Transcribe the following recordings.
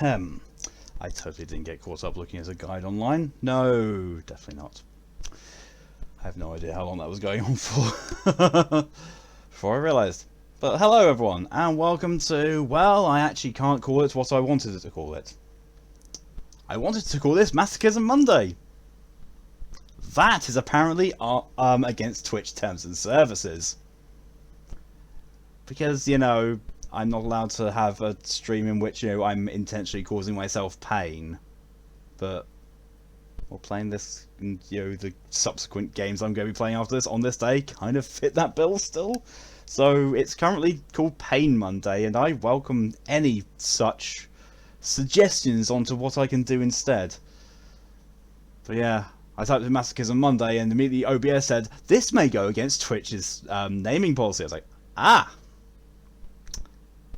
I totally didn't get caught up looking at a guide online. No, definitely not. I have no idea how long that was going on for before I realised. But hello everyone, and welcome to, well, I actually can't call it what I wanted it to call it. I wanted to call this Masochism Monday. That is apparently against Twitch terms and services. Because, you know, I'm not allowed to have a stream in which, you know, I'm intentionally causing myself pain. But we're playing this, and, you know, the subsequent games I'm going to be playing after this on this day kind of fit that bill still. So it's currently called Pain Monday, and I welcome any such suggestions onto what I can do instead. But yeah, I typed in Masochism Monday, and immediately OBS said, this may go against Twitch's naming policy. I was like, ah!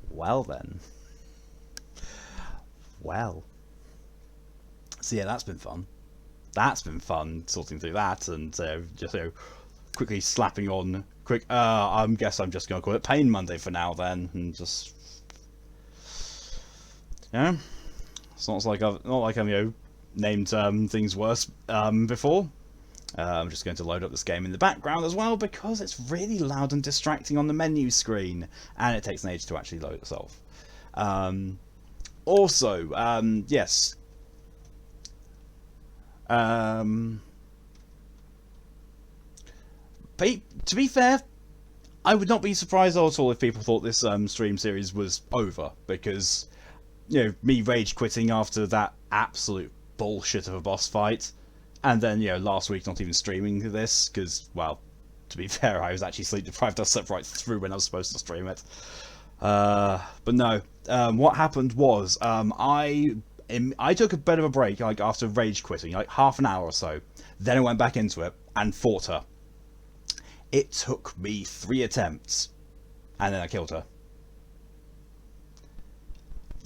Well then. Well. So yeah, that's been fun. That's been fun, sorting through that, and just, you know, quickly slapping on I guess I'm just going to call it Pain Monday for now then, and just, you know, it's not like I've you know, named things worse before. I'm just going to load up this game in the background as well because it's really loud and distracting on the menu screen, and it takes an age to actually load itself. Also, yes. To be fair, I would not be surprised at all if people thought this stream series was over, because, you know, me rage quitting after that absolute bullshit of a boss fight, and then, you know, last week not even streaming this because, well, to be fair, I was actually sleep deprived. I slept right through when I was supposed to stream it. But no, what happened was I took a bit of a break, like after rage quitting, like half an hour or so. Then I went back into it and fought her. It took me 3 attempts, and then I killed her.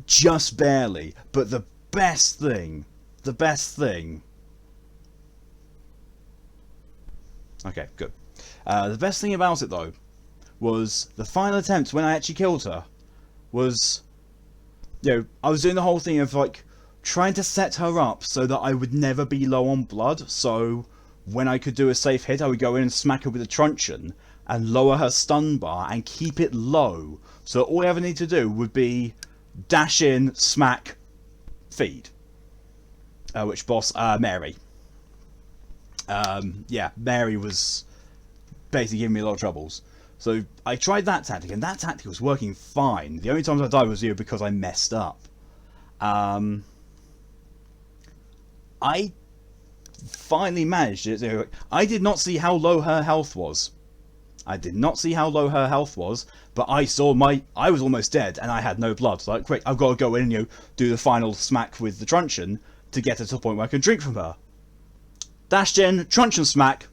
Just barely. But the best thing. Okay, good. The best thing about it, though, was the final attempt when I actually killed her was, you know, I was doing the whole thing of, like, trying to set her up so that I would never be low on blood, so when I could do a safe hit, I would go in and smack her with a truncheon and lower her stun bar and keep it low, so all I ever need to do would be dash in, smack, feed. Which boss? Mary. Yeah, Mary was basically giving me a lot of troubles. So I tried that tactic, and that tactic was working fine. The only times I died was, you know, because I messed up. I finally managed it. You know, I did not see how low her health was. But I saw I was almost dead, and I had no blood. So, like, quick, I've got to go in and, you know, do the final smack with the truncheon to get her to the point where I can drink from her. Dashed in, truncheon smack,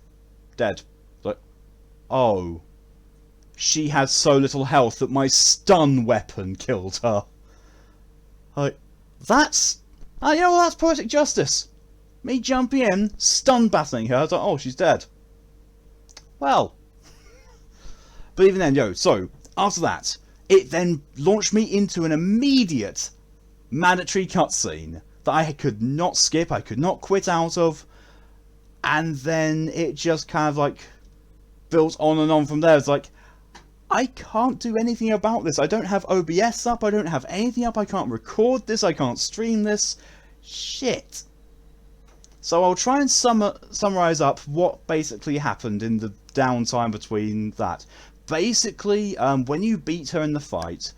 dead. Like, oh, she had so little health that my stun weapon killed her. Like, that's, you know, that's poetic justice. Me jumping in, stun battling her. I was like, oh, she's dead. Well, but even then, yo, so after that, it then launched me into an immediate mandatory cutscene that I could not skip, I could not quit out of, and then it just kind of like built on and on from there. It's like, I can't do anything about this. I don't have OBS up, I don't have anything up, I can't record this, I can't stream this. Shit. So I'll try and summarize up what basically happened in the downtime between that. Basically, when you beat her in the fight,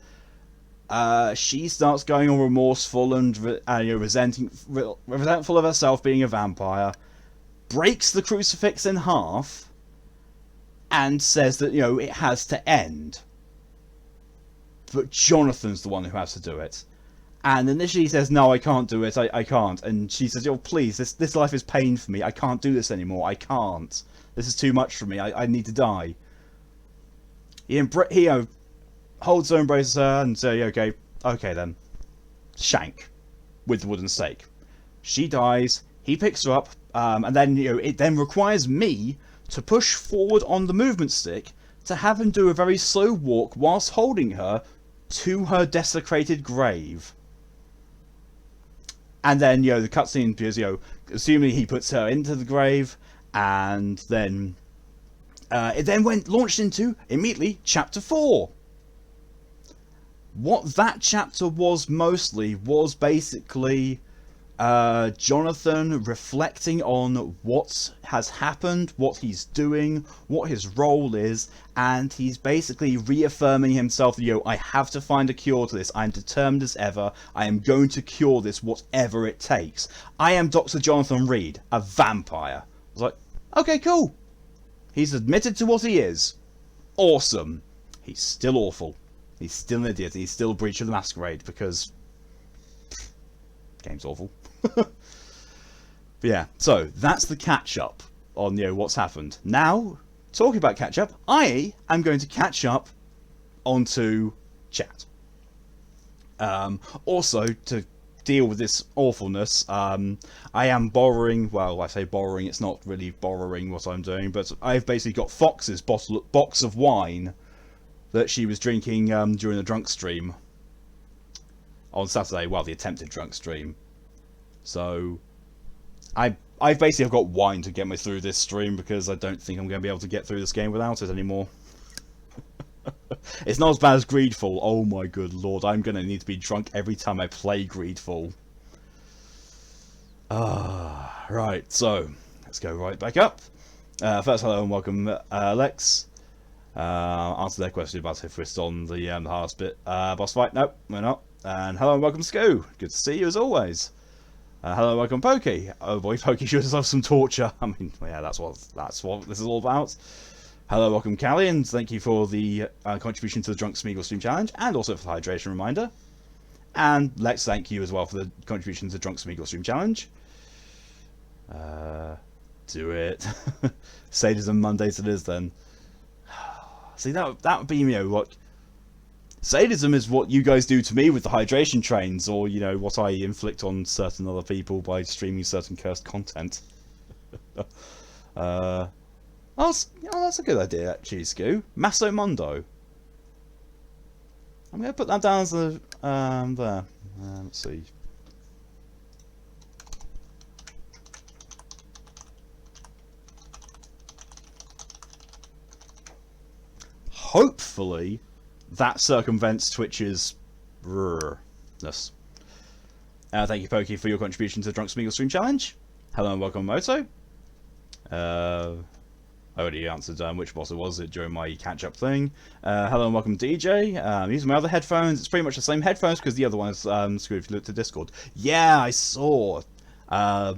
she starts going all remorseful and you know, resentful of herself being a vampire, breaks the crucifix in half, and says that, you know, it has to end. But Jonathan's the one who has to do it. And initially he says, no, I can't do it, I can't. And she says, oh, please, this life is pain for me, I can't do this anymore, I can't. This is too much for me, I need to die. He holds her, embraces her, and says, okay then. Shank. With the wooden stake. She dies, he picks her up, and then, you know, it then requires me to push forward on the movement stick to have him do a very slow walk whilst holding her to her desecrated grave. And then, you know, the cutscene appears, you know, assuming he puts her into the grave, and then it then launched into, immediately, Chapter 4. What that chapter was mostly was basically Jonathan reflecting on what has happened, what he's doing, what his role is, and he's basically reaffirming himself, you know, I have to find a cure to this, I'm determined as ever, I am going to cure this whatever it takes. I am Dr. Jonathan Reed, a vampire. I was like, okay, cool. He's admitted to what he is. Awesome. He's still awful. He's still an idiot. He's still a breach of the Masquerade because game's awful. But yeah, so that's the catch up on, you know, what's happened. Now, talking about catch up, I am going to catch up onto chat. Also, to deal with this awfulness, I am borrowing, well, I say borrowing, it's not really borrowing what I'm doing, but I've basically got Fox's box of wine that she was drinking during the drunk stream on Saturday, well, the attempted drunk stream. So I've basically got wine to get me through this stream because I don't think I'm going to be able to get through this game without it anymore. It's not as bad as Greedfall. Oh my good lord, I'm going to need to be drunk every time I play Greedfall. Right, so let's go right back up. First, hello and welcome, Lex. Answer their question about if we're still on the hardest bit. Boss fight? Nope, we're not. And hello and welcome, Skal. Good to see you as always. Hello, welcome, Pokey. Oh boy, Pokey should have some torture. I mean, yeah, that's what this is all about. Hello, welcome, Callie, and thank you for the contribution to the Drunk Smeagol Stream Challenge, and also for the hydration reminder. And Lex, thank you as well for the contribution to the Drunk Smeagol Stream Challenge. Do it. Sadism Mondays it is then. See, that would be, you know, what... Sadism is what you guys do to me with the hydration trains, or, you know, what I inflict on certain other people by streaming certain cursed content. Oh, that's a good idea, actually, Skoo. Masto Mondo. I'm going to put that down as the... there. Let's see. Hopefully... that circumvents Twitch's ness. Thank you, Pokey, for your contribution to the Drunk Smeagol Stream Challenge. Hello and welcome, Moto. I already answered which boss it was during my catch-up thing. Hello and welcome, DJ. Using my other headphones. It's pretty much the same headphones because the other one is screwed if you look to Discord. Yeah, I saw. I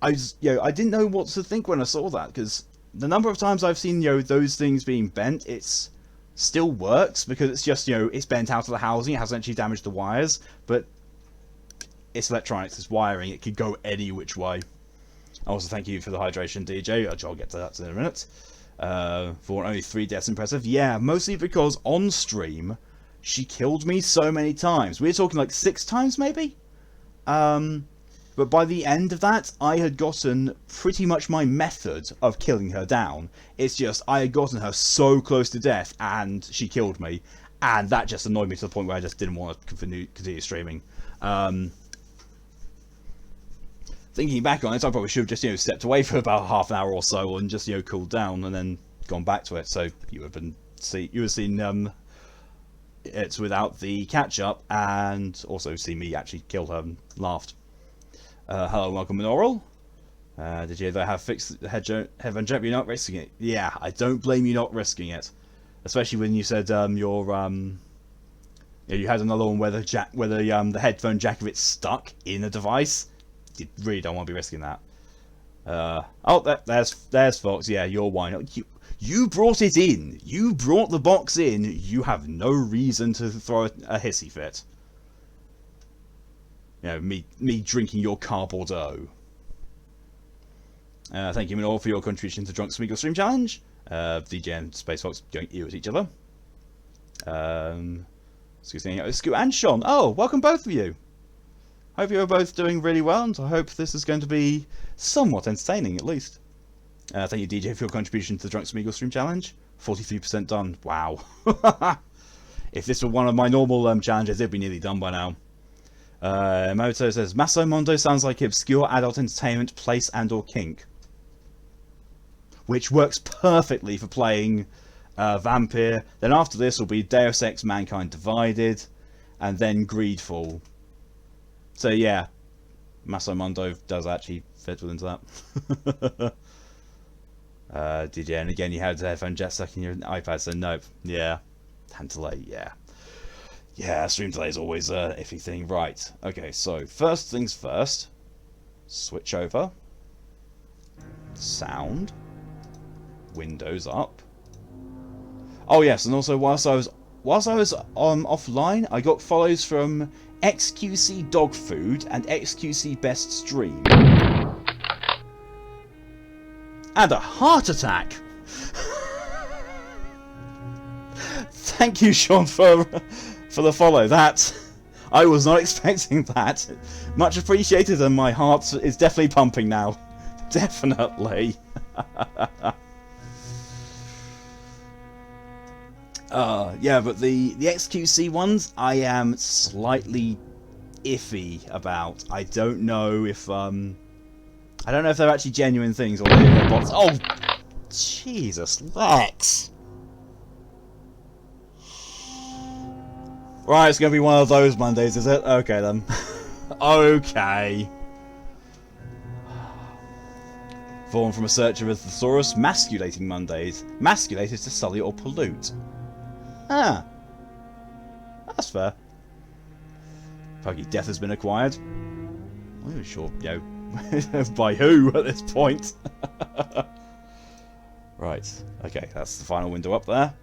didn't know what to think when I saw that because the number of times I've seen, you know, those things being bent, it's still works because it's just, you know, it's bent out of the housing, it hasn't actually damaged the wires, but it's electronics, it's wiring, it could go any which way. Also, thank you for the hydration, DJ. I'll get to that in a minute. For only 3 deaths impressive. Yeah, mostly because on stream, she killed me so many times. We were talking like 6 times, maybe? But by the end of that, I had gotten pretty much my method of killing her down. It's just, I had gotten her so close to death, and she killed me. And that just annoyed me to the point where I just didn't want to continue streaming. Thinking back on it, I probably should have just, you know, stepped away for about half an hour or so and just, you know, cooled down and then gone back to it. So you would have seen it without the catch up, and also see me actually kill her and laughed. Hello, welcome, Minoral. Did you ever have fixed the heaven jump? You're not risking it. Yeah, I don't blame you not risking it, especially when you said you had another one where the headphone jack of it stuck in a device. You really don't want to be risking that. There's Fox. Yeah, your wine. You brought it in. You brought the box in. You have no reason to throw a hissy fit. You know, me drinking your cardboard O. Thank you, Minor, for your contribution to Drunk Smeagol Stream Challenge. DJ and Space Fox going ew at each other. Scoot and Sean. Oh, welcome both of you. Hope you're both doing really well, and I hope this is going to be somewhat entertaining, at least. Thank you, DJ, for your contribution to the Drunk Smeagol Stream Challenge. 43% done. Wow. If this were one of my normal challenges, it'd be nearly done by now. Moto says, Masso Mondo sounds like obscure adult entertainment, place and or kink. Which works perfectly for playing Vampyr. Then after this will be Deus Ex Mankind Divided. And then Greedfall. So yeah, Masso Mondo does actually fit into that. DJ, and again you had the headphone jet stuck in your iPad, so nope. Yeah. Hand delay, yeah. Yeah, stream delay is always a iffy thing. Right, okay, so first things first. Switch over. Sound. Windows up. Oh yes, and also whilst I was offline, I got follows from XQC Dog Food and XQC Best Stream. And a heart attack! Thank you, Sean, for the follow. That, I was not expecting that. Much appreciated, and my heart is definitely pumping now. Definitely. Yeah, but the XQC ones, I am slightly iffy about. I don't know if they're actually genuine things or they're bots. Oh, Jesus, Lex. Right, it's gonna be one of those Mondays, is it? Okay then. Okay. Formed from a search of a thesaurus, masculating Mondays. Masculate is to sully or pollute. Ah. That's fair. Puggy death has been acquired. I'm not even sure, you know, by who at this point. Right. Okay, that's the final window up there.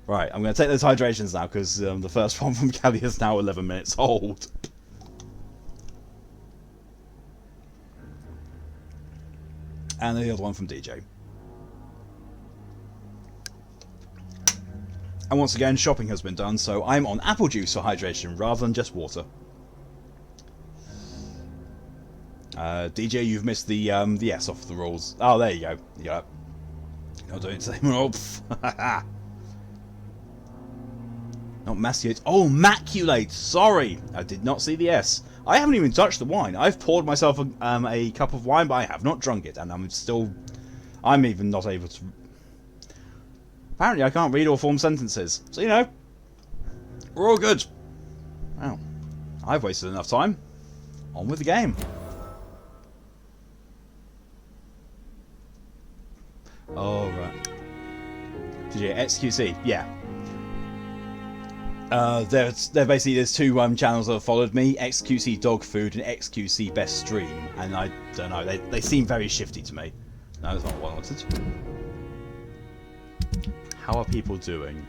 Right, I'm going to take those hydrations now, because the first one from Callie is now 11 minutes old. And the other one from DJ. And once again, shopping has been done, so I'm on apple juice for hydration rather than just water. DJ, you've missed the S off the rules. Oh, there you go. You got it. Not doing the same rule. Not masculate. Oh, maculate. Sorry, I did not see the S. I haven't even touched the wine. I've poured myself a cup of wine, but I have not drunk it, and I'm even not able to. Apparently, I can't read or form sentences. So, you know, we're all good. Wow. I've wasted enough time. On with the game. Oh, right. Did you XQC? Yeah. There's two channels that have followed me: XQC Dog Food and XQC Best Stream. And I don't know, they seem very shifty to me. No, that's not what I wanted. How are people doing?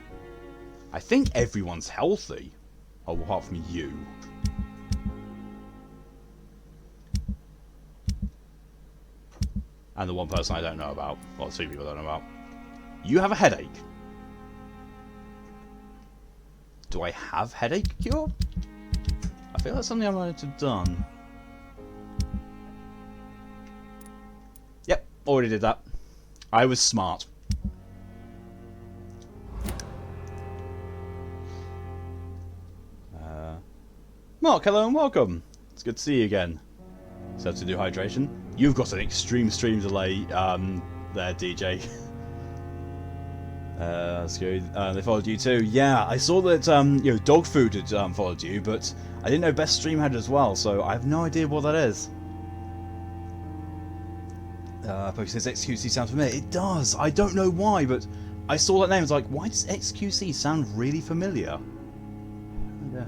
I think everyone's healthy. Oh, apart from you. And the one person I don't know about. Well, two people I don't know about. You have a headache. Do I have headache cure? I feel that's something I wanted to have done. Yep, already did that. I was smart. Mark, hello and welcome. It's good to see you again. So to do hydration. You've got an extreme stream delay there, DJ. That's good. They followed you too. Yeah, I saw that you know, Dog Food had followed you, but I didn't know Best Stream had as well, so I have no idea what that is. Poke says XQC sounds familiar. It does. I don't know why, but I saw that name. I was like, why does XQC sound really familiar? Yeah.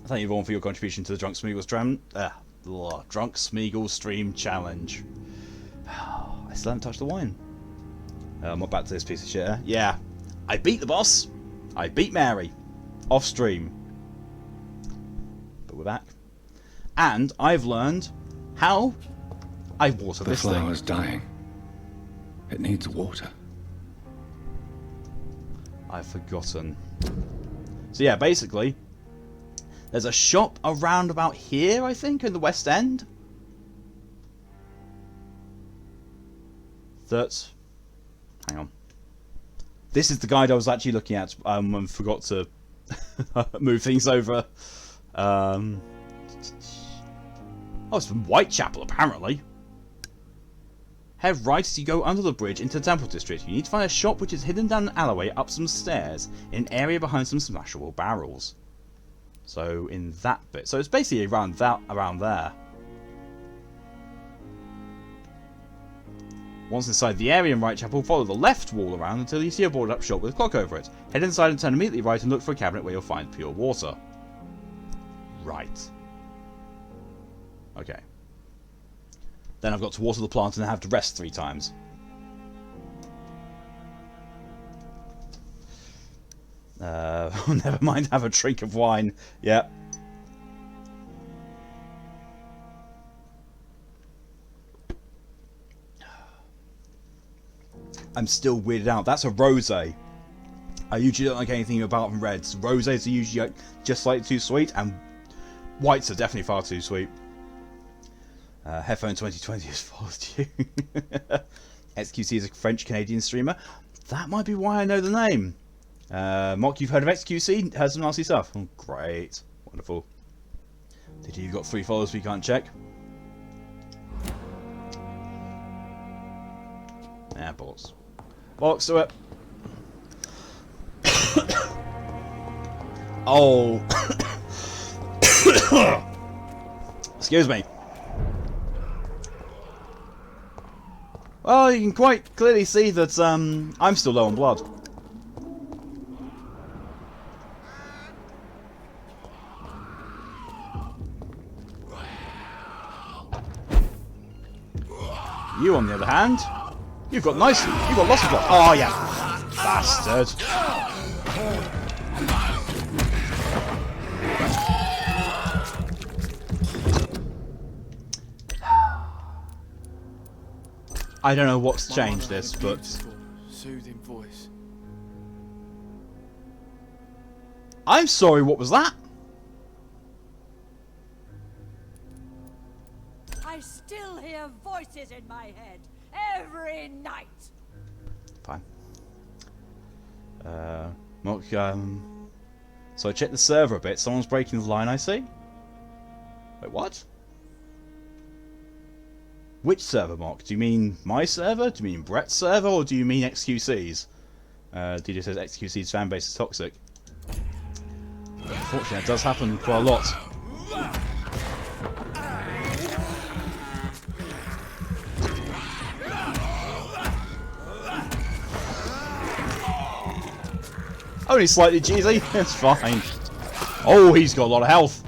Thank you everyone for your contribution to the Drunk Smeagol Drunk Smeagol Stream Challenge. I still haven't touched the wine. I'm not back to this piece of shit. Yeah, I beat the boss. I beat Mary. Off stream. But we're back. And I've learned how I water this thing. The flower's dying. It needs water. I've forgotten. So yeah, basically, there's a shop around about here, I think, in the West End. Hang on. This is the guide I was actually looking at and forgot to move things over. Oh, it's from Whitechapel, apparently. Head right as you go under the bridge into the Temple District. You need to find a shop which is hidden down an alleyway up some stairs in an area behind some smashable barrels. So, in that bit. So, it's basically around there. Once inside the area in Whitechapel, follow the left wall around until you see a boarded up shop with a clock over it. Head inside and turn immediately right and look for a cabinet where you'll find pure water. Right. Okay. Then I've got to water the plant and have to rest 3 times. Never mind, have a drink of wine. Yeah. I'm still weirded out. That's a rosé. I usually don't like anything apart from reds. Rosés are usually like, just slightly too sweet, and whites are definitely far too sweet. Headphone 2020 has followed you. XQC is a French-Canadian streamer. That might be why I know the name. Mock, you've heard of XQC? Heard some nasty stuff. Oh, great. Wonderful. Did you got 3 followers we can't check? Yeah, bollocks. Bollocks to it. Oh. Excuse me. Well, you can quite clearly see that I'm still low on blood. You, on the other hand, you've got lots of blood. Oh yeah, bastard. I don't know what's changed this, but soothing voice. I'm sorry, what was that? I still hear voices in my head every night. Fine. Mock, so I checked the server a bit. Someone's breaking the line, I see. Wait, what? Which server, Mock? Do you mean my server? Do you mean Brett's server? Or do you mean XQC's? DJ says XQC's fanbase is toxic. Unfortunately, it does happen quite a lot. Only slightly cheesy. It's fine. Oh, he's got a lot of health.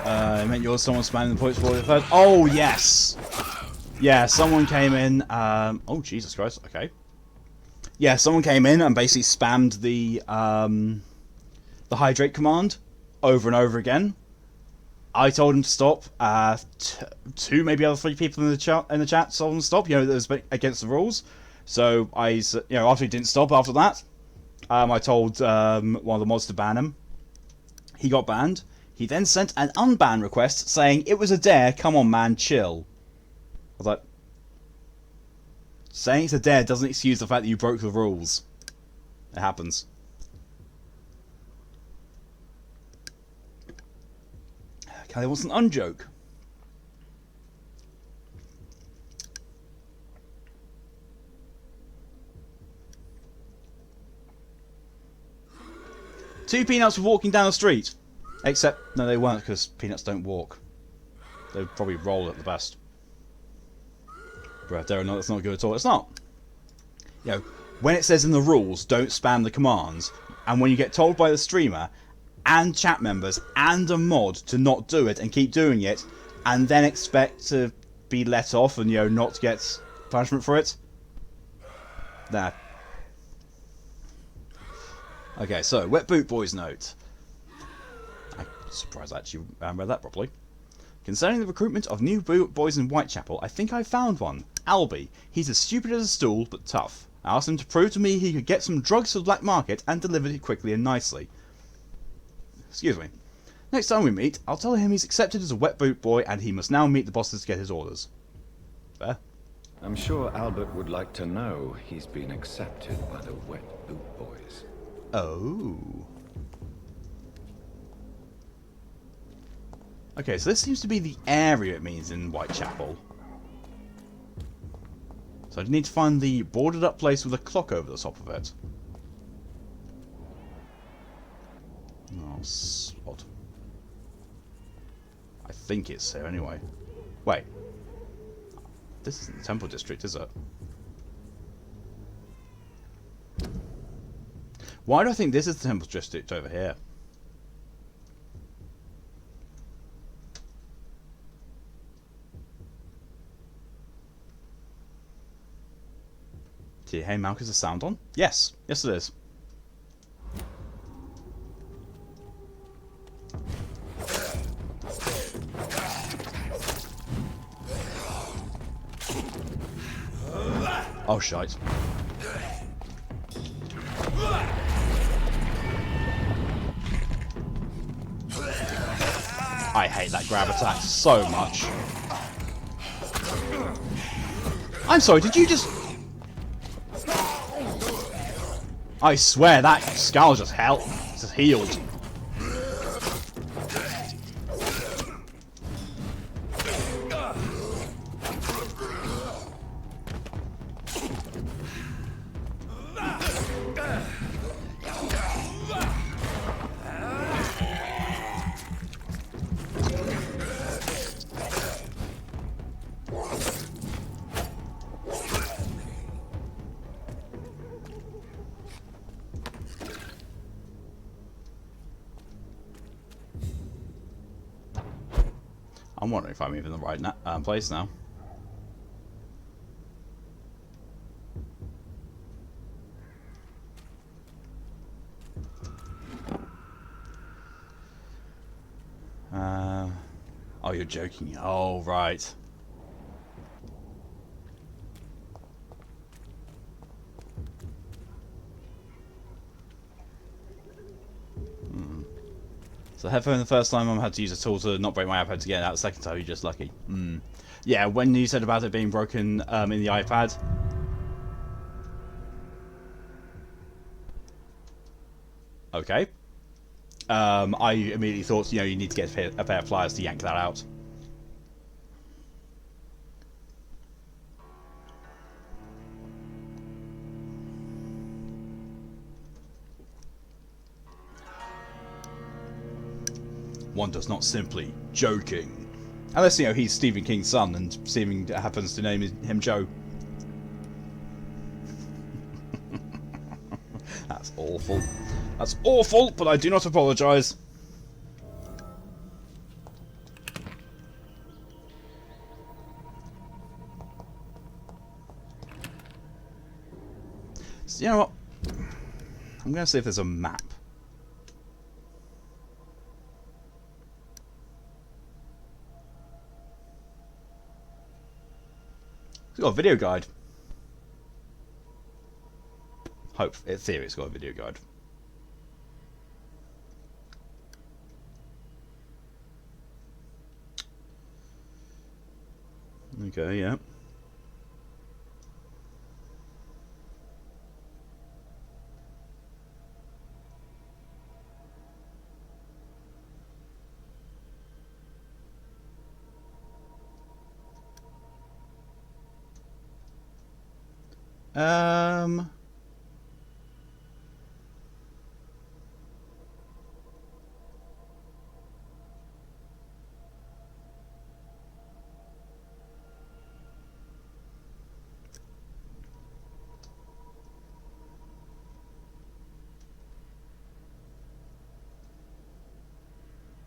I meant yours. Someone spamming the points for the third. Oh yes, yeah. Someone came in. Oh Jesus Christ. Okay. Yeah, someone came in and basically spammed the hydrate command over and over again. I told him to stop. 2, maybe other 3 people in the chat told him to stop. You know, that was against the rules. So after he didn't stop after that, I told one of the mods to ban him. He got banned. He then sent an unban request saying, "It was a dare, come on man, chill." I was like, saying it's a dare doesn't excuse the fact that you broke the rules. It happens. Kelly wants an unjoke. Two peanuts were walking down the street. Except, no, they weren't, because peanuts don't walk. They would probably roll at the best. Bruh, no, that's not good at all. It's not. You know, when it says in the rules, don't spam the commands, and when you get told by the streamer, and chat members, and a mod to not do it, and keep doing it, and then expect to be let off and, you know, not get punishment for it. Nah. Okay, so, Wet Boot Boy's note. I'm surprised I actually read that properly. Concerning the recruitment of new boys in Whitechapel, I think I found one. Albie. He's as stupid as a stool, but tough. I asked him to prove to me he could get some drugs to the black market and deliver it quickly and nicely. Excuse me. Next time we meet, I'll tell him he's accepted as a wet boot boy and he must now meet the bosses to get his orders. Fair? I'm sure Albert would like to know he's been accepted by the wet boot boys. Oh. Okay, so this seems to be the area it means in Whitechapel. So I need to find the boarded up place with a clock over the top of it. Oh, odd. I think it's here anyway. Wait. This isn't the Temple District, is it? Why do I think this is the Temple District over here? Hey Malk, is the sound on? Yes. Yes it is. Oh shite. I hate that grab attack so much. I'm sorry, did you just... I swear that Skal just healed. I'm wondering if I'm even in the right place now. Oh, you're joking. Oh, right. So headphone the first time I had to use a tool to not break my iPad to get it out. The second time you're just lucky. Yeah, when you said about it being broken in the iPad. Okay. I immediately thought, you know, you need to get a pair of pliers to yank that out. One does not simply joking. Unless, you know, he's Stephen King's son and Stephen happens to name him Joe. That's awful. That's awful, but I do not apologise. So, you know what? I'm going to see if there's a map. It's got a video guide. Hope, in theory, it's got a video guide. Okay, yeah.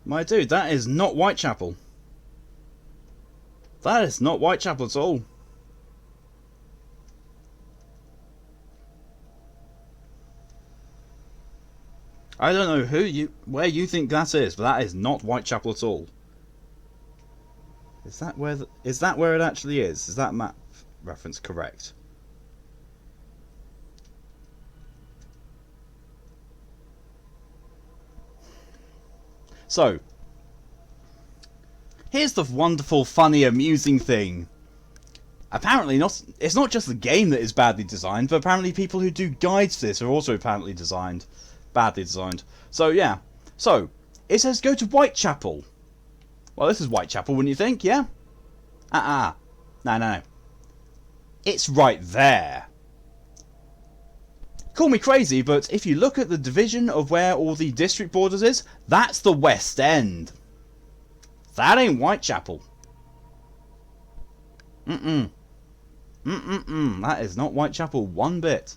My dude, that is not Whitechapel. That is not Whitechapel at all. I don't know where you think that is, but that is not Whitechapel at all. Is that where it actually is? Is that map reference correct? So, here's the wonderful, funny, amusing thing. Apparently, it's not just the game that is badly designed, but apparently people who do guides to this are also apparently badly designed. So, yeah. So, it says go to Whitechapel. Well, this is Whitechapel, wouldn't you think? Yeah? No. It's right there. Call me crazy, but if you look at the division of where all the district borders is, that's the West End. That ain't Whitechapel. That is not Whitechapel one bit.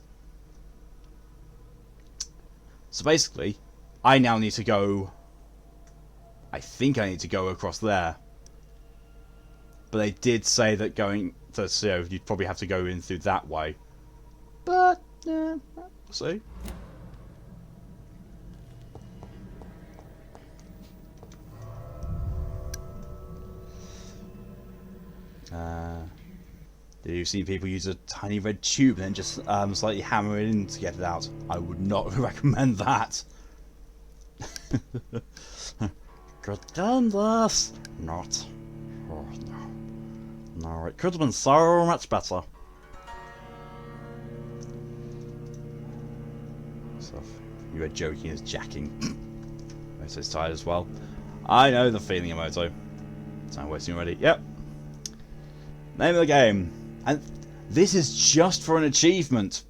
So basically, I now need to go... I think I need to go across there. But they did say that going... So you'd probably have to go in through that way. But, we'll see. Do you see people use a tiny red tube and then just slightly hammer it in to get it out? I would not recommend that. Could done this. Not. Oh, no. No, it could have been so much better. Stuff. You were joking as jacking. Moto's tired as well. I know the feeling of Moto. Time wasting already. Yep. Name of the game. And this is just for an achievement.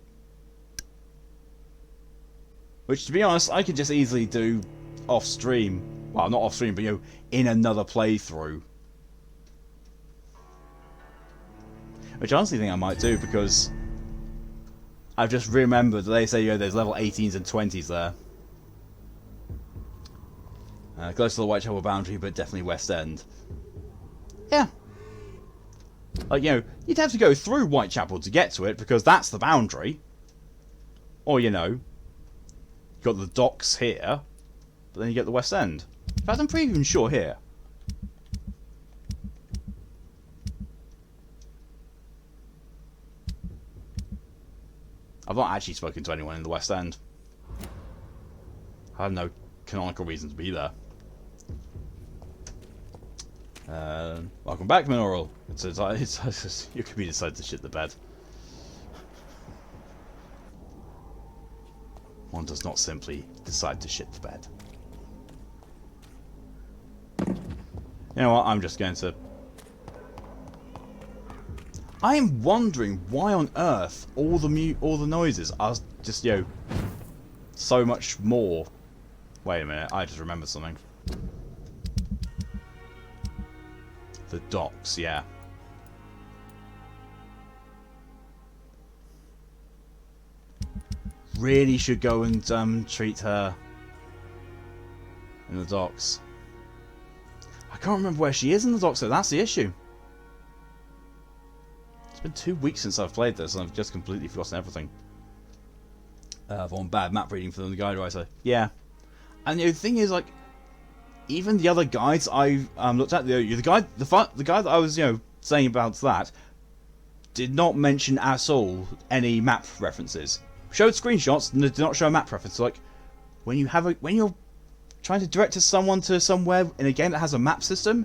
Which, to be honest, I could just easily do off stream. Well, not off stream, but in another playthrough. Which I honestly think I might do, because I've just remembered that they say there's level 18s and 20s there. Close to the Whitechapel boundary, but definitely West End. Yeah. Like, you'd have to go through Whitechapel to get to it, because that's the boundary. Or, you've got the docks here, but then you get the West End. In fact, I'm pretty even sure here. I've not actually spoken to anyone in the West End. I have no canonical reason to be there. Welcome back, Minoral. You could be decided to shit the bed. One does not simply decide to shit the bed. You know what? I'm just going to... I am wondering why on earth all the noises are just, so much more. Wait a minute, I just remembered something. The docks, yeah. Really should go and treat her in the docks. I can't remember where she is in the docks, though. That's the issue. It's been 2 weeks since I've played this, and I've just completely forgotten everything. I've on bad map reading for the guide writer. Yeah. And the thing is, like, even the other guides I looked at, the guide that I was saying about that did not mention at all any map references. Showed screenshots and did not show a map reference. So, like, when you're trying to direct someone to somewhere in a game that has a map system,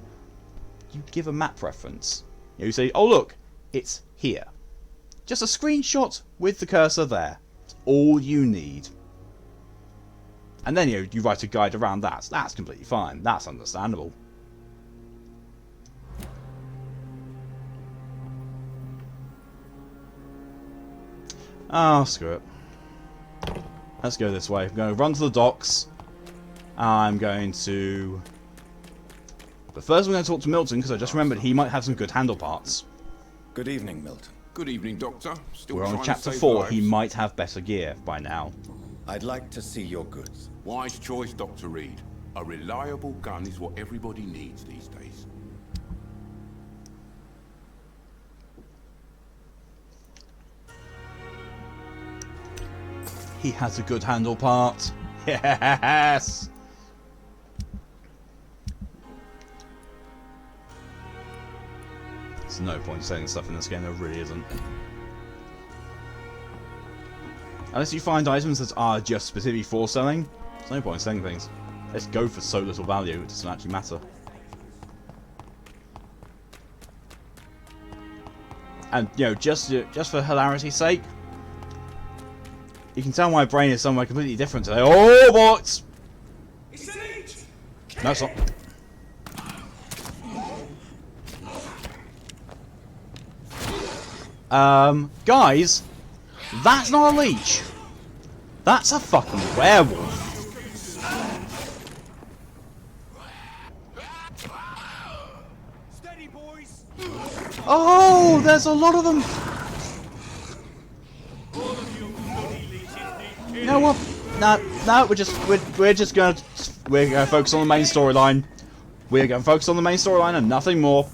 you give a map reference. You say, "Oh look, it's here." Just a screenshot with the cursor there. That's all you need. And then you write a guide around that. That's completely fine. That's understandable. Oh, screw it. Let's go this way. I'm going to run to the docks. I'm going to... But first I'm going to talk to Milton, because I just remembered he might have some good handle parts. Good evening, Milton. Good evening, Doctor. Still We're on trying to chapter save 4. lives. He might have better gear by now. I'd like to see your goods. Wise choice, Dr. Reed. A reliable gun is what everybody needs these days. He has a good handle part. Yes! There's no point selling stuff in this game, there really isn't. Unless you find items that are just specifically for selling, there's no point in selling things. Let's go for so little value, it doesn't actually matter. And, you know, just for hilarity's sake, you can tell my brain is somewhere completely different today. Oh, bots! No, it's not. Guys, that's not a leech. That's a fucking werewolf. Steady, boys. Oh, there's a lot of them. You know what? No, we're just gonna focus on the main storyline. We're gonna focus on the main storyline and nothing more.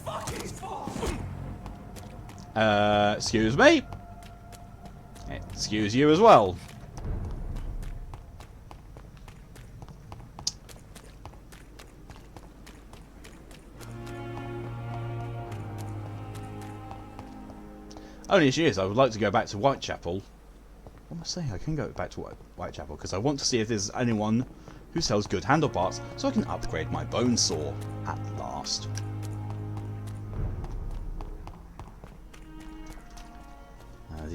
Excuse me. Excuse you as well. Only issue is I would like to go back to Whitechapel. What am I saying? I can go back to Whitechapel because I want to see if there's anyone who sells good handle parts so I can upgrade my bone saw at last.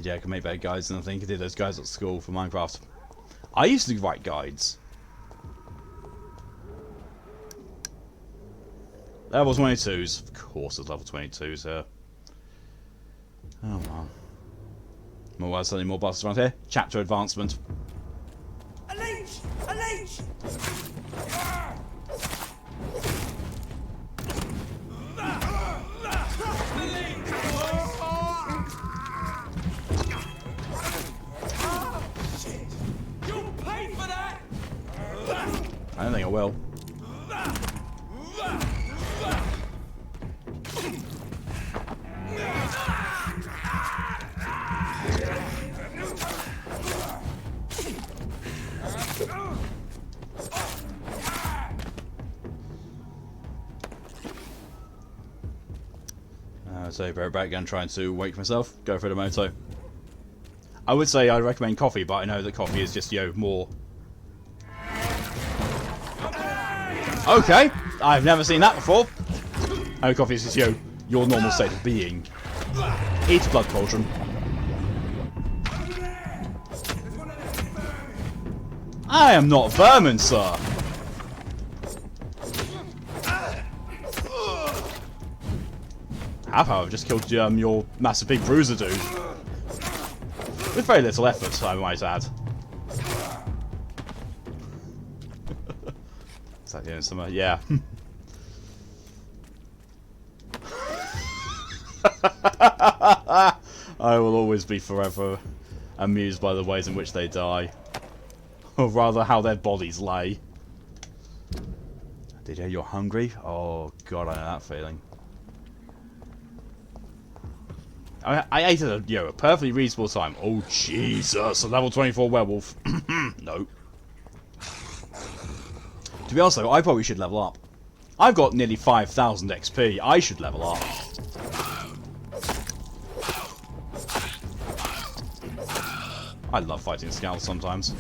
Yeah, I can make better guides than I think I did those guys at school for Minecraft. I used to write guides. Level 22s. Of course there's level 22s here. Oh well. More selling more bosses around here. Chapter advancement. A leech! A leech! You'll pay for that! I don't think I will. So back again, trying to wake myself. Go for the moto. I would say I'd recommend coffee, but I know that coffee is just, you know, more. Okay, I've never seen that before. Oh, coffee is just, you know, your normal state of being. Eat blood cauldron. I am not vermin, sir. I've just killed your massive big bruiser dude. With very little effort, I might add. Is that the end of summer? Yeah. I will always be forever amused by the ways in which they die. Or rather, how their bodies lay. Did you know you're hungry? Oh god, I know that feeling. I ate at a perfectly reasonable time. Oh Jesus, a level 24 werewolf. No. To be honest though, I probably should level up. I've got nearly 5,000 XP. I should level up. I love fighting Skal sometimes.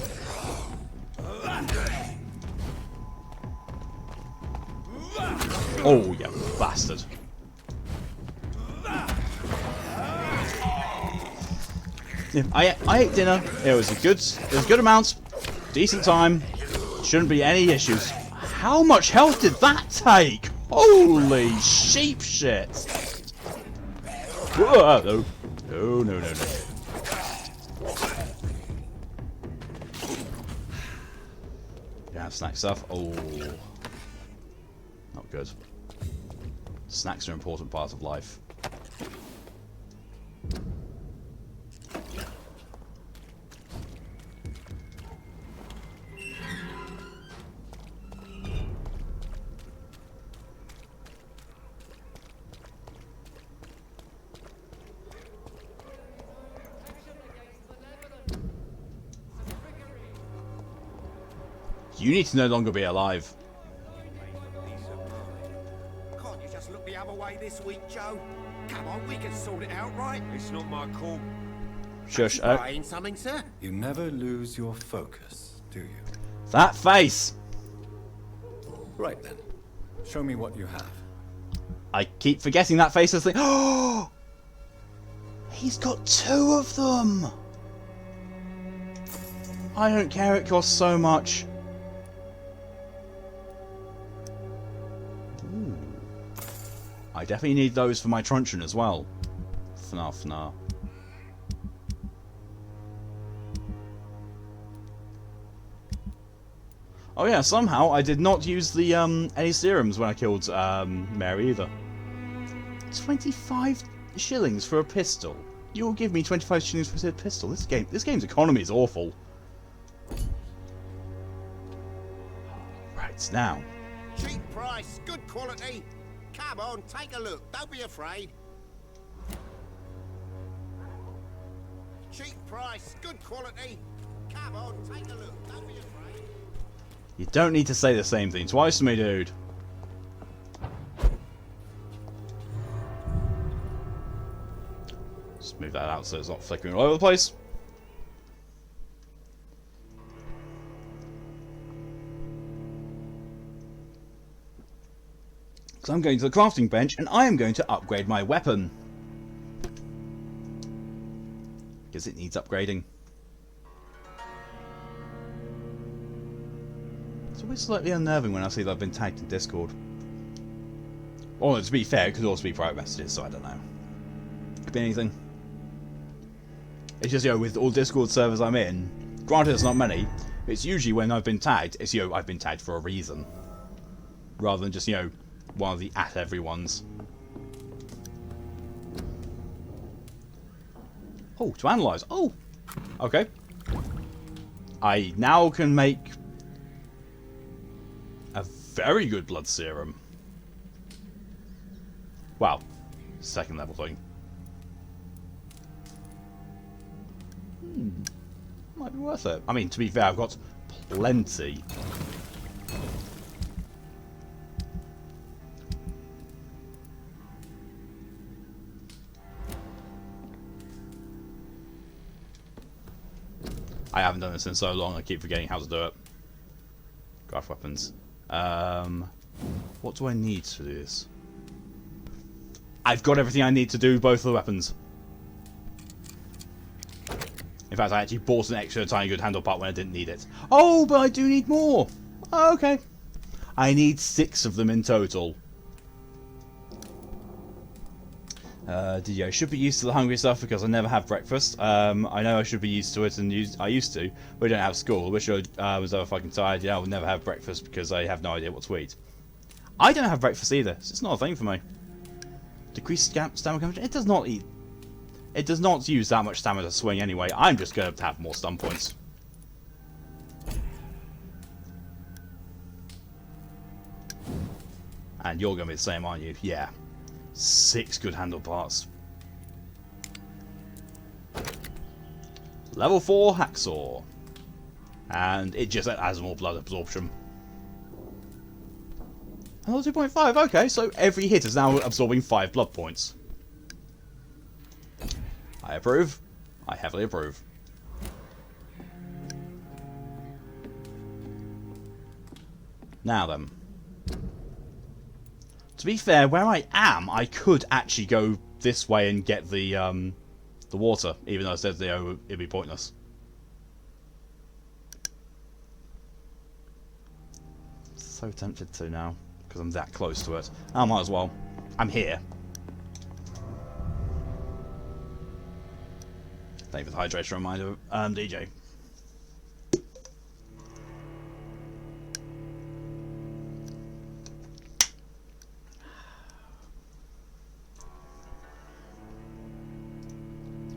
Oh, you bastard. I ate dinner. It was a good amount. Decent time. Shouldn't be any issues. How much health did that take? Holy sheep shit. Whoa, no. Yeah, snack stuff. Oh. Not good. Snacks are an important part of life. You need to no longer be alive. Can't you just look the other way this week, Joe? Come on, we can sort it out, right? It's not my call. Shush. Buying something, sir? You never lose your focus, do you? That face! Right then. Show me what you have. I keep forgetting that face as thing. Oh! He's got 2 of them! I don't care, it costs so much. Ooh. I definitely need those for my truncheon as well. Fna. Oh yeah, somehow I did not use the any serums when I killed Mary either. 25 shillings for a pistol. You'll give me 25 shillings for a pistol. This game's economy is awful. Right, now. Cheap price, good quality. Come on, take a look. Don't be afraid. Cheap price, good quality. Come on, take a look. Don't be afraid. You don't need to say the same thing twice to me, dude. Just move that out so it's not flickering all over the place. So I'm going to the crafting bench and I am going to upgrade my weapon. Because it needs upgrading. It's always slightly unnerving when I see that I've been tagged in Discord. Or to be fair, it could also be private messages, so I don't know. Could be anything. It's just, with all Discord servers I'm in, granted it's not many, it's usually when I've been tagged, it's, I've been tagged for a reason. Rather than just, one of the @everyone's. Oh, to analyse. Oh! Okay. I now can make a very good blood serum. Wow. 2nd level thing. Might be worth it. I mean, to be fair, I've got plenty. I haven't done this in so long, I keep forgetting how to do it. Craft weapons. What do I need to do this? I've got everything I need to do both of the weapons. In fact, I actually bought an extra tiny good handle part when I didn't need it. Oh, but I do need more! Oh, okay. I need 6 of them in total. I should be used to the hungry stuff because I never have breakfast. I know I should be used to it, and I used to, but we don't have school. Wish I was ever fucking tired. Yeah, I would never have breakfast because I have no idea what to eat. I don't have breakfast either. It's not a thing for me. Decreased stamina consumption. It does not eat. It does not use that much stamina to swing anyway. I'm just going to have more stun points. And you're going to be the same, aren't you? Yeah. 6 good handle parts. Level 4 hacksaw. And it just has more blood absorption. Another 2.5, okay, so every hit is now absorbing 5 blood points. I approve. I heavily approve. Now then. To be fair, where I am, I could actually go this way and get the water, even though I said it'd be pointless. So tempted to now, because I'm that close to it. I might as well. I'm here. Thank you for the hydration reminder, DJ.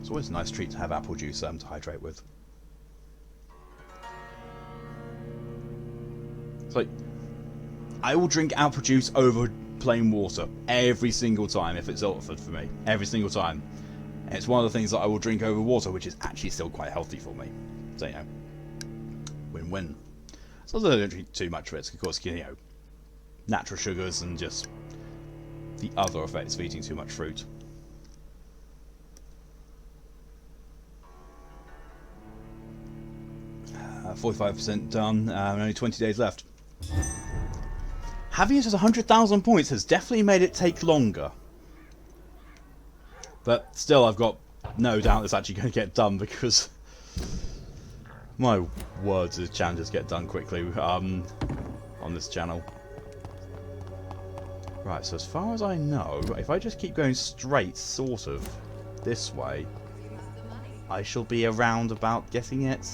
It's always a nice treat to have apple juice to hydrate with. It's like, I will drink apple juice over plain water every single time if it's offered for me. Every single time. And it's one of the things that I will drink over water, which is actually still quite healthy for me. So, win-win. So I don't drink too much of it, of course, natural sugars and just the other effects of eating too much fruit. Uh, 45% done, and only 20 days left. Having it at 100,000 points has definitely made it take longer. But still, I've got no doubt it's actually going to get done, because my words, the challenges get done quickly on this channel. Right, so as far as I know, if I just keep going straight, sort of, this way, I shall be around about getting it.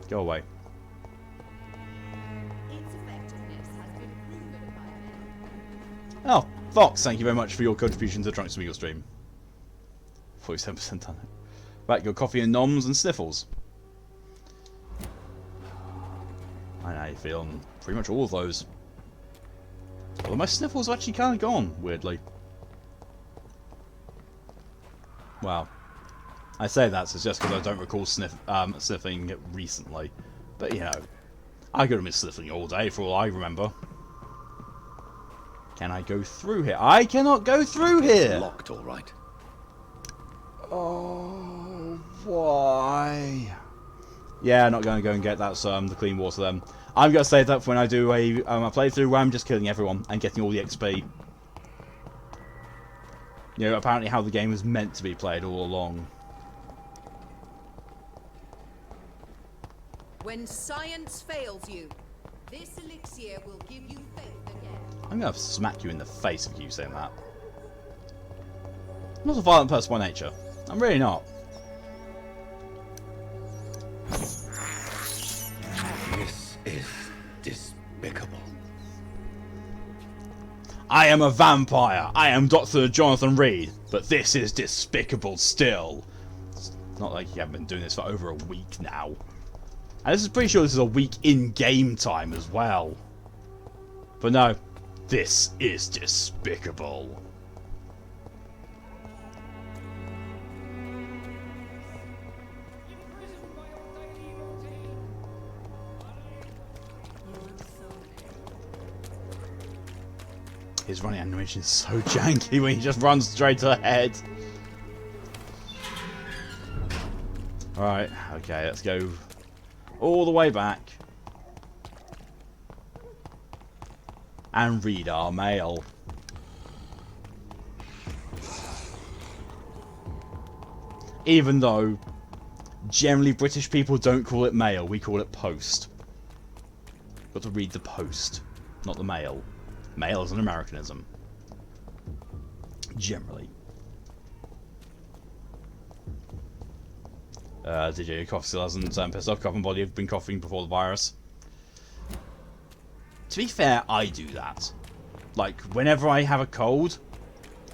Go away. Oh, Fox, thank you very much for your contribution to the Trunks Amigo stream. 47% done it. Right, your coffee and noms and sniffles. I know you feel on pretty much all of those. Although my sniffles are actually kind of gone, weirdly. Wow. I say that it's just because I don't recall sniffing recently. But, you know, I could have been sniffing all day for all I remember. Can I go through here? I cannot go through here! Locked, all right. Oh, why? Yeah, not going to go and get that the clean water then. I'm going to save that for when I do a playthrough where I'm just killing everyone and getting all the XP. You know, apparently how the game was meant to be played all along. When science fails you, this elixir will give you faith again. I'm going to smack you in the face if you keep saying that. I'm not a violent person by nature. I'm really not. This is despicable. I am a vampire. I am Dr. Jonathan Reed. But this is despicable still. It's not like you haven't been doing this for over a week now. And this is pretty sure this is a week in game time as well. But no, this is despicable. His running animation is so janky when he just runs straight ahead. Alright, okay, let's go all the way back and read our mail. Even though generally British people don't call it mail, we call it post. Got to read the post, not the mail. Mail is an Americanism. Generally. DJ cough still hasn't pissed off. Cough and body have been coughing before the virus. To be fair, I do that. Like, whenever I have a cold,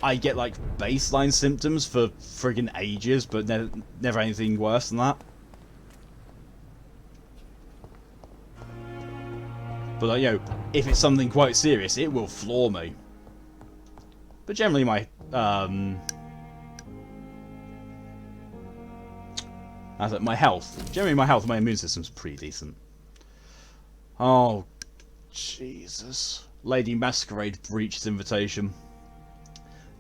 I get like baseline symptoms for friggin' ages, but never anything worse than that. But like, you know, if it's something quite serious, it will floor me. But generally my health and my immune system's pretty decent. Oh, Jesus. Lady Masquerade breached invitation.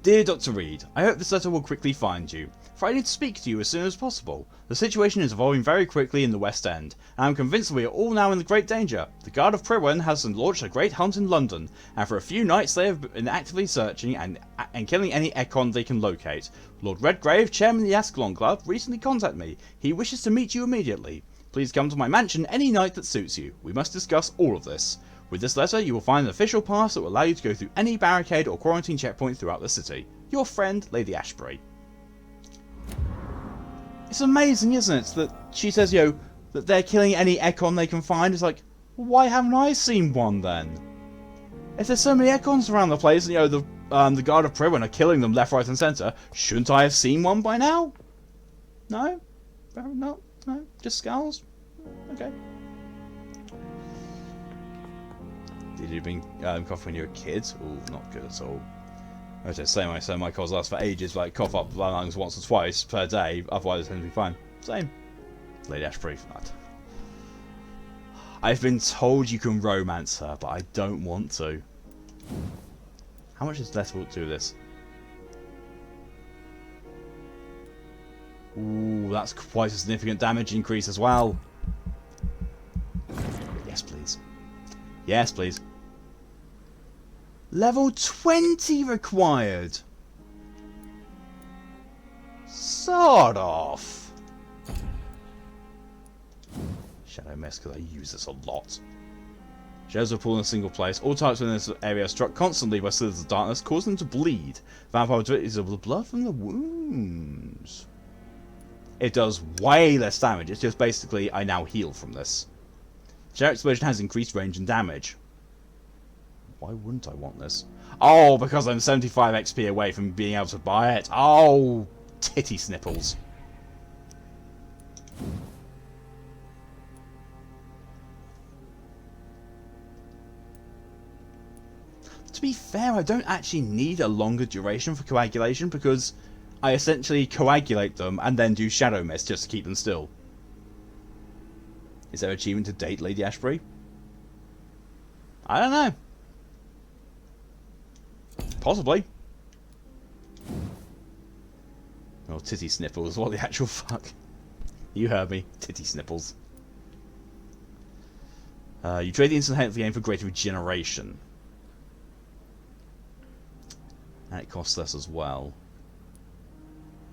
Dear Dr. Reed, I hope this letter will quickly find you, for I need to speak to you as soon as possible. The situation is evolving very quickly in the West End, and I am convinced that we are all now in great danger. The Guard of Prewin has launched a great hunt in London, and for a few nights they have been actively searching and killing any Econ they can locate. Lord Redgrave, chairman of the Ascalon Club, recently contacted me. He wishes to meet you immediately. Please come to my mansion any night that suits you. We must discuss all of this. With this letter, you will find an official pass that will allow you to go through any barricade or quarantine checkpoint throughout the city. Your friend, Lady Ashbury. It's amazing, isn't it, that she says, you know, that they're killing any Econ they can find. It's like, why haven't I seen one then? If there's so many Econs around the place, and, you know, the Guard of Prewin are killing them left, right, and centre, shouldn't I have seen one by now? No? No? No? Just Skals? Okay. Did you been cough when you were a kid? Ooh, not good at all. I was just saying, my coughs last for ages, like cough up my lungs once or twice per day, otherwise it tends to be fine. Same. Lady Ashbury for that. I've been told you can romance her, but I don't want to. How much is left to do this? Ooh, that's quite a significant damage increase as well. Yes, please. Yes, please. Level 20 required. Sort of. Shadow Mist, because I use this a lot. Shadows are pulled in a single place. All types within this area are struck constantly by slithers of darkness, causing them to bleed. Vampire is of the blood from the wounds. It does way less damage. It's just basically I now heal from this. Shadow Explosion has increased range and damage. Why wouldn't I want this? Oh, because I'm 75 XP away from being able to buy it. Oh, titty snipples. To be fair, I don't actually need a longer duration for coagulation because I essentially coagulate them and then do Shadow Mist just to keep them still. Is there achievement to date Lady Ashbury? I don't know. Possibly. Oh, titty snipples. What the actual fuck? You heard me. Titty snipples. You trade the instant health game for greater regeneration. And it costs less as well.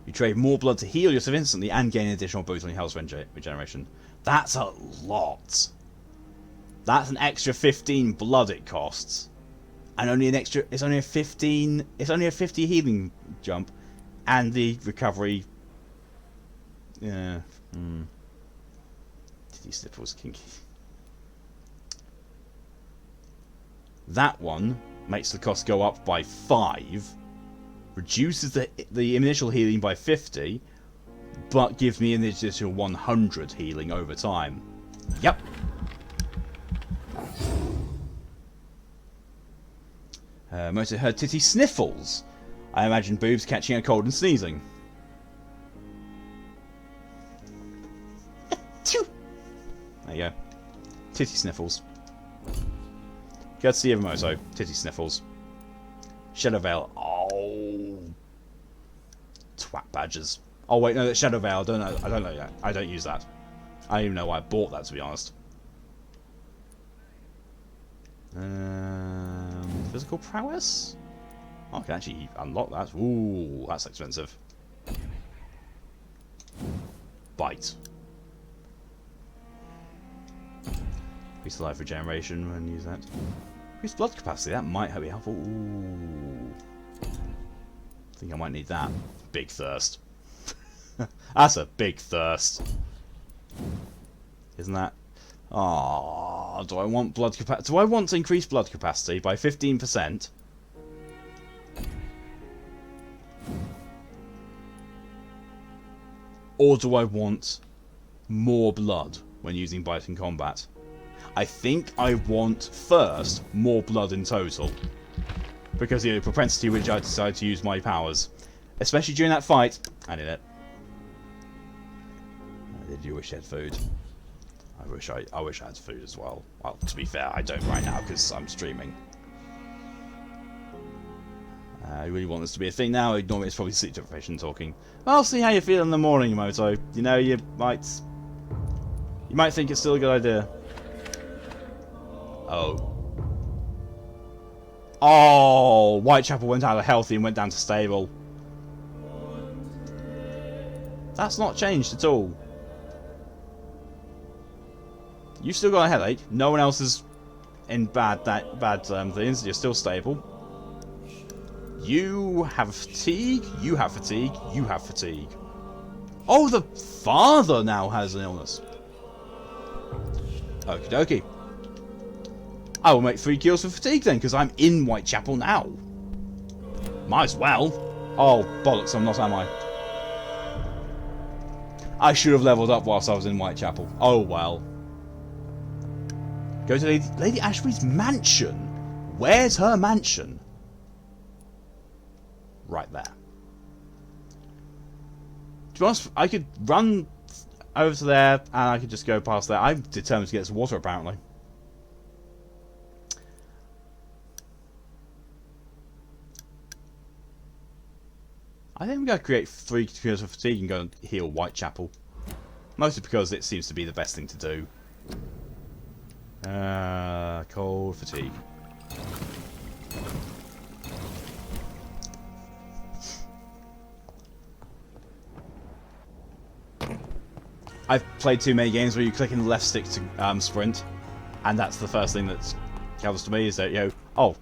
You trade more blood to heal yourself instantly and gain an additional boost on your health regeneration. That's a lot. That's an extra 15 blood it costs. And only an extra, it's only a 50 healing jump. And the recovery. Yeah. Titty snipples kinky. That one makes the cost go up by 5. Reduces the initial healing by 50. But gives me an additional 100 healing over time. Yep. Most of her titty sniffles. I imagine boobs catching a cold and sneezing. There you go. Titty sniffles. Courtesy of Mozo. Titty sniffles. Shadow Veil. Oh. Twat badgers. Oh wait, no, that's Shadow Veil. I don't know that. I don't use that. I don't even know why I bought that, to be honest. Physical prowess? Oh, I can actually unlock that. Ooh, that's expensive. Bite. Increase life regeneration when you use that. Increase blood capacity, that might be helpful. Ooh. I think I might need that. Big thirst. That's a big thirst. Isn't that? Oh, do I want blood capacity? Do I want to increase blood capacity by 15%? Or do I want more blood when using bite in combat? I think I want first more blood in total. Because the propensity which I decide to use my powers. Especially during that fight. I did it. Did you wish you had food? I wish I had food as well. Well, to be fair, I don't right now because I'm streaming. I really want this to be a thing now. Normally it's probably sleep deprivation talking. I'll see how you feel in the morning, Moto. You know, you might think it's still a good idea. Oh. Oh, Whitechapel went out of healthy and went down to stable. That's not changed at all. You've still got a headache. No one else is in bad things. You're still stable. You have fatigue. You have fatigue. You have fatigue. Oh, the father now has an illness. Okie dokie. I will make 3 cures for fatigue then, because I'm in Whitechapel now. Might as well. Oh, bollocks, I'm not, am I? I should have leveled up whilst I was in Whitechapel. Oh, well. Go to Lady Ashbury's mansion. Where's her mansion? Right there. To be honest, I could run over to there and I could just go past there. I'm determined to get some water, apparently. I think I'm going to create 3 cures of fatigue and go and heal Whitechapel. Mostly because it seems to be the best thing to do. Cold fatigue. I've played too many games where you click in the left stick to sprint, and that's the first thing that comes to me is that, oh,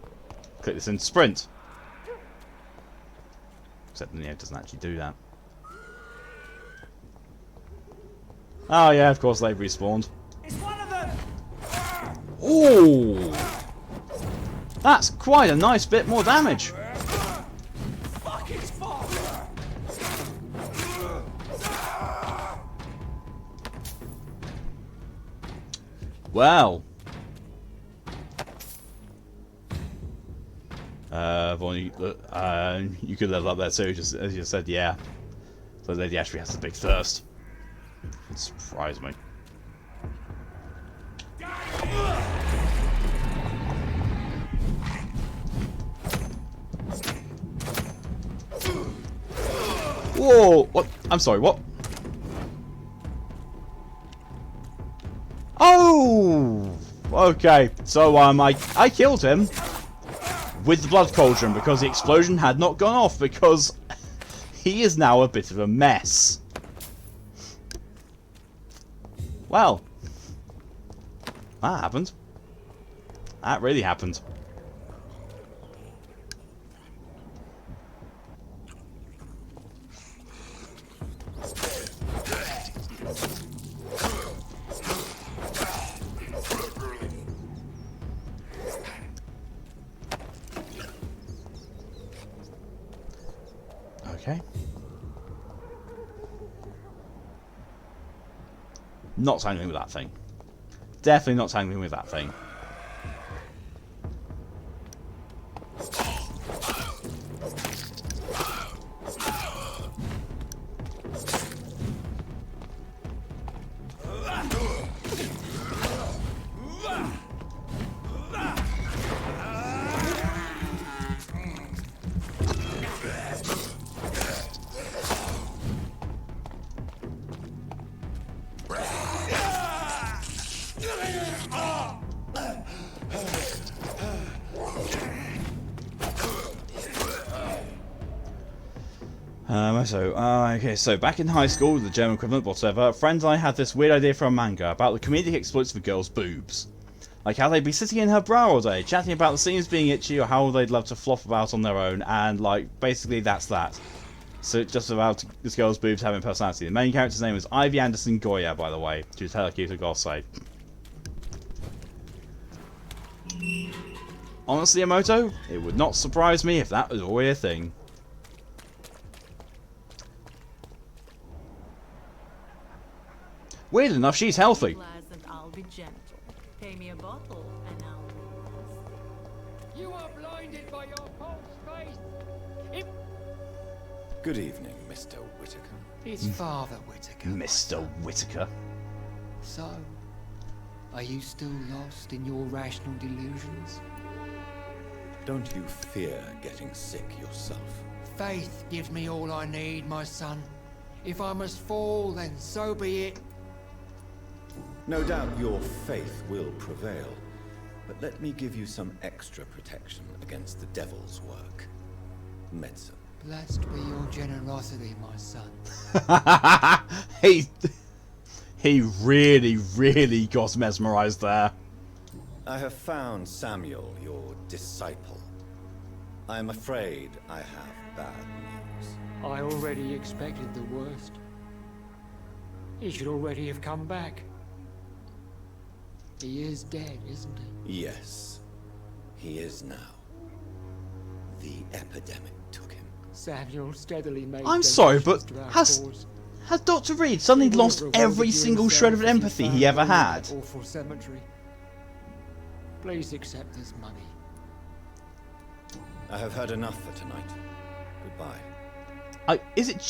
click this in sprint. Except, it doesn't actually do that. Oh yeah, of course they've respawned. It's one of them! Ooh! That's quite a nice bit more damage. Fuck, it's far! Well. Vaughn, you could level up there too, just as you said, yeah. So Lady Ashby has a big thirst. It surprised me. Whoa! What? I'm sorry, what? Oh! Okay, so I killed him with the blood cauldron because the explosion had not gone off because he is now a bit of a mess. Well, that happened. That really happened. Okay. Not tangling with that thing. Definitely not tangling with that thing. Okay, so back in high school, the German equivalent, whatever, friends and I had this weird idea for a manga about the comedic exploits of girls' boobs. Like how they'd be sitting in her bra all day, chatting about the seams being itchy or how they'd love to flop about on their own, and like, basically that's that. So it's just about this girl's boobs having personality. The main character's name is Ivy Anderson Goya, by the way, to tell Akita Gosei. Honestly, Emoto, it would not surprise me if that was already a thing. Weird enough, she's healthy. And I'll be gentle. Pay me a bottle, and I'll be You are blinded by your false faith! Good evening, Mr. Whitaker. It's Father Whitaker. Mr. Whitaker. So, are you still lost in your rational delusions? Don't you fear getting sick yourself? Faith gives me all I need, my son. If I must fall, then so be it. No doubt your faith will prevail, but let me give you some extra protection against the devil's work. Medicine. Blessed be your generosity, my son. he really got mesmerized there. I have found Samuel, your disciple. I am afraid I have bad news. I already expected the worst. He should already have come back. He is dead, isn't he? Yes, he is now. The epidemic took him. Samuel steadily made I'm sorry, but donations to our has cause. Dr. Reed suddenly He would have lost rewarded every you single himself shred of if you empathy found he ever me in had? that awful cemetery. Please accept this money. I have heard enough for tonight. Goodbye. Is it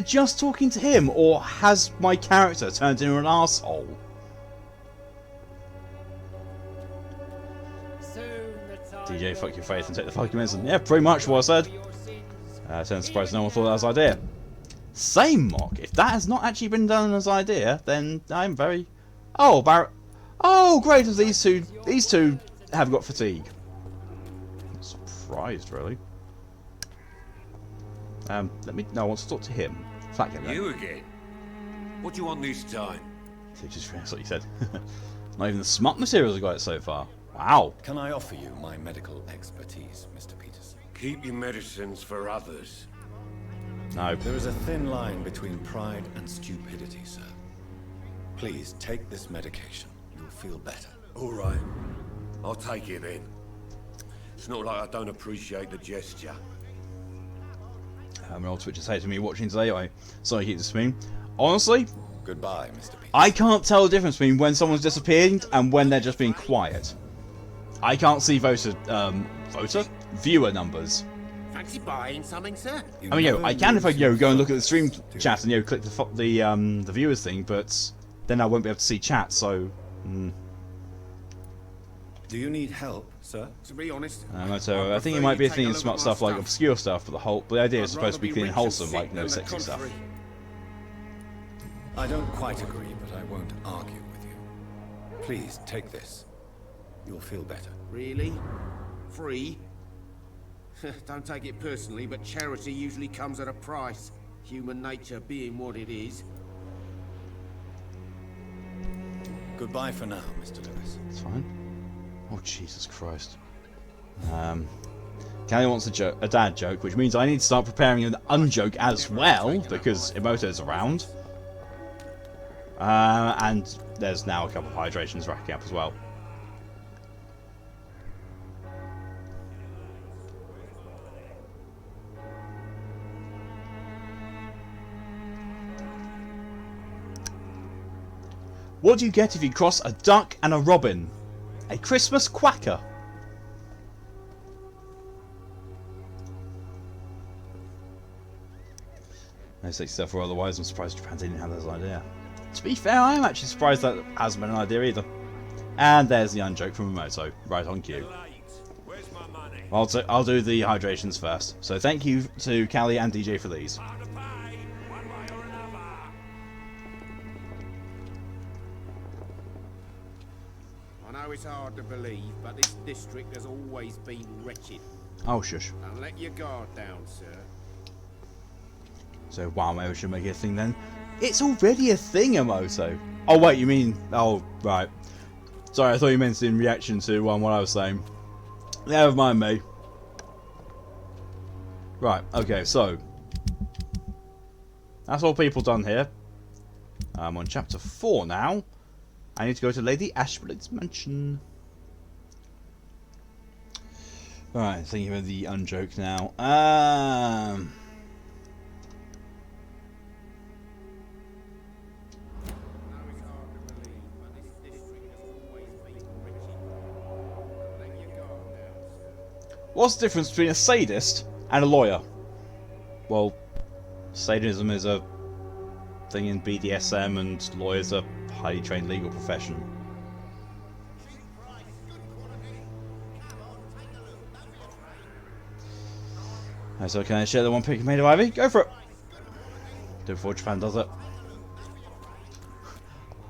just talking to him, or has my character turned into an arsehole? DJ, fuck your faith and take the fucking medicine. Yeah, pretty much what I said. So I'm surprised no one thought that was an idea. Same mock. If that has not actually been done as an idea, then I'm very... Oh, Oh, great! As these two have got fatigue. I'm surprised, really. Let me... No, I want to talk to him. Flat guy. You again? What do you want this time? That's what you said. Not even the smut materials have got it so far. Wow. Can I offer you my medical expertise, Mr. Peterson? Keep your medicines for others. No. There is a thin line between pride and stupidity, sir. Please take this medication. You'll feel better. All right. I'll take it then. It's not like I don't appreciate the gesture. An old Twitch to say to me watching today. Sorry, I keep this mean. Honestly, goodbye, Mr. Peterson. I can't tell the difference between when someone's disappearing and when they're just being quiet. I can't see viewer numbers. Fancy buying something, sir? I mean, I can if I go and look at the stream chat and click the viewers thing, but then I won't be able to see chat. So, do you need help, sir? To be honest, so I think it might be a thing in smart stuff like obscure stuff, but the idea is supposed to be clean and wholesome, like no sexy stuff. I don't quite agree, but I won't argue with you. Please take this. You'll feel better. Really? Free? Don't take it personally, but charity usually comes at a price. Human nature being what it is. Goodbye for now, Mr. Lewis. It's fine. Oh, Jesus Christ. Callie wants a dad joke, which means I need to start preparing an unjoke as well, because Emoto's around. And there's now a couple of hydrations racking up as well. What do you get if you cross a duck and a robin? A Christmas quacker. No sexy stuff or otherwise, I'm surprised Japan didn't have this idea. To be fair, I am actually surprised that hasn't been an idea either. And there's the unjoke from Emoto, right on cue. I'll do the hydrations first. So thank you to Callie and DJ for these. I know it's hard to believe, but this district has always been wretched. Oh, shush. Don't let your guard down, sir. So, wow, maybe we should make it a thing then. It's already a thing, Emoto. Oh, wait, you mean... Oh, right. Sorry, I thought you meant in reaction to what I was saying. Never mind me. Right, okay, so... That's all people done here. I'm on chapter 4 now. I need to go to Lady Ashblade's mansion. Alright, thinking of the unjoke now. What's the difference between a sadist and a lawyer? Well, sadism is a thing in BDSM and lawyers are a highly trained legal profession. So can I share the one pic made of Ivy? Go for it! Do it before Japan does it.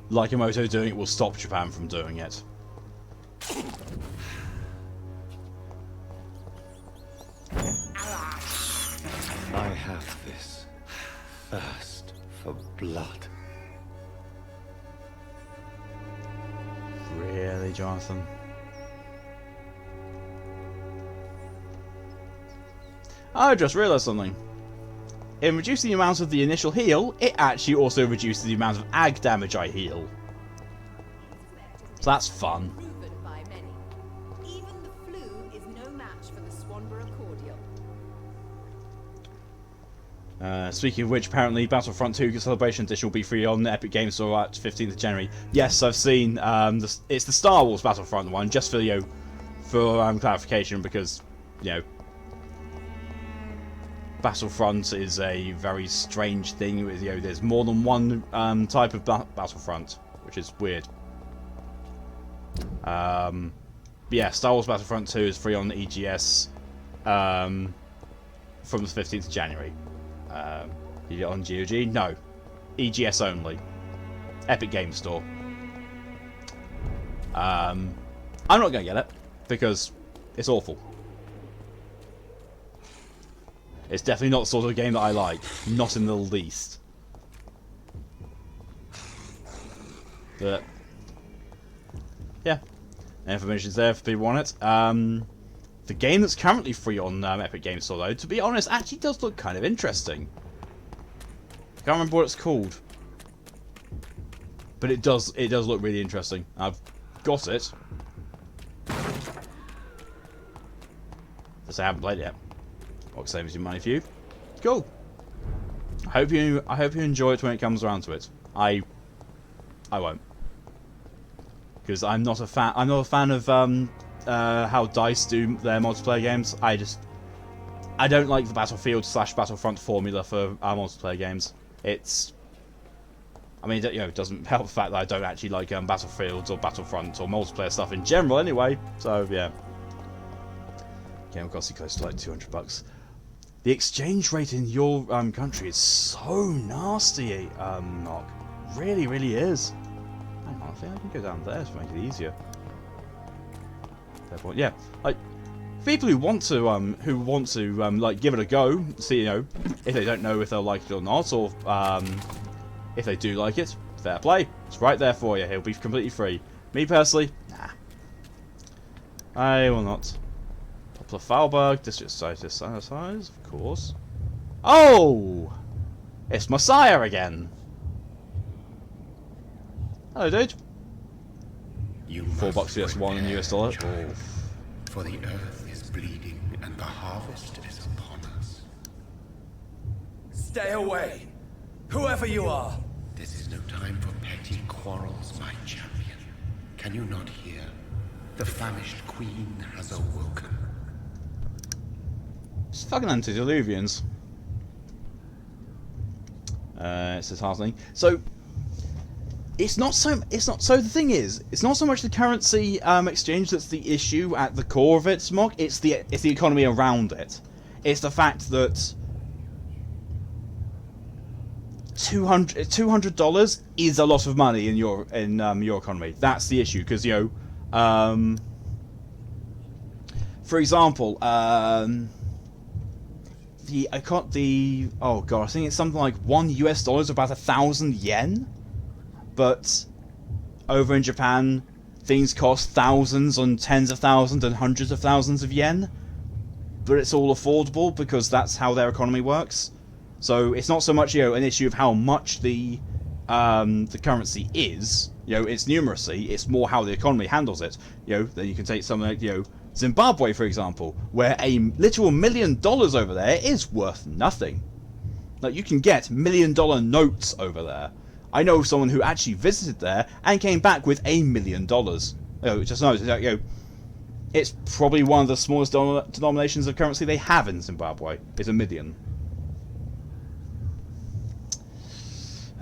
Like Emoto doing it will stop Japan from doing it. I have this thirst for blood. Really, Jonathan? I just realised something. In reducing the amount of the initial heal, it actually also reduces the amount of ag damage I heal. So that's fun. Proven by many. Even the flu is no match for the Swanborough cordial. Speaking of which, apparently Battlefront 2 Celebration Edition will be free on the Epic Games Store at 15th of January. Yes, I've seen. It's the Star Wars Battlefront one, just for clarification, because Battlefront is a very strange thing. There's more than one type of Battlefront, which is weird. Yeah, Star Wars Battlefront 2 is free on the EGS from the 15th of January. You get it on GOG? No. EGS only. Epic Games Store. I'm not going to get it because it's awful. It's definitely not the sort of game that I like. Not in the least. But yeah, information's there for people who want it. The game that's currently free on Epic Games Store, though, to be honest, actually does look kind of interesting. I can't remember what it's called, but it does look really interesting. I've got it. Just I haven't played it yet. What saves you money for you? Cool. I hope you enjoy it when it comes around to it. I won't, because I'm not a fan. I'm not a fan of how DICE do their multiplayer games. I don't like the Battlefield / Battlefront formula for our multiplayer games. I mean, it doesn't help the fact that I don't actually like Battlefield or Battlefront or multiplayer stuff in general anyway. So yeah, game will cost you close to like $200. The exchange rate in your country is so nasty, Mark. Really, really is. Hang on, I think I can go down there to make it easier. Therefore, yeah, like people who want to like give it a go, see, if they don't know if they'll like it or not, or if they do like it, fair play. It's right there for you. It'll be completely free. Me personally, nah. I will not. Falberg, district size, of course. Oh! It's Messiah again. Hello, dude. $4 PS1 in US dollar. Oh. For the earth is bleeding and the harvest is upon us. Stay away, whoever you are. This is no time for petty quarrels, my champion. Can you not hear? The famished queen has awoken. It's fucking antediluvians. It says heartening. So so the thing is, it's not so much the currency exchange that's the issue at the core of it, Smog. It's the economy around it. It's the fact that $200 is a lot of money in your economy. That's the issue, because for example, oh god, I think it's something like $1 is about 1,000 yen. But over in Japan, things cost thousands and tens of thousands and hundreds of thousands of yen. But it's all affordable because that's how their economy works. So it's not so much an issue of how much the currency is, its numeracy. It's more how the economy handles it. Then you can take something like Zimbabwe, for example, where a literal $1 million over there is worth nothing. Like, you can get $1 million notes over there. I know someone who actually visited there and came back with $1 million. Just know, it's probably one of the smallest denominations of currency they have in Zimbabwe. Is $1 million.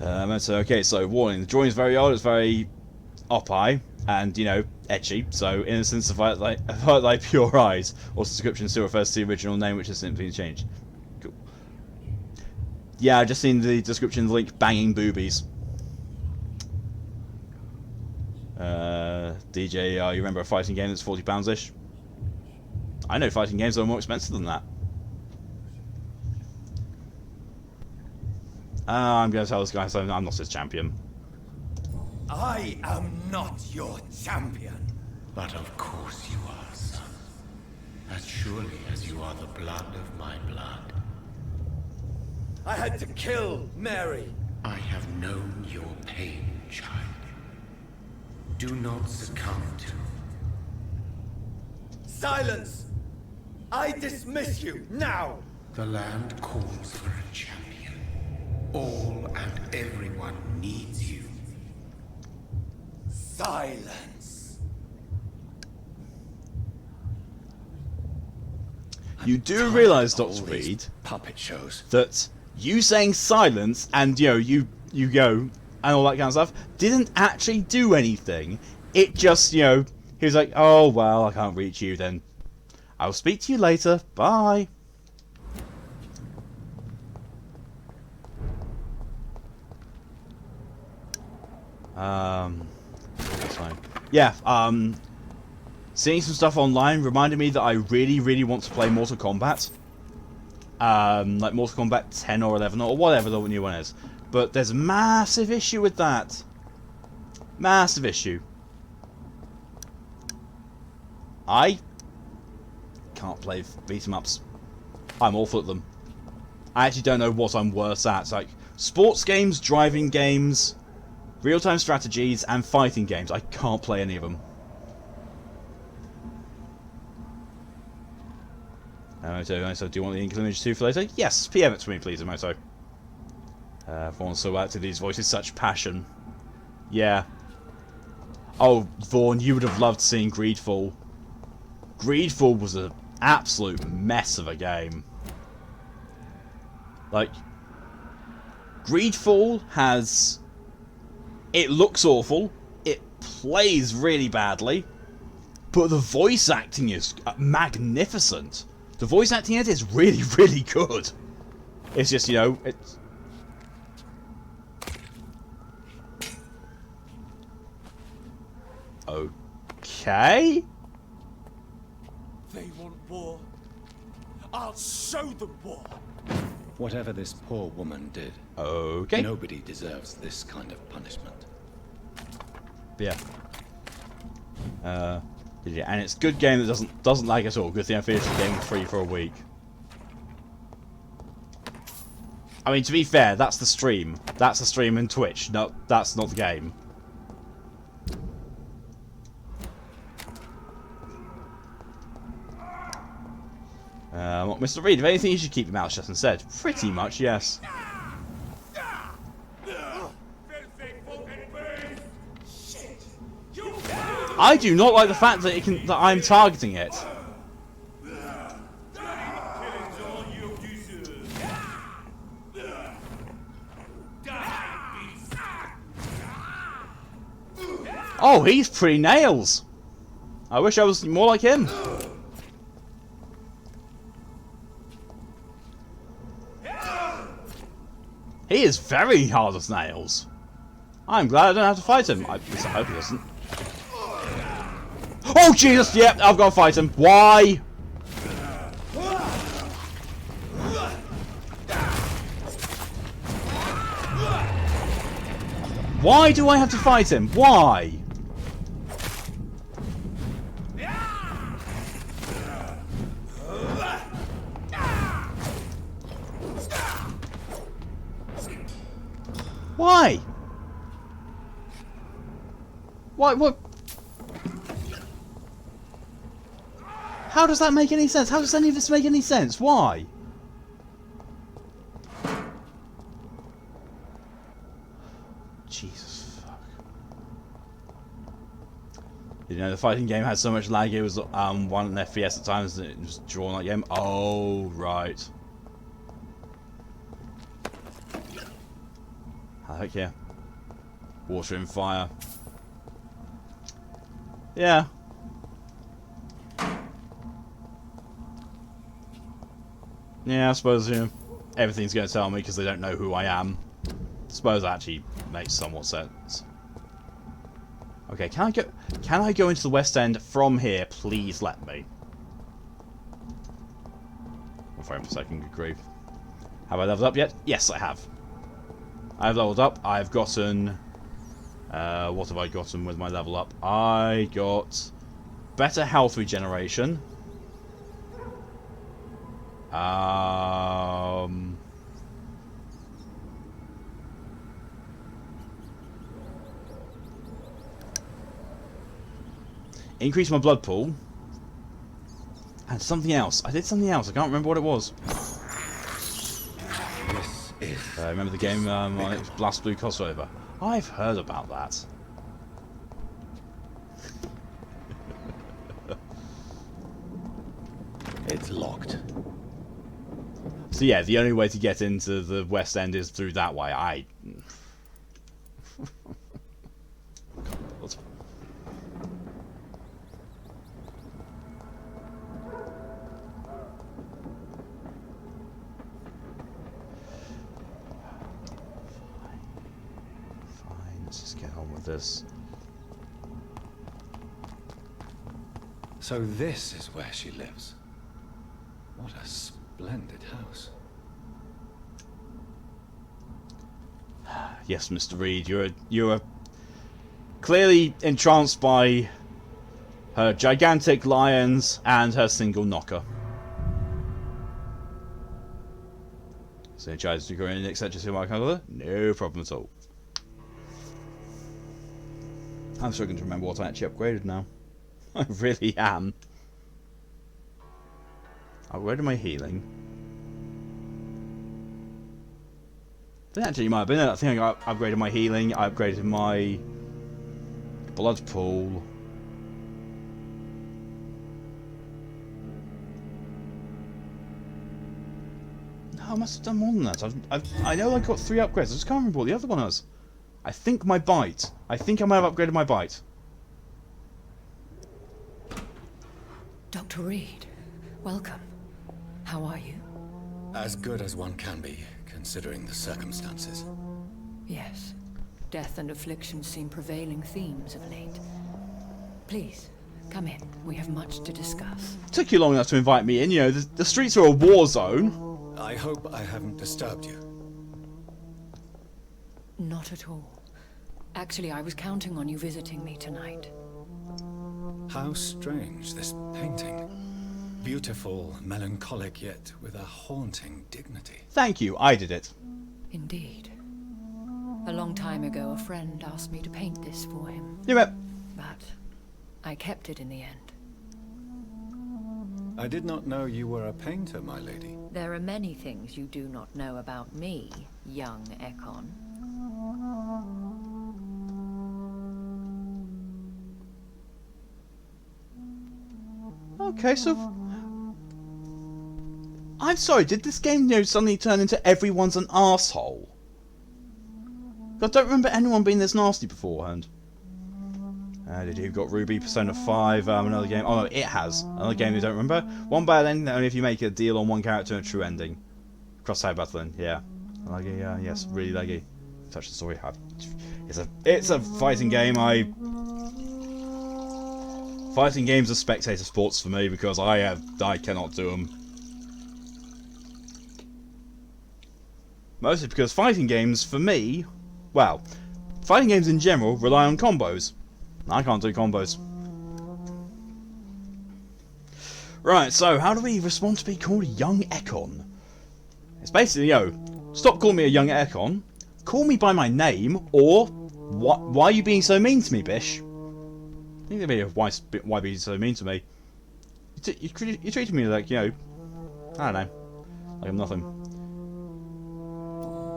Okay, so warning: the drawing is very old. It's very op-eye and etchy. So innocence of thy pure eyes. Also, description still refers to the original name, which has simply been changed. Cool. Yeah, I just seen the description link banging boobies. DJ, you remember a fighting game that's £40-ish? I know fighting games are more expensive than that. I'm going to tell this guy something. I'm not his champion. I am not your champion. But of course you are, son. As surely as you are the blood of my blood. I had to kill Mary. I have known your pain, child. Do not succumb to... Silence! I dismiss you, now! The land calls for a champion. All and everyone needs you. Silence! You do realise, Dr. Reed, puppet shows, that you saying silence and you go and all that kind of stuff didn't actually do anything. It just, he was like, oh well, I can't reach you then. I'll speak to you later. Bye. That's fine. Yeah, seeing some stuff online reminded me that I really, really want to play Mortal Kombat. Like Mortal Kombat 10 or 11 or whatever the new one is. But there's a massive issue with that. Massive issue. I can't play beat-em-ups. I'm awful at them. I actually don't know what I'm worse at. It's like sports games, driving games, real-time strategies, and fighting games. I can't play any of them. So do you want the Inkling Image 2 for later? Yes, PM it to me, please, Emoto. Vaughn's so active, these voices, such passion. Yeah. Oh, Vaughn, you would have loved seeing Greedfall. Greedfall was an absolute mess of a game. Like, Greedfall has... It looks awful. It plays really badly. But the voice acting is magnificent. The voice acting in it is really, really good. It's just, you know, it's... Okay? They want war. I'll show them war. Whatever this poor woman did, okay. Nobody deserves this kind of punishment. Yeah. Yeah, and it's a good game that doesn't lag at all. Good thing I finished the game free for a week. I mean, to be fair, that's the stream. That's the stream in Twitch. No, that's not the game. Mr. Reed, if anything, you should keep your mouth shut instead. Pretty much, yes. I do not like the fact that I'm targeting it. Oh, he's pretty nails. I wish I was more like him. He is very hard as nails. I'm glad I don't have to fight him. At least I hope he doesn't. Oh Jesus! Yep, I've got to fight him. Why? Why do I have to fight him? Why? Why? Why? What? How does that make any sense? How does any of this make any sense? Why? Jesus fuck. You know, the fighting game had so much lag, it was 1 FPS at times, and it was drawn like game. Oh, right. Heck yeah. Water and fire. Yeah. Yeah, I suppose, you know, everything's going to tell me because they don't know who I am. I suppose that actually makes somewhat sense. Okay, can I go into the West End from here? Please let me. 1 frame per second, good grief. Have I leveled up yet? Yes, I have. I've leveled up. I've gotten... what have I gotten with my level up? I got better health regeneration. Increase my blood pool. And something else. I did something else. I can't remember what it was. Remember the game on Blast Blue crossover? I've heard about that. It's locked. So yeah, the only way to get into the West End is through that way. this. So this is where she lives. What a splendid house. Yes, Mr. Reed, you're clearly entranced by her gigantic lions and her single knocker. So he tries to go in, etc. to my color. No problem at all. I'm struggling to remember what I actually upgraded now. I really am. I upgraded my healing. Actually, you might have been there. I think I upgraded my healing. I upgraded my blood pool. No, I must have done more than that. I know I got 3 upgrades. I just can't remember what the other one was. I think my bite. I think I might have upgraded my bite. Dr. Reed, welcome. How are you? As good as one can be, considering the circumstances. Yes. Death and affliction seem prevailing themes of late. Please, come in. We have much to discuss. Took you long enough to invite me in. You know, the streets are a war zone. I hope I haven't disturbed you. Not at all. Actually, I was counting on you visiting me tonight. How strange, this painting. Beautiful, melancholic, yet with a haunting dignity. Thank you, I did it. Indeed. A long time ago, a friend asked me to paint this for him. Yeah, but I kept it in the end. I did not know you were a painter, my lady. There are many things you do not know about me, young Ekon. Okay, so I'm sorry, did this game, you know, suddenly turn into everyone's an arsehole? I don't remember anyone being this nasty beforehand. Did you got Ruby, Persona 5, another game? Oh no, it has. Another game you don't remember. One bad ending, only if you make a deal on one character and a true ending. Cross-side battling, yeah. Laggy, yes, really laggy. Touch the story. It's a fighting game. Fighting games are spectator sports for me because I cannot do them. Mostly because fighting games, for me, well, fighting games in general rely on combos. I can't do combos. Right, so how do we respond to being called a young Ekon? It's basically, stop calling me a young Ekon, call me by my name, or why are you being so mean to me, Bish? I think they'd be why be so mean to me? You treated me like, I don't know, like I'm nothing.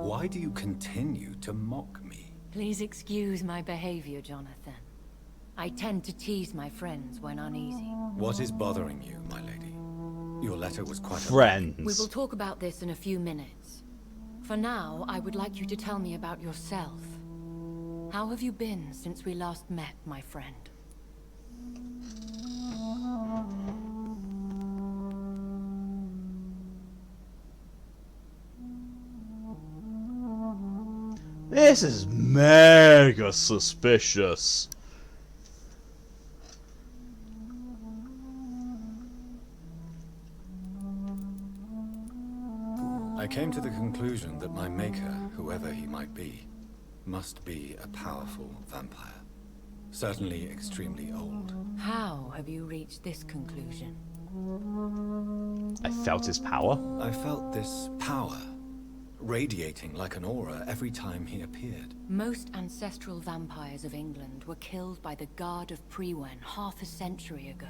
Why do you continue to mock me? Please excuse my behavior, Jonathan. I tend to tease my friends when uneasy. What is bothering you, my lady? Your letter was quite friends. We will talk about this in a few minutes. For now, I would like you to tell me about yourself. How have you been since we last met, my friend? This is mega suspicious. I came to the conclusion that my maker, whoever he might be, must be a powerful vampire. Certainly extremely old. How have you reached this conclusion? I felt his power. I felt this power radiating like an aura every time he appeared. Most ancestral vampires of England were killed by the Guard of Prewen half a century ago.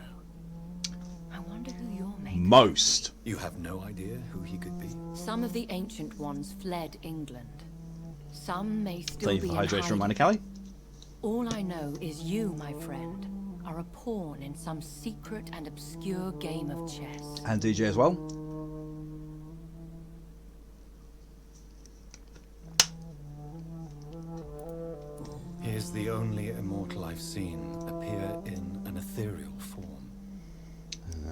I wonder who your maker Most. You have no idea who he could be? Some of the ancient ones fled England. Some may still be in hydration hiding. reminder, Callie. All I know is you, my friend, are a pawn in some secret and obscure game of chess. And DJ as well. He is the only immortal I've seen appear in an ethereal form.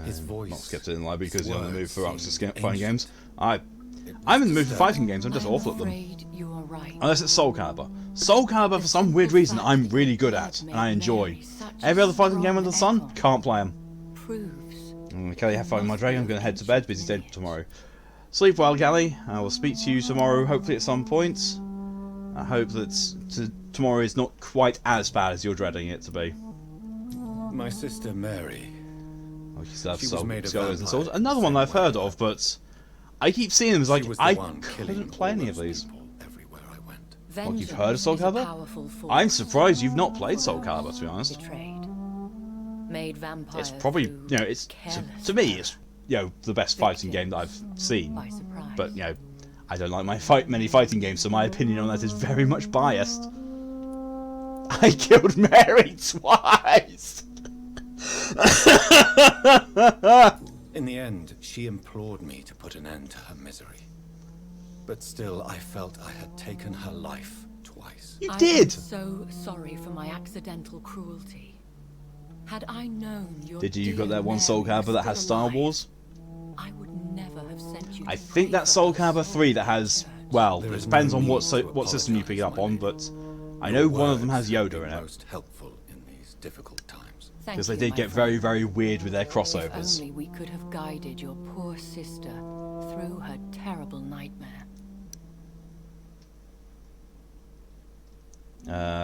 His voice. Not skipped it in the library because you're in the mood for words fighting seem games. I'm in the mood for fighting games. I'm just awful at them. I'm afraid you are right. Unless it's Soul Calibur. Soul Calibur, for some weird reason, I'm really good at, and I enjoy. Every other fighting game under the sun, can't play them. Proves. Kelly, have fun with my dragon. I'm going to head to bed. Busy day tomorrow. Sleep well, Kelly. I will speak to you tomorrow, hopefully at some point. I hope that tomorrow is not quite as bad as you're dreading it to be. My sister Mary. Oh, you still have She was made of Skulls and vampires Swords. Another one I've heard of, but I keep seeing them as like, She was the I one killing couldn't play all any of those these. people everywhere I went. Well, you've heard of Soul Vengeance is a Calibur? powerful force. I'm surprised you've not played Soul Calibur, to be honest. Betrayed. Made vampire It's probably, through you know, it's to me, it's, you know, the best fighting game that I've seen. by surprise. But, you know, I don't like many fighting games, so my opinion on that is very much biased. I killed Mary twice! In the end, she implored me to put an end to her misery. But still, I felt I had taken her life twice. You I did! am so sorry for my accidental cruelty. Had I known your Did you dear got that one Soul Mary was Calibur that has still Star alive, Wars? I would never have sent you I to think pray that's for Soul her Calibur 3 that has, well, There it is depends no on what need to what system you pick it up on, apologise, but I know one of them has Words have Yoda been in it. most helpful in these difficult times. Thank Because they you, did my get friend. very, very weird with their If crossovers. only we could have guided your poor sister through her terrible nightmare.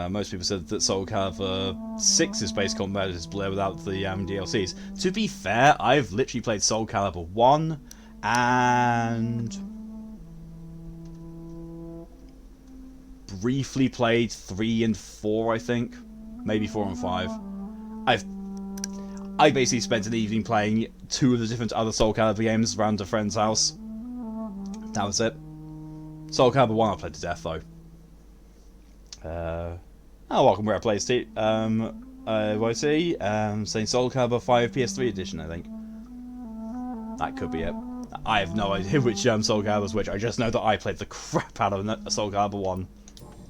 Most people said that Soul Calibur 6's base combat is below without the DLCs. To be fair, I've literally played Soul Calibur 1 and briefly played 3 and 4, I think. Maybe 4 and 5. I basically spent an evening playing 2 of the different other Soul Calibur games around a friend's house. That was it. Soul Calibur 1 I played to death though. Welcome where I play Steve. YC, saying Soul Calibur 5 PS3 edition, I think. That could be it. I have no idea which Soul Calibur is which. I just know that I played the crap out of Soul Calibur 1.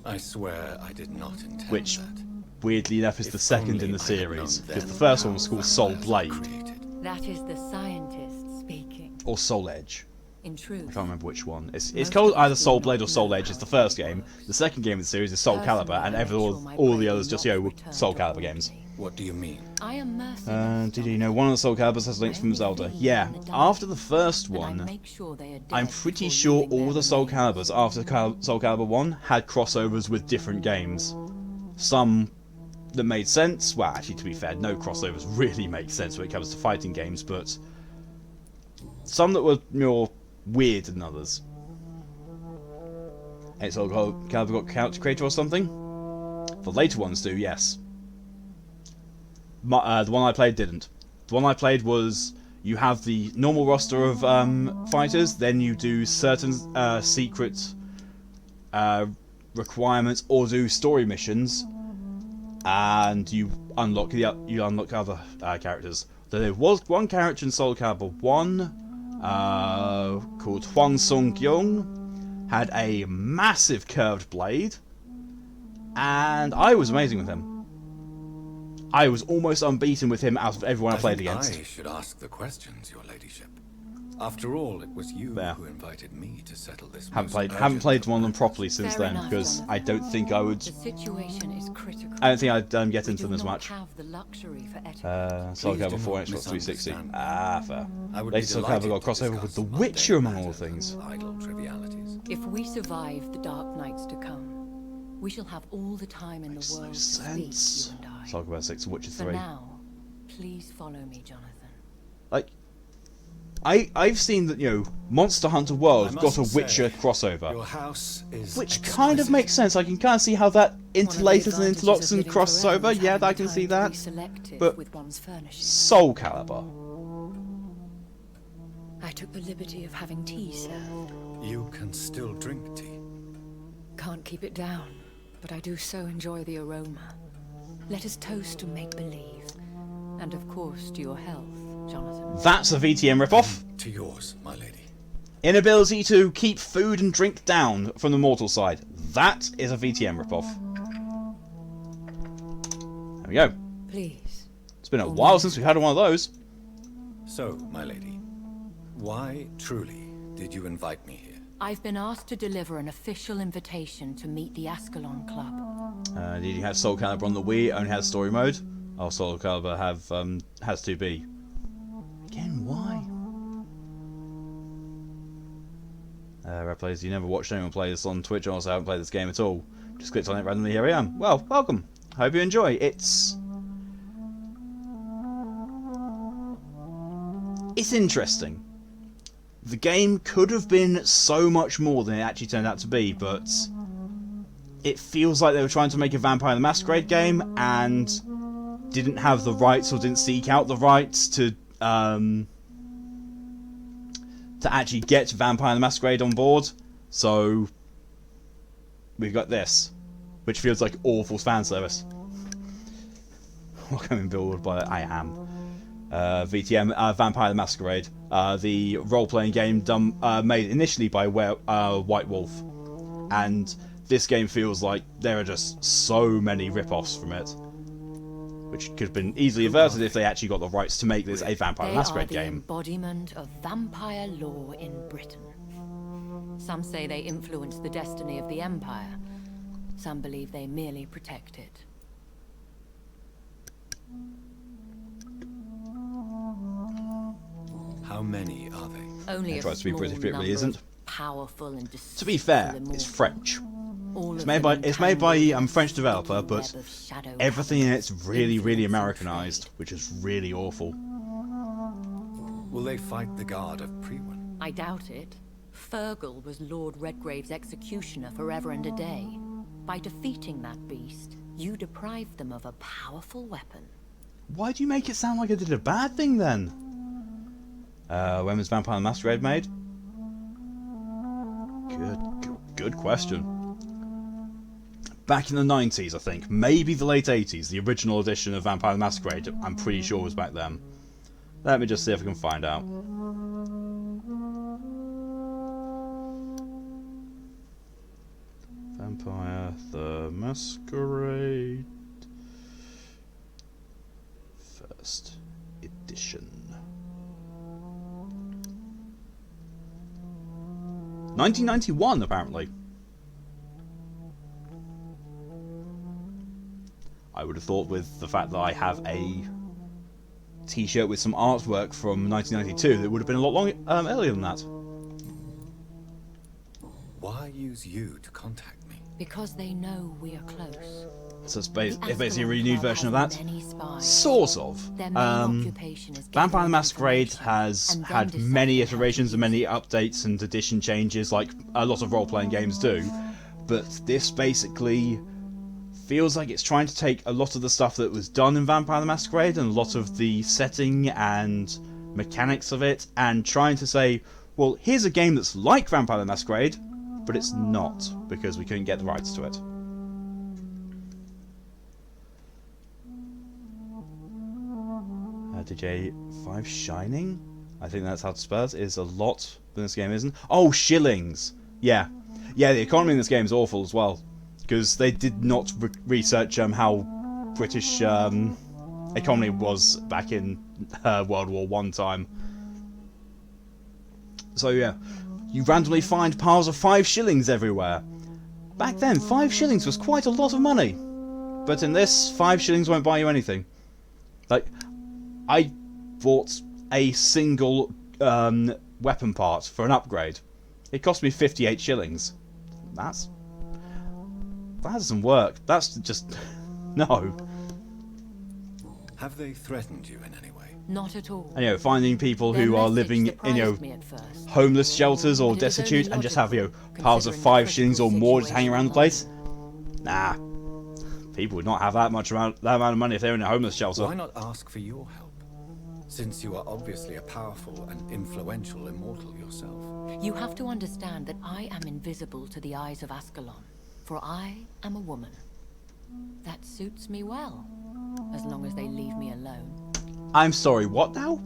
I swear I did not intend Which, that. weirdly enough, is If the second only in the I had series. known Because then the first one how was called Soul vampires Blade. are created. That is the scientist speaking. Or Soul Edge. In truth, I can't remember which one. It's Most called of us either do Soul not Blade or Soul know Edge. how It's the to first fight. game. The second game in the series is Soul Personally, Calibur, and I make sure my all the blade others will just, not you know, return Soul to Calibur haunt games. me. What do you mean? I am merciless. Did you know one of the Soul Caliburs has links from Zelda? Yeah. After the first And I one, make sure they are dead I'm pretty before sure using all their the Soul remains. Caliburs after Soul Calibur 1 had crossovers with different games. Some that made sense. Well, actually, to be fair, no crossovers really make sense when it comes to fighting games, but some that were more weird than others. Hey, Soul Calibur got character creator or something? The later ones do, yes. The one I played didn't. The one I played was you have the normal roster of fighters, then you do certain secret requirements or do story missions, and you unlock other characters. There was one character in Soul Calibur 1 called Hwang Sung Kyung, had a massive curved blade, and I was amazing with him. I was almost unbeaten with him out of everyone I played think against. I should ask the questions, your ladyship. After all, it was you who invited me to settle this. Haven't most played urgent one of them matters. properly since Fair then enough, because Jonathan. I don't think I would. The situation is critical. I don't think I'd get We into them do as not much. have the luxury for etiquette. Soul Please do Calibur 4 not Xbox 360. misunderstand me. Ah, fair. I would Later be Soul Calibur delighted got to crossover with discuss The mundane Witcher among all matters things. and idle trivialities. If we survive the dark nights to come, we shall have all the time in Makes the no world to sense. speak, you and I. Soul Calibur 6 and Witcher For 3. now, please follow me, Jonathan. Like, I've seen that, you know, Monster Hunter World I got a must Witcher say, crossover. Your house is Which kind of exquisite. makes sense. I can kind of see how that interlaces and One of the interlocks and advantages of crosses living forever over. is Yeah, having I the can time see to that. be selective But with one's furnishings. Soul Calibur. I took the liberty of having tea served. You can still drink tea. Can't keep it down, but I do so enjoy the aroma. Let us toast to make-believe. And of course to your health, Jonathan. That's a VTM ripoff. To yours, my lady. Inability to keep food and drink down from the mortal side. That is a VTM ripoff. There we go. Please. It's been a while since we've had one of those. So, my lady, why truly did you invite me here? I've been asked to deliver an official invitation to meet the Ascalon Club. Did you have Soul Calibur on the Wii? Only has story mode. Oh, Soul Calibur has 2B. Again, why? Red Players, you never watched anyone play this on Twitch. I also haven't played this game at all. Just clicked on it randomly. Here I am. Well, welcome. Hope you enjoy. It's interesting. The game could have been so much more than it actually turned out to be, but it feels like they were trying to make a Vampire the Masquerade game and didn't have the rights or didn't seek out the rights to actually get Vampire the Masquerade on board. So we've got this, which feels like awful fan service. Welcome in Billboard by I Am. VTM, Vampire the Masquerade, the role-playing game made initially by White Wolf, and this game feels like there are just so many rip-offs from it, which could have been easily averted if they actually got the rights to make this a Vampire the Masquerade game. They are the embodiment of vampire law in Britain. Some say they influence the destiny of the Empire. Some believe they merely protect it. How many are they? Only It tries to be small British, but it really number of isn't. Powerful and To be fair, it's French. It's made by a French developer, but everything in it's really Americanized, which is really awful. Will they fight the guard of Priwen? I doubt it. Fergal was Lord Redgrave's executioner forever and a day. By defeating that beast, you deprived them of a powerful weapon. Why do you make it sound like I did a bad thing then? When was Vampire the Masquerade made? Good question. Back in the 90s, I think. Maybe the late 80s. The original edition of Vampire the Masquerade, I'm pretty sure, was back then. Let me just see if I can find out. Vampire the Masquerade First Edition. 1991, apparently. I would have thought with the fact that I have a t-shirt with some artwork from 1992 that it would have been a lot earlier than that. Why use you to contact me? Because they know we are close. So it's basically a renewed version of that. Sort of. Vampire the Masquerade has had many iterations and many updates and addition changes, like a lot of role-playing games do. But this basically feels like it's trying to take a lot of the stuff that was done in Vampire the Masquerade and a lot of the setting and mechanics of it, and trying to say, well, here's a game that's like Vampire the Masquerade, but it's not, because we couldn't get the rights to it. DJ 5 Shining? I think that's how to spell it. Is a lot, but this game isn't. Oh, shillings! Yeah, the economy in this game is awful as well, because they did not research how British economy was back in World War I time. So yeah, you randomly find piles of 5 shillings everywhere. Back then, 5 shillings was quite a lot of money. But in this, 5 shillings won't buy you anything. Like, I bought a single weapon part for an upgrade. It cost me 58 shillings. That doesn't work. That's just... no. Have they threatened you in any way? Not at all. And, finding people who are living in, homeless shelters or destitute and just have, piles of 5 shillings or more just hanging around the place. Nah. People would not have that amount of money if they were in a homeless shelter. Why not ask for your help? Since you are obviously a powerful and influential immortal yourself. You have to understand that I am invisible to the eyes of Ascalon, for I am a woman. That suits me well, as long as they leave me alone. I'm sorry, what now?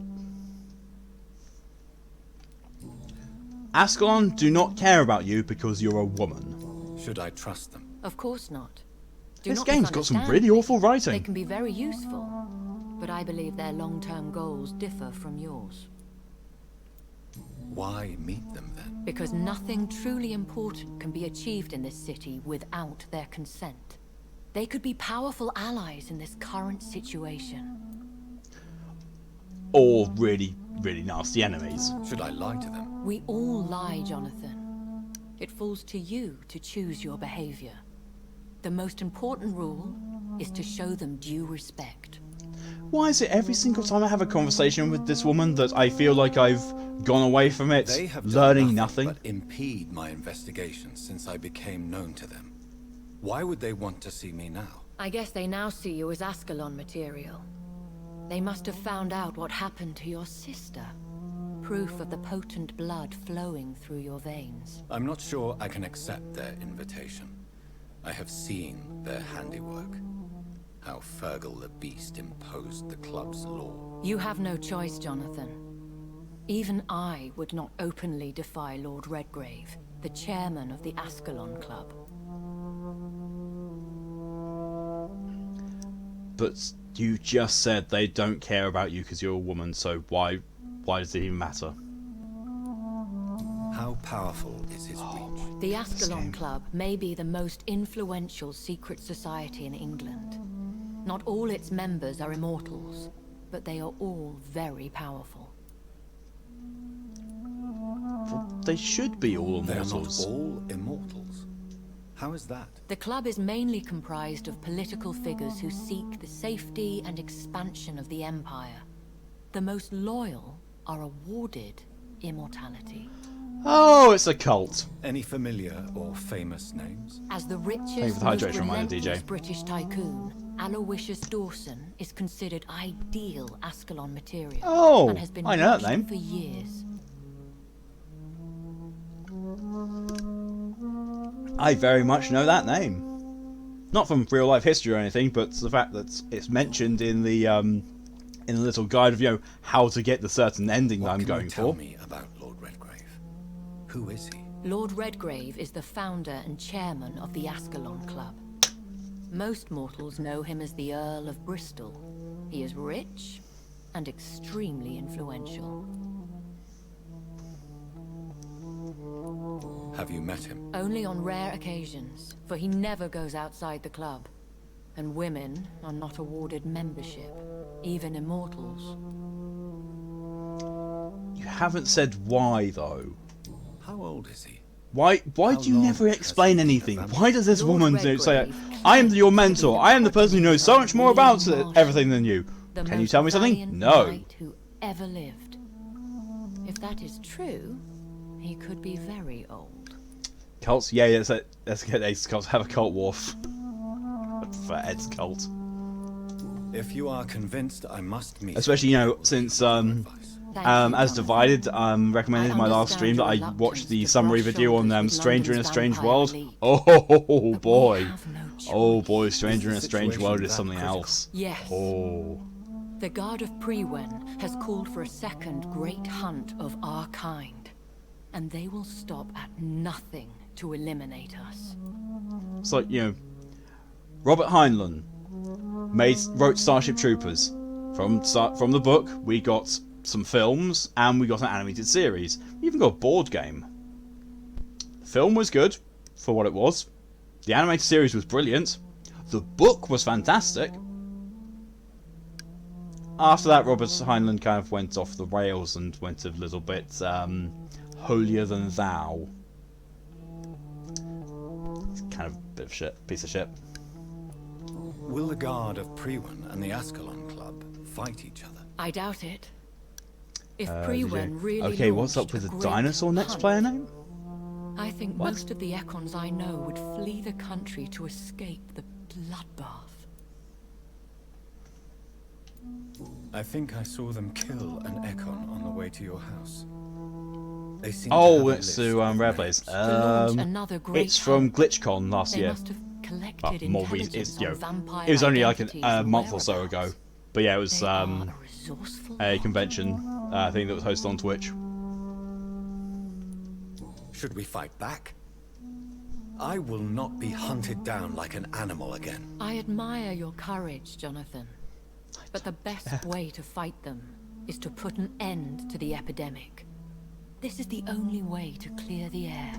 Ascalon do not care about you because you're a woman. Should I trust them? Of course not. This game's got some really awful writing. They can be very useful, but I believe their long-term goals differ from yours. Why meet them then? Because nothing truly important can be achieved in this city without their consent. They could be powerful allies in this current situation. Or really, really nasty enemies. Should I lie to them? We all lie, Jonathan. It falls to you to choose your behavior. The most important rule is to show them due respect. Why is it every single time I have a conversation with this woman that I feel like I've gone away from it, They have learning done nothing? but impede my investigations since I became known to them. Why would they want to see me now? I guess they now see you as Ascalon material. They must have found out what happened to your sister. Proof of the potent blood flowing through your veins. I'm not sure I can accept their invitation. I have seen their handiwork. How Fergal the Beast imposed the club's law. You have no choice, Jonathan. Even I would not openly defy Lord Redgrave, the chairman of the Ascalon Club. But you just said they don't care about you because you're a woman, so why does it even matter? How powerful is his reach? The Ascalon Club may be the most influential secret society in England. Not all its members are immortals, but they are all very powerful. Well, they should be all They're immortals. not all immortals. How is that? The club is mainly comprised of political figures who seek the safety and expansion of the Empire. The most loyal are awarded immortality. Oh, it's a cult. Any familiar or famous names? As the Thank you richest, for the most hydration reminder, relentless DJ. British tycoon, Aloysius Dawson is considered ideal Ascalon material. Oh, and has been I know that watched name. for years. I very much know that name. Not from real life history or anything, but the fact that it's mentioned in the little guide of how to get the certain ending that I'm going What can you tell for. me about Lord Redgrave? Who is he? Lord Redgrave is the founder and chairman of the Ascalon Club. Most mortals know him as the Earl of Bristol. He is rich and extremely influential. Have you met him? Only on rare occasions, for he never goes outside the club. And women are not awarded membership, even immortals. You haven't said why though. How old is he? Why How do you long never has explain he been a anything? vampire? Why does this Lord woman say, Redgrave I am your mentor, I am the person who knows so much more about everything than you. The Can you most tell me something? valiant No. knight who ever lived. If that is true, he could be very old. Cults? Yeah, let's get Ed's cult, have a cult war for Ed's cult. If you are convinced I must meet Especially, since as Divided recommended in my last stream that I watched the summary video on Stranger in a Strange World. Oh boy. Oh boy, Stranger in a Strange World is something else. Yes. Oh. The Guard of Prewen has called for a second great hunt of our kind. And they will stop at nothing to eliminate us. It's like, Robert Heinlein wrote Starship Troopers. From the book, we got some films, and we got an animated series. We even got a board game. The film was good, for what it was. The animated series was brilliant. The book was fantastic. After that, Robert Heinlein kind of went off the rails and went a little bit holier than thou. It's kind of a bit of shit, piece of shit. Will the Guard of Prewen and the Ascalon Club fight each other? I doubt it. If DJ. Prewen really Okay, what's up launched with a the great dinosaur next hunt, player name? I think What? most of the Ekons I know would flee the country to escape the bloodbath. I think I saw them kill an Ekon on the way to your house. They seem Oh, to have a it's list to of Rare names. Blaze. launch another great It's from hunt. GlitchCon last They year. must have collected More intelligence on vampire it was only like identities a and month or so ago. whereabouts. But yeah, it was They are a resourceful a lot. convention thing that was hosted on Twitch. Should we fight back? I will not be hunted down like an animal again. I admire your courage, Jonathan. But the best way to fight them is to put an end to the epidemic. This is the only way to clear the air.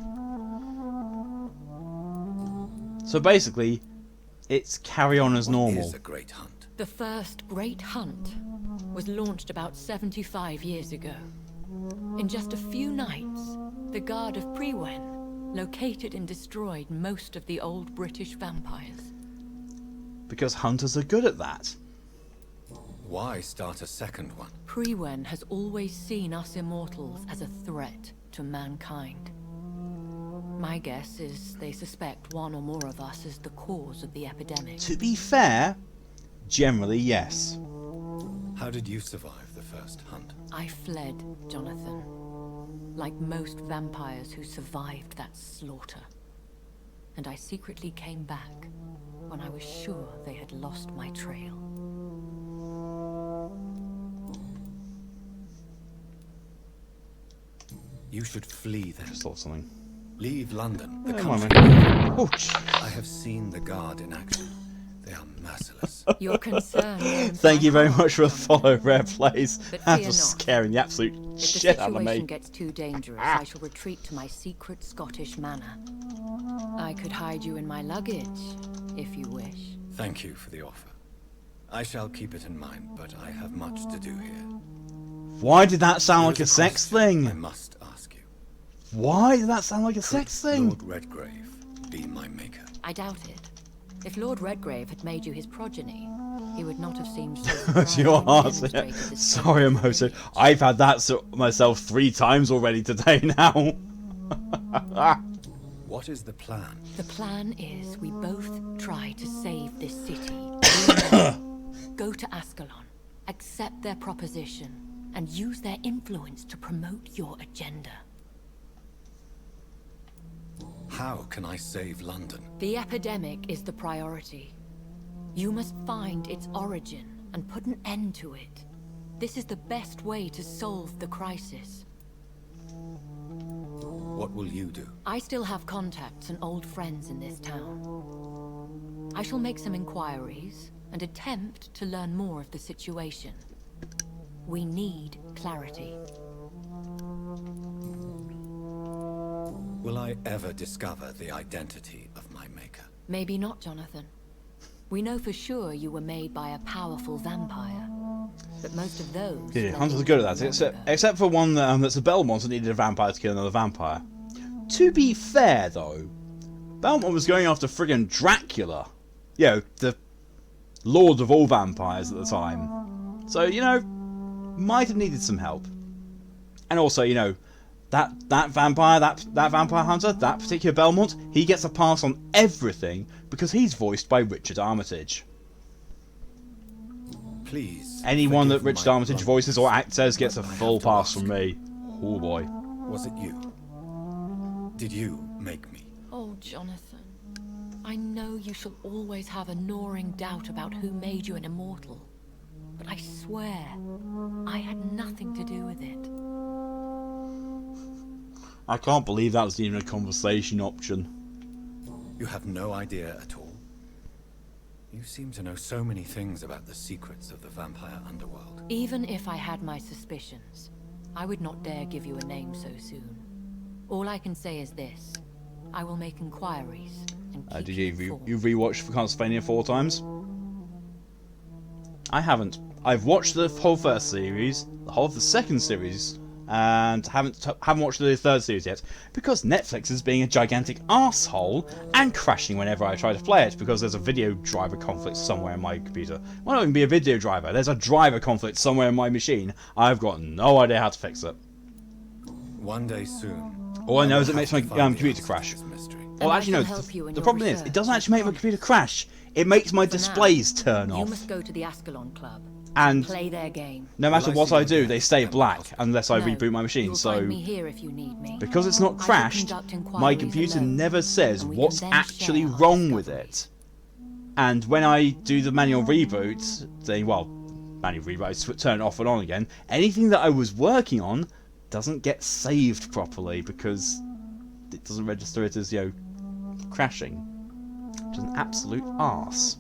So basically, it's carry on as normal. What is a great hunt? The first great hunt was launched about 75 years ago. In just a few nights, the Guard of Priwen located and destroyed most of the old British vampires. Because hunters are good at that. Why start a second one? Priwen has always seen us immortals as a threat to mankind. My guess is they suspect one or more of us is the cause of the epidemic. To be fair, generally yes. How did you survive the first hunt? I fled, Jonathan. Like most vampires who survived that slaughter. And I secretly came back when I was sure they had lost my trail. You should flee then. Just thought something. Leave London, the Yeah, country. I have seen the Guard in action. They are merciless. Your concern. Thank you very much for the follow, Rare Plays. But That fear was not. scaring the absolute If the shit out of situation me. gets too dangerous, I shall retreat to my secret Scottish manor. I could hide you in my luggage, if you wish. Thank you for the offer. I shall keep it in mind, but I have much to do here. Why did that sound like a sex thing? I must ask you. Why did that sound like a sex thing? Lord Redgrave be my maker? I doubt it. If Lord Redgrave had made you his progeny, he would not have seemed so surprised Your when you heart. demonstrated this Sorry, Emoto. I've had that myself 3 times already today now. What is the plan? The plan is we both try to save this city. Go to Ascalon, accept their proposition, and use their influence to promote your agenda. How can I save London? The epidemic is the priority. You must find its origin and put an end to it. This is the best way to solve the crisis. What will you do? I still have contacts and old friends in this town. I shall make some inquiries and attempt to learn more of the situation. We need clarity. Will I ever discover the identity of my maker? Maybe not, Jonathan. We know for sure you were made by a powerful vampire. But most of those... Yeah, hunters are good at that, except for one that's a Belmont that needed a vampire to kill another vampire. To be fair, though, Belmont was going after friggin' Dracula. You know, the lord of all vampires at the time. So, you know, might have needed some help. And also, you know, that vampire hunter, that particular Belmont, he gets a pass on everything because he's voiced by Richard Armitage. Please. Anyone that Richard Armitage voices or acts as gets a full pass from me. Oh boy. Was it you? Did you make me? Oh, Jonathan. I know you shall always have a gnawing doubt about who made you an immortal. But I swear, I had nothing to do with it. I can't believe that was even a conversation option. You have no idea at all? You seem to know so many things about the secrets of the vampire underworld. Even if I had my suspicions, I would not dare give you a name so soon. All I can say is this. I will make inquiries and keep Did you you informed. rewatched Castlevania 4 times? I haven't. I've watched the whole first series, the whole of the second series, and haven't watched the third series yet because Netflix is being a gigantic asshole and crashing whenever I try to play it because there's a video driver conflict somewhere in my computer. Why not even be a video driver? There's a driver conflict somewhere in my machine. I've got no idea how to fix it. One day soon. All I know is it makes my computer crash. Well, actually, no. The problem is, it doesn't actually make my computer crash. It makes my displays turn You off. must go to the Ascalon Club And play their game. no matter what I do, they stay black unless I No, reboot my machine. you'll So find me here if you need me. because it's not I shall crashed, conduct my inquiries computer alone, never says and we what's can then actually share our wrong with it. And when I do the manual reboot, manual reboot, I turn it off and on again. Anything that I was working on doesn't get saved properly because it doesn't register it as, crashing. Which is an absolute arse.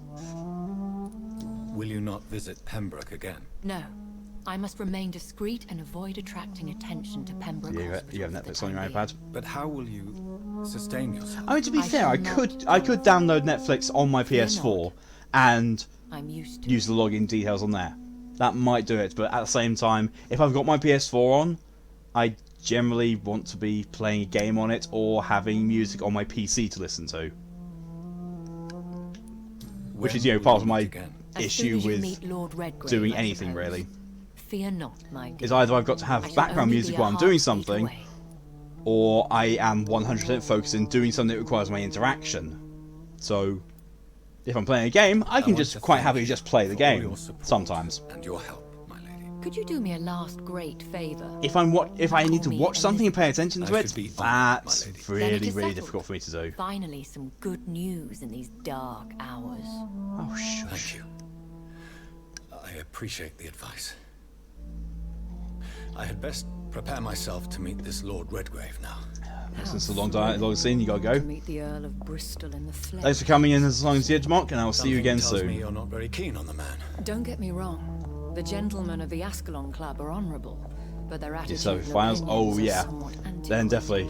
Will you not visit Pembroke again? No. I must remain discreet and avoid attracting attention to Pembroke Hospital. You have for the Netflix on your time iPad. But how will you sustain yourself? I mean, to be fair, I could download Netflix on my PS4 and use the login details on there. That might do it, but at the same time, if I've got my PS4 on, I generally want to be playing a game on it or having music on my PC to listen to. Which is, part of my issue with doing anything, really. Fear not, my dear. Is either I've got to have background music while I'm doing something, or I am 100% focused in doing something that requires my interaction. So, if I'm playing a game, I can just quite happily just play the game sometimes. And your help, my lady. Could you do me a last great favour? If I need to watch something and pay attention to it, that's really difficult for me to do. Finally, some good news in these dark hours. Oh, shush. Thank you. I appreciate the advice. I had best prepare myself to meet this Lord Redgrave now. Since the long scene, you gotta go. Meet the Earl of Bristol in the flesh. Thanks for coming in as long as you did, Mock, and I will see you again Tells soon. me you're not very keen on the man. Don't get me wrong. The gentlemen of the Ascalon Club are honourable, but their attitude So and finals? Oh opinions are yeah. somewhat Then definitely.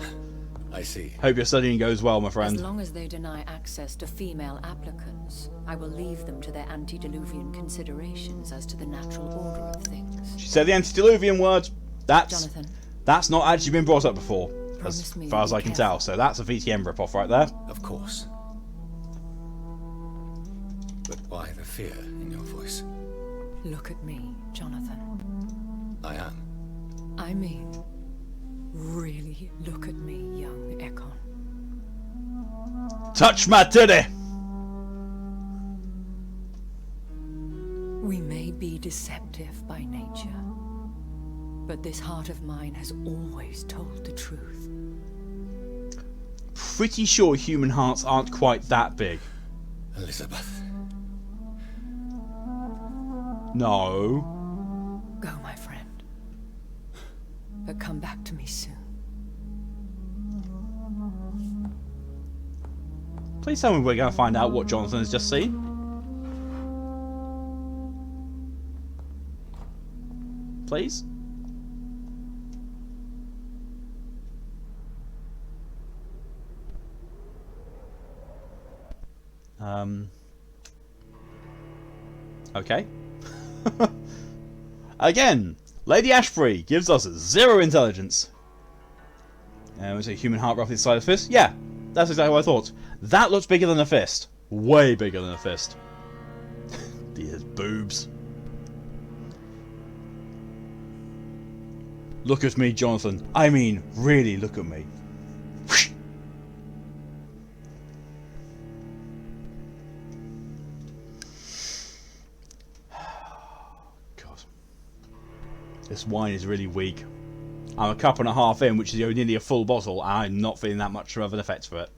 I see. Hope your studying goes well, my friend. As long as they deny access to female applicants, I will leave them to their antediluvian considerations as to the natural order of things. She said the antediluvian word. Jonathan, That's not actually been brought up before, promise as me far as you'll I be can careful. tell. So that's a VTM ripoff right there. Of course. But why the fear in your voice? Look at me, Jonathan. I am. I mean, really look at me, young Ekon. Touch my titty! We may be deceptive by nature, but this heart of mine has always told the truth. Pretty sure human hearts aren't quite that big. Elizabeth. No. Go, my friend. But come back to me soon. Please tell me we're going to find out what Jonathan has just seen. Please? Okay. Again, Lady Ashbury gives us 0 intelligence. Was a human heart roughly the size of a fist? Yeah, that's exactly what I thought. That looks bigger than a fist. Way bigger than a fist. These boobs. Look at me, Jonathan. I mean, really look at me. God. This wine is really weak. I'm a cup and a half in, which is nearly a full bottle, and I'm not feeling that much of an effect for it.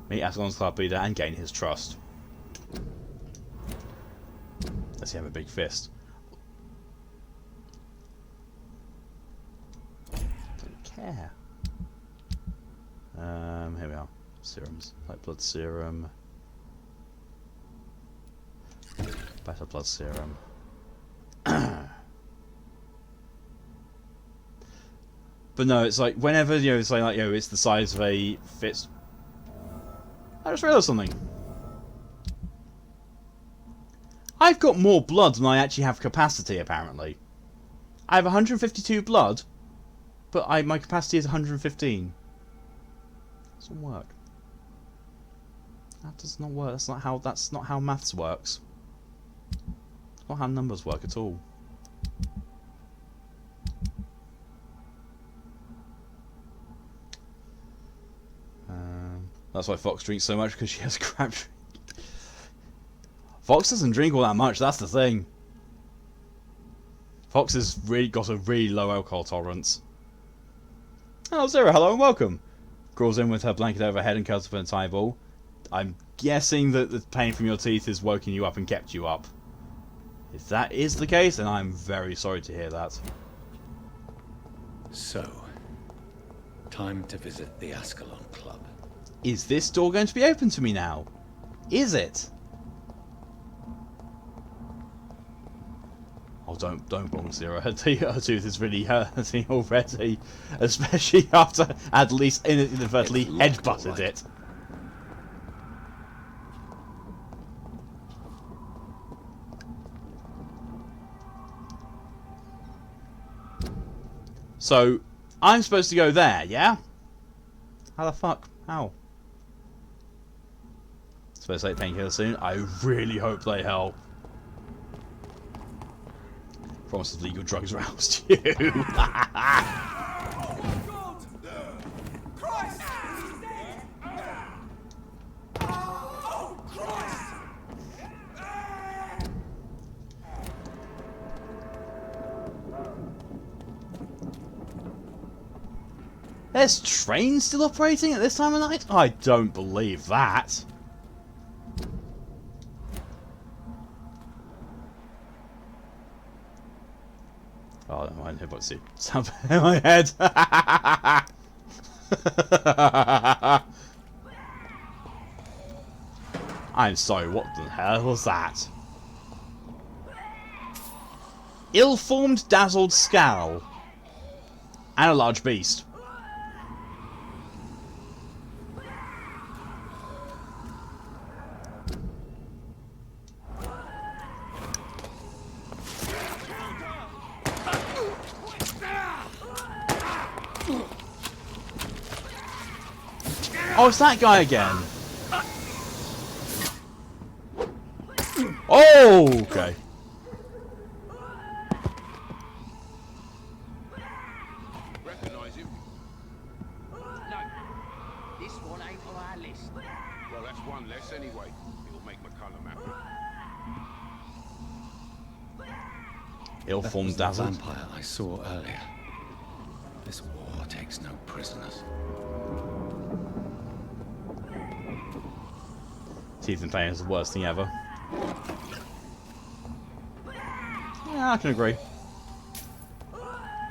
Meet Ascalon's club leader and gain his trust. Does he have a big fist? Don't care. Here we are. Serums. Like blood serum. Better blood serum. But no, it's like whenever it's like it's the size of a fist. I just realised something. I've got more blood than I actually have capacity, apparently. I have 152 blood, but my capacity is 115. Doesn't work. That does not work. That's not how maths works. It's not how numbers work at all. That's why Fox drinks so much, because she has a crap drink. Fox doesn't drink all that much, that's the thing. Fox has really got a really low alcohol tolerance. Oh, Zero, hello and welcome. Crawls in with her blanket over her head and curls up in a tie ball. I'm guessing that the pain from your teeth has woken you up and kept you up. If that is the case, then I'm very sorry to hear that. So, Time to visit the Ascalon Club. Is this door going to be open to me now? Is it? Oh, don't belong Zero. Her tooth is really hurting already, especially after at least inadvertently headbutted it. So, I'm supposed to go there, yeah? How the fuck? How? Supposed to take painkillers soon. I really hope they help. Promises legal drugs roused you. There's trains still operating at this time of night? I don't believe that. Oh, never mind. What's it? Something in my head. I'm sorry. What the hell was that? Ill-formed, dazzled Skal, and a large beast. Oh, it's that guy again. Oh, okay. Recognize him? No, this one ain't on our list. Well, that's one less anyway. It'll make McCullum happy. Ill-formed, That was the dazzled. vampire I saw earlier. This war takes no prisoners. Teeth and pain is the worst thing ever. Yeah, I can agree.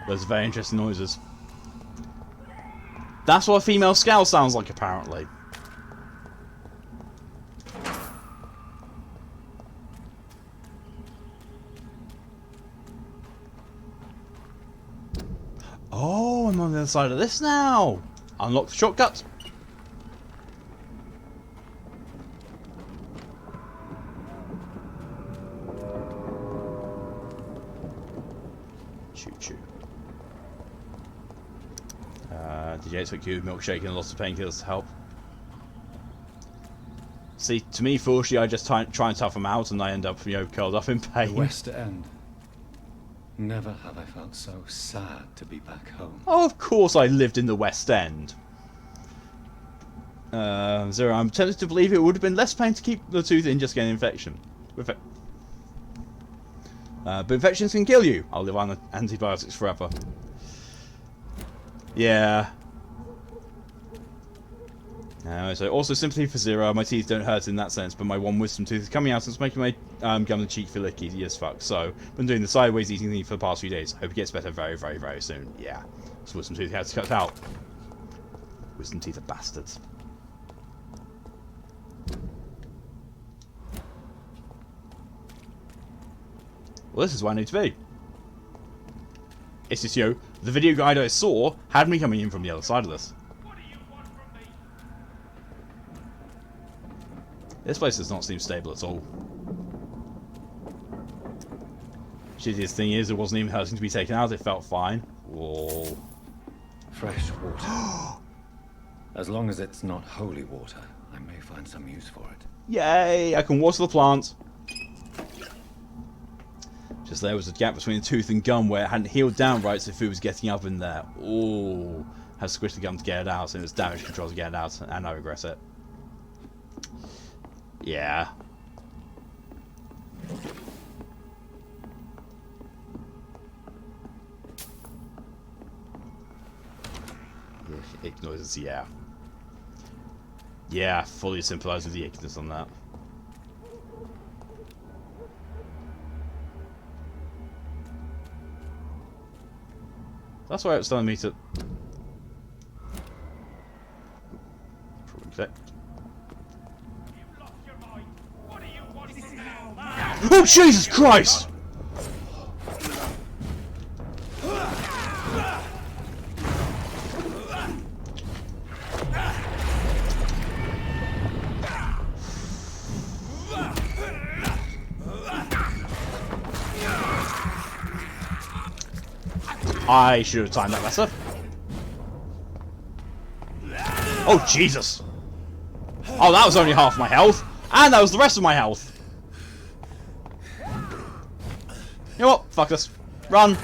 Those are very interesting noises. That's what a female Skal sounds like, apparently. Oh, I'm on the other side of this now. Unlock the shortcut. Choo-choo. Did you expect you milkshake and lots of painkillers to help? See, to me, fortunately, I just try and tough them out, and I end up, curled up in pain. The West End. Never have I felt so sad to be back home. Oh, of course I lived in the West End. Zero, I'm tempted to believe it would have been less pain to keep the tooth in just getting an infection. But infections can kill you. I'll live on antibiotics forever. Yeah. So also sympathy for Zero. My teeth don't hurt in that sense, but my one wisdom tooth is coming out and it's making my gum and cheek feel icky as fuck. So been doing the sideways eating thing for the past few days. Hope it gets better very, very, very soon. Yeah. So wisdom tooth has to cut out. Wisdom teeth are bastards. Well, this is where I need to be. It's just, the video guide I saw had me coming in from the other side of this. This place does not seem stable at all. Shittiest thing is, it wasn't even hurting to be taken out, it felt fine. Whoa. Fresh water. As long as it's not holy water, I may find some use for it. Yay! I can water the plant. Just there was a gap between the tooth and gum where it hadn't healed down right, so food was getting up in there. Ooh. Had to squish the gum to get it out, and it was damage control to get it out, and I regret it. Yeah. Ick noises, yeah. Yeah, fully sympathise with the ickness on that. That's why it's telling me to... Oh, Jesus Christ! I should have timed that better. Oh, Jesus! Oh, that was only half my health. And that was the rest of my health. You know what? Fuck this. Run.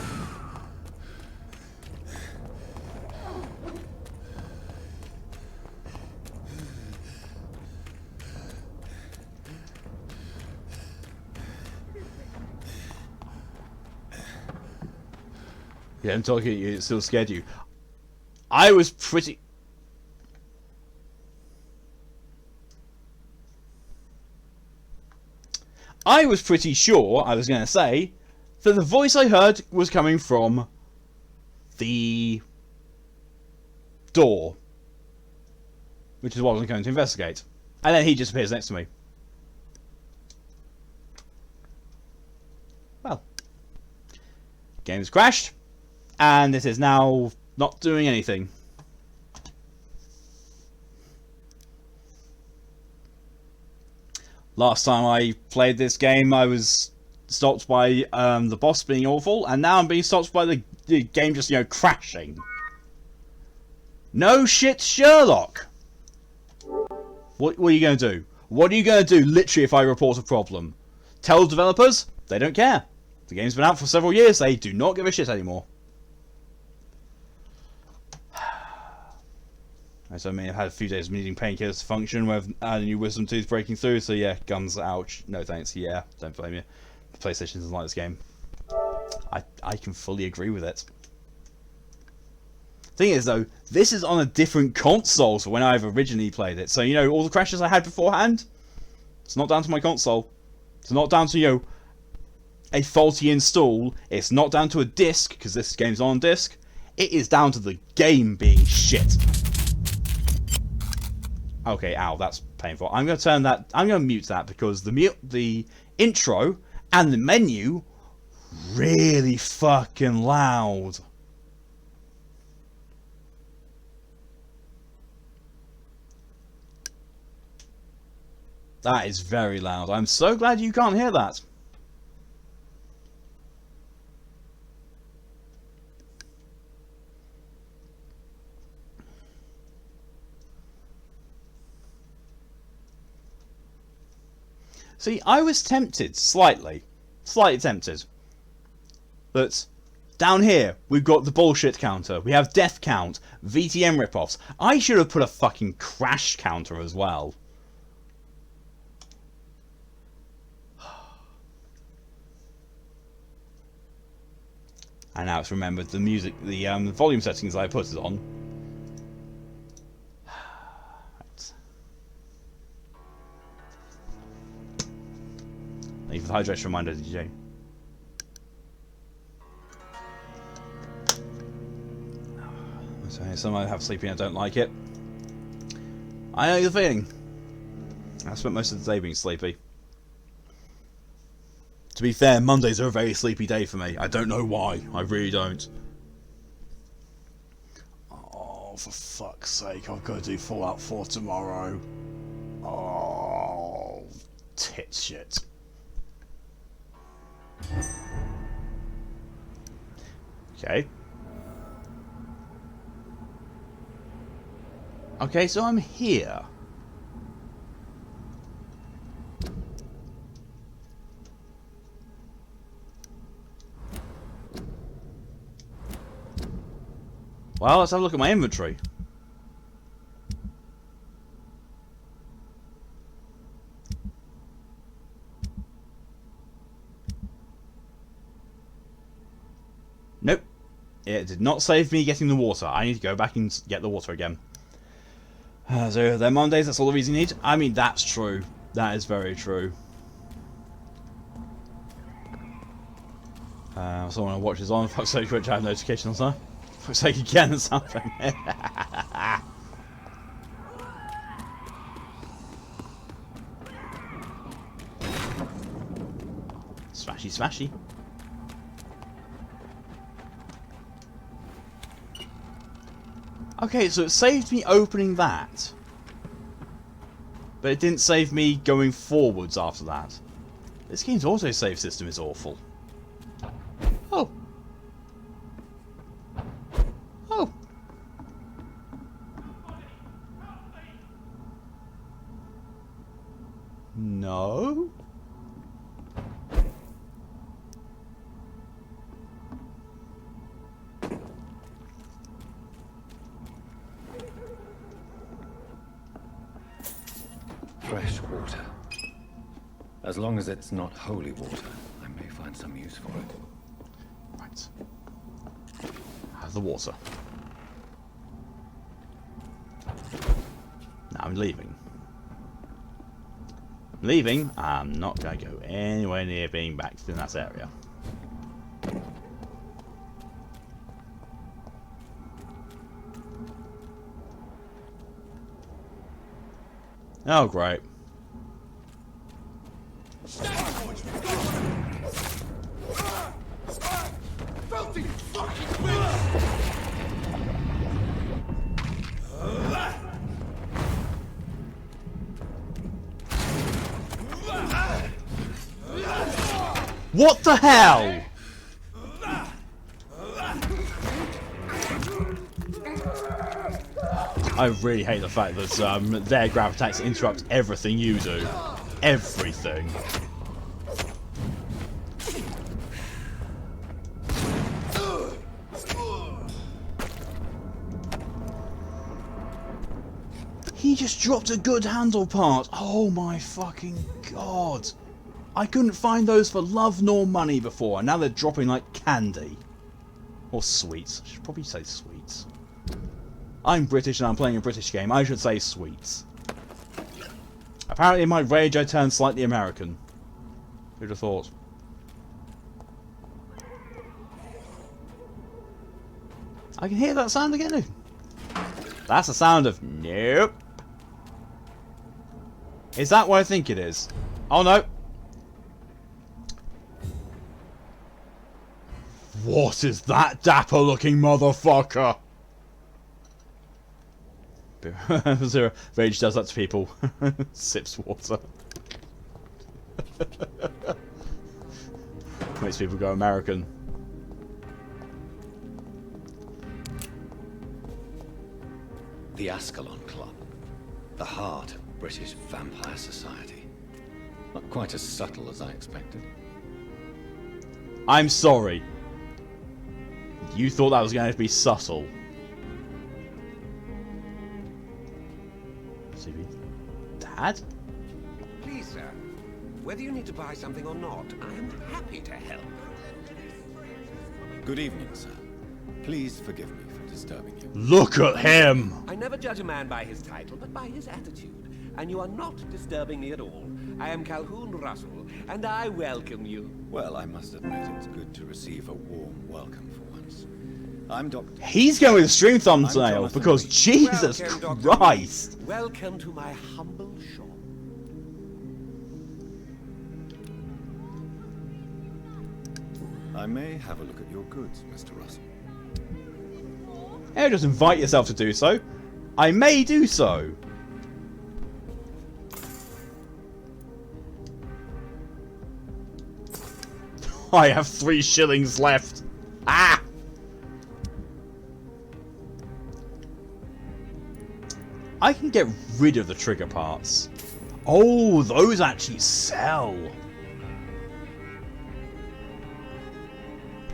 Yeah, I'm talking to you, it still scared you. I was pretty... sure, I was going to say, that the voice I heard was coming from the door. Which is what I was going to investigate. And then he just appears next to me. Well. Game's crashed. And it is now not doing anything. Last time I played this game, I was stopped by the boss being awful, and now I'm being stopped by the game just, you know, crashing. No shit, Sherlock! What are you going to do? What are you going to do, literally, if I report a problem? Tell the developers? They don't care. The game's been out for several years, they do not give a shit anymore. So I mean, I've had a few days of needing painkillers to function with a new wisdom tooth breaking through, so yeah, guns, ouch. No thanks, yeah, don't blame you. The PlayStation doesn't like this game. I can fully agree with it. Thing is though, this is on a different console to when I've originally played it, so you know, all the crashes I had beforehand, it's not down to my console. It's not down to, you know, a faulty install, it's not down to a disc, because this game's on disc, it is down to the game being shit. Okay, ow, that's painful. I'm going to turn that... I'm going to mute that because the intro and the menu really fucking loud. That is very loud. I'm so glad you can't hear that. See, I was tempted, slightly tempted, that down here we've got the bullshit counter, we have death count, VTM ripoffs. I should have put a fucking crash counter as well. And now it's remembered the music, the volume settings I put it on. Thank you for the hydration reminder, DJ. So some I have sleeping, I don't like it. I know you're feeling. I spent most of the day being sleepy. To be fair, Mondays are a very sleepy day for me. I don't know why. I really don't. Oh, for fuck's sake, I've got to do Fallout 4 tomorrow. Oh, tit shit. Okay. Okay, so I'm here. Well, let's have a look at my inventory. Nope. It did not save me getting the water. I need to go back and get the water again. So they're Mondays, that's all the reason you need? I mean, that's true. That is very true. Someone watches on, fuck's sake, which I have notifications on. Fuck's sake again or something. Smashy, smashy. Okay, so it saved me opening that. But it didn't save me going forwards after that. This game's autosave system is awful. Oh. Oh. No. Fresh water. As long as it's not holy water, I may find some use for it. Right. Have the water. Now I'm leaving. Leaving, I'm not going to go anywhere near being back in that area. Oh, great. What the hell? I really hate the fact that their grab attacks interrupt everything you do. Everything. He just dropped a good handle part. Oh my fucking god. I couldn't find those for love nor money before, and now they're dropping like candy. Or sweets. I should probably say sweets. I'm British and I'm playing a British game. I should say sweets. Apparently in my rage I turned slightly American. Who'd have thought? I can hear that sound again. That's the sound of nope. Is that what I think it is? Oh no. What is that dapper looking motherfucker? Zero rage does that to people. Sips water. Makes people go American. The Ascalon Club. The heart of British vampire society. Not quite as subtle as I expected. I'm sorry. You thought that was going to be subtle. Dad? Please, sir. Whether you need to buy something or not, I am happy to help. Good evening, sir. Please forgive me for disturbing you. Look at him! I never judge a man by his title, but by his attitude. And you are not disturbing me at all. I am Calhoun Russell, and I welcome you. Well, I must admit it's good to receive a warm welcome for once. I'm Dr. He's going with a stream thumbnail because Jesus Christ! Welcome to my humble shop. I may have a look at your goods, Mr. Russell. Hey, just invite yourself to do so. I may do so. I have 3 shillings left. Ah! I can get rid of the trigger parts. Oh, those actually sell.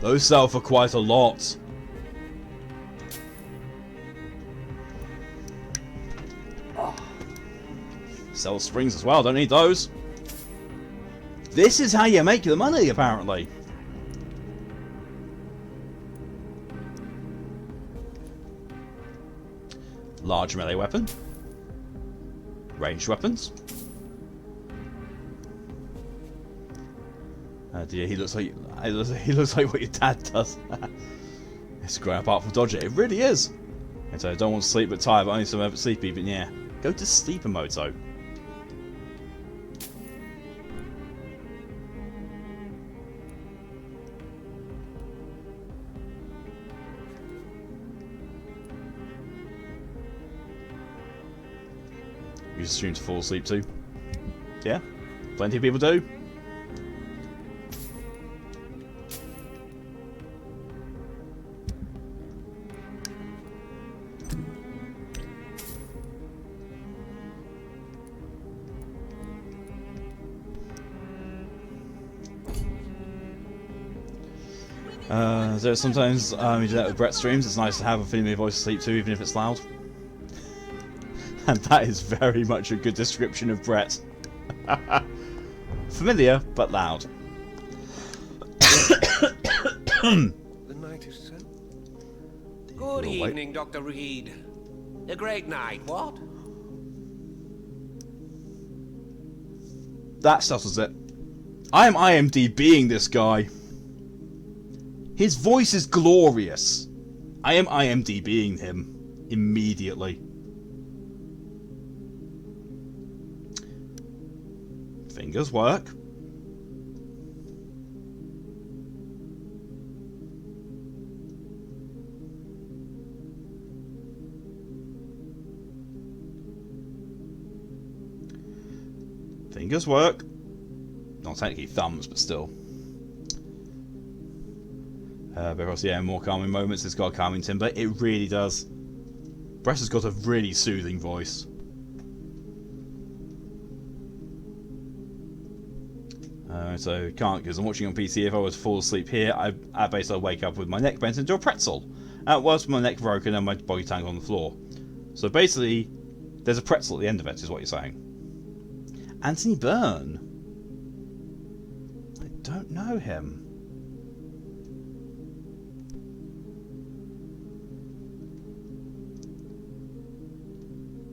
Those sell for quite a lot. Oh. Sell springs as well, don't need those. This is how you make the money, apparently. Large melee weapon. Ranged weapons. Dear, he looks like what your dad does. It's a great apart from dodge it. It really is. And so I don't want to sleep but tired, but only some ever sleepy. But yeah, go to sleeper moto. you stream to fall asleep to. Yeah, plenty of people do. So sometimes you do that with Brett streams. It's nice to have a familiar voice to sleep to, even if it's loud. And that is very much a good description of Brett. Familiar, but loud. The night is so... Good evening, Dr. Reed. A great night, what? That settles it. I am IMDbing this guy. His voice is glorious. I am IMDbing him immediately. Fingers work. Fingers work. Not technically thumbs, but still. Because yeah, more calming moments. It's got a calming timbre. It really does. Brett has got a really soothing voice. So can't, because I'm watching on PC. If I was to fall asleep here, I basically wake up with my neck bent into a pretzel. At worst, my neck broken and my body tangled on the floor. So basically, there's a pretzel at the end of it, is what you're saying. Anthony Byrne. I don't know him.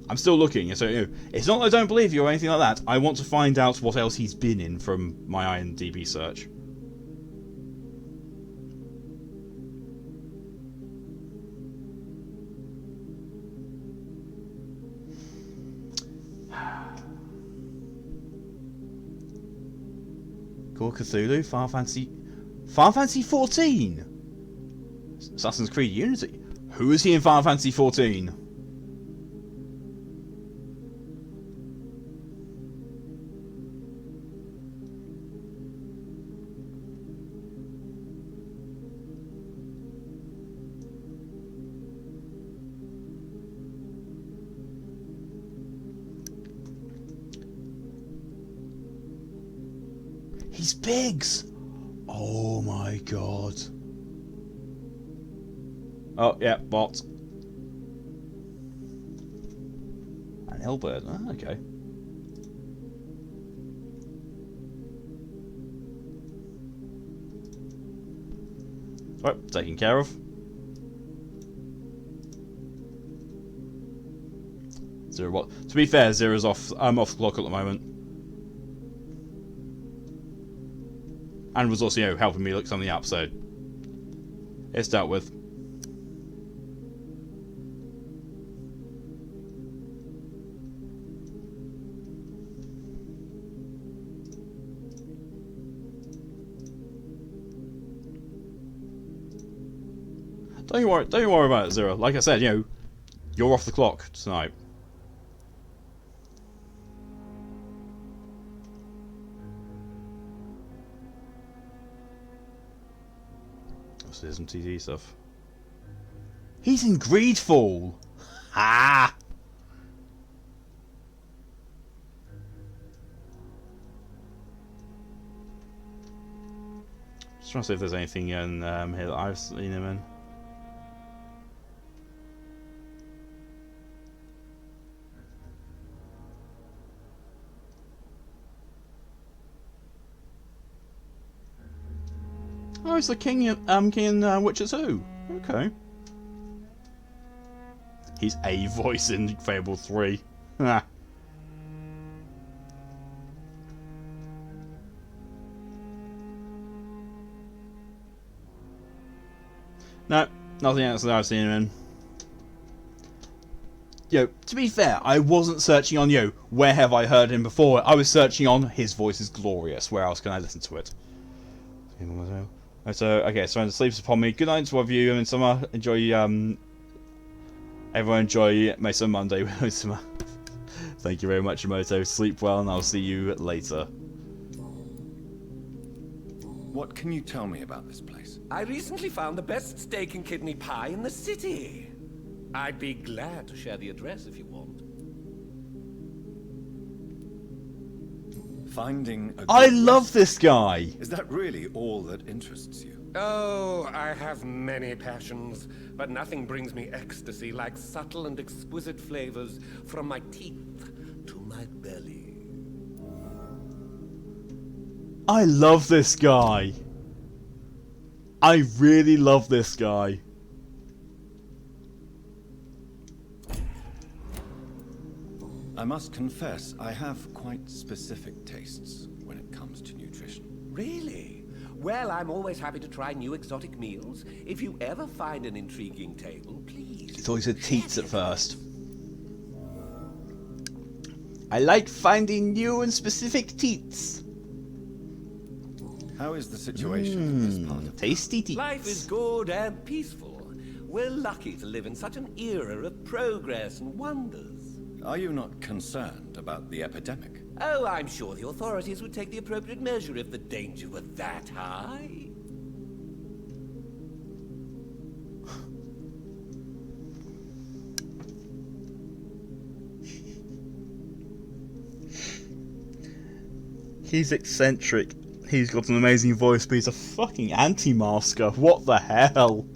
I'm still looking, so you know, it's not that I don't believe you or anything like that. I want to find out what else he's been in from my IMDb search. Call of Cthulhu, Final Fantasy 14. Assassin's Creed Unity. Who is he in Final Fantasy 14? He's Biggs! Oh my god. Oh, yeah, bot. And Hilbert, oh, okay. Right, taken care of. Zero what? To be fair, Zero's off. I'm off the clock at the moment. And was also, you know, helping me look something up, so it's dealt with. Don't worry about it, Zero. Like I said, you know, you're off the clock tonight. There's some TV stuff. He's in Greedfall! Ha! Just trying to see if there's anything in here that I've seen him in. Oh, it's the king in Witcher 2. Okay. He's a voice in Fable 3. Ah. No, nothing else that I've seen him in. Yo, to be fair, I wasn't searching on, where have I heard him before? I was searching on, his voice is glorious. Where else can I listen to it? So, okay, so when sleeps upon me. Good night to all of you. I mean, summer. Enjoy, everyone enjoy Mesa Monday with Summer. Thank you very much, Emoto. Sleep well, and I'll see you later. What can you tell me about this place? I recently found the best steak and kidney pie in the city. I'd be glad to share the address if you want. Finding a I good love rest- this guy. Is that really all that interests you? Oh, I have many passions, but nothing brings me ecstasy like subtle and exquisite flavors from my teeth to my belly. I love this guy. I really love this guy. I must confess, I have quite specific tastes when it comes to nutrition. Really? Well, I'm always happy to try new exotic meals. If you ever find an intriguing table, please. I thought he said teats at first. I like finding new and specific teats. How is the situation in this part of tasty teats? Life is good and peaceful. We're lucky to live in such an era of progress and wonders. Are you not concerned about the epidemic? Oh, I'm sure the authorities would take the appropriate measure if the danger were that high. He's eccentric. He's got an amazing voice, but he's a fucking anti-masker. What the hell?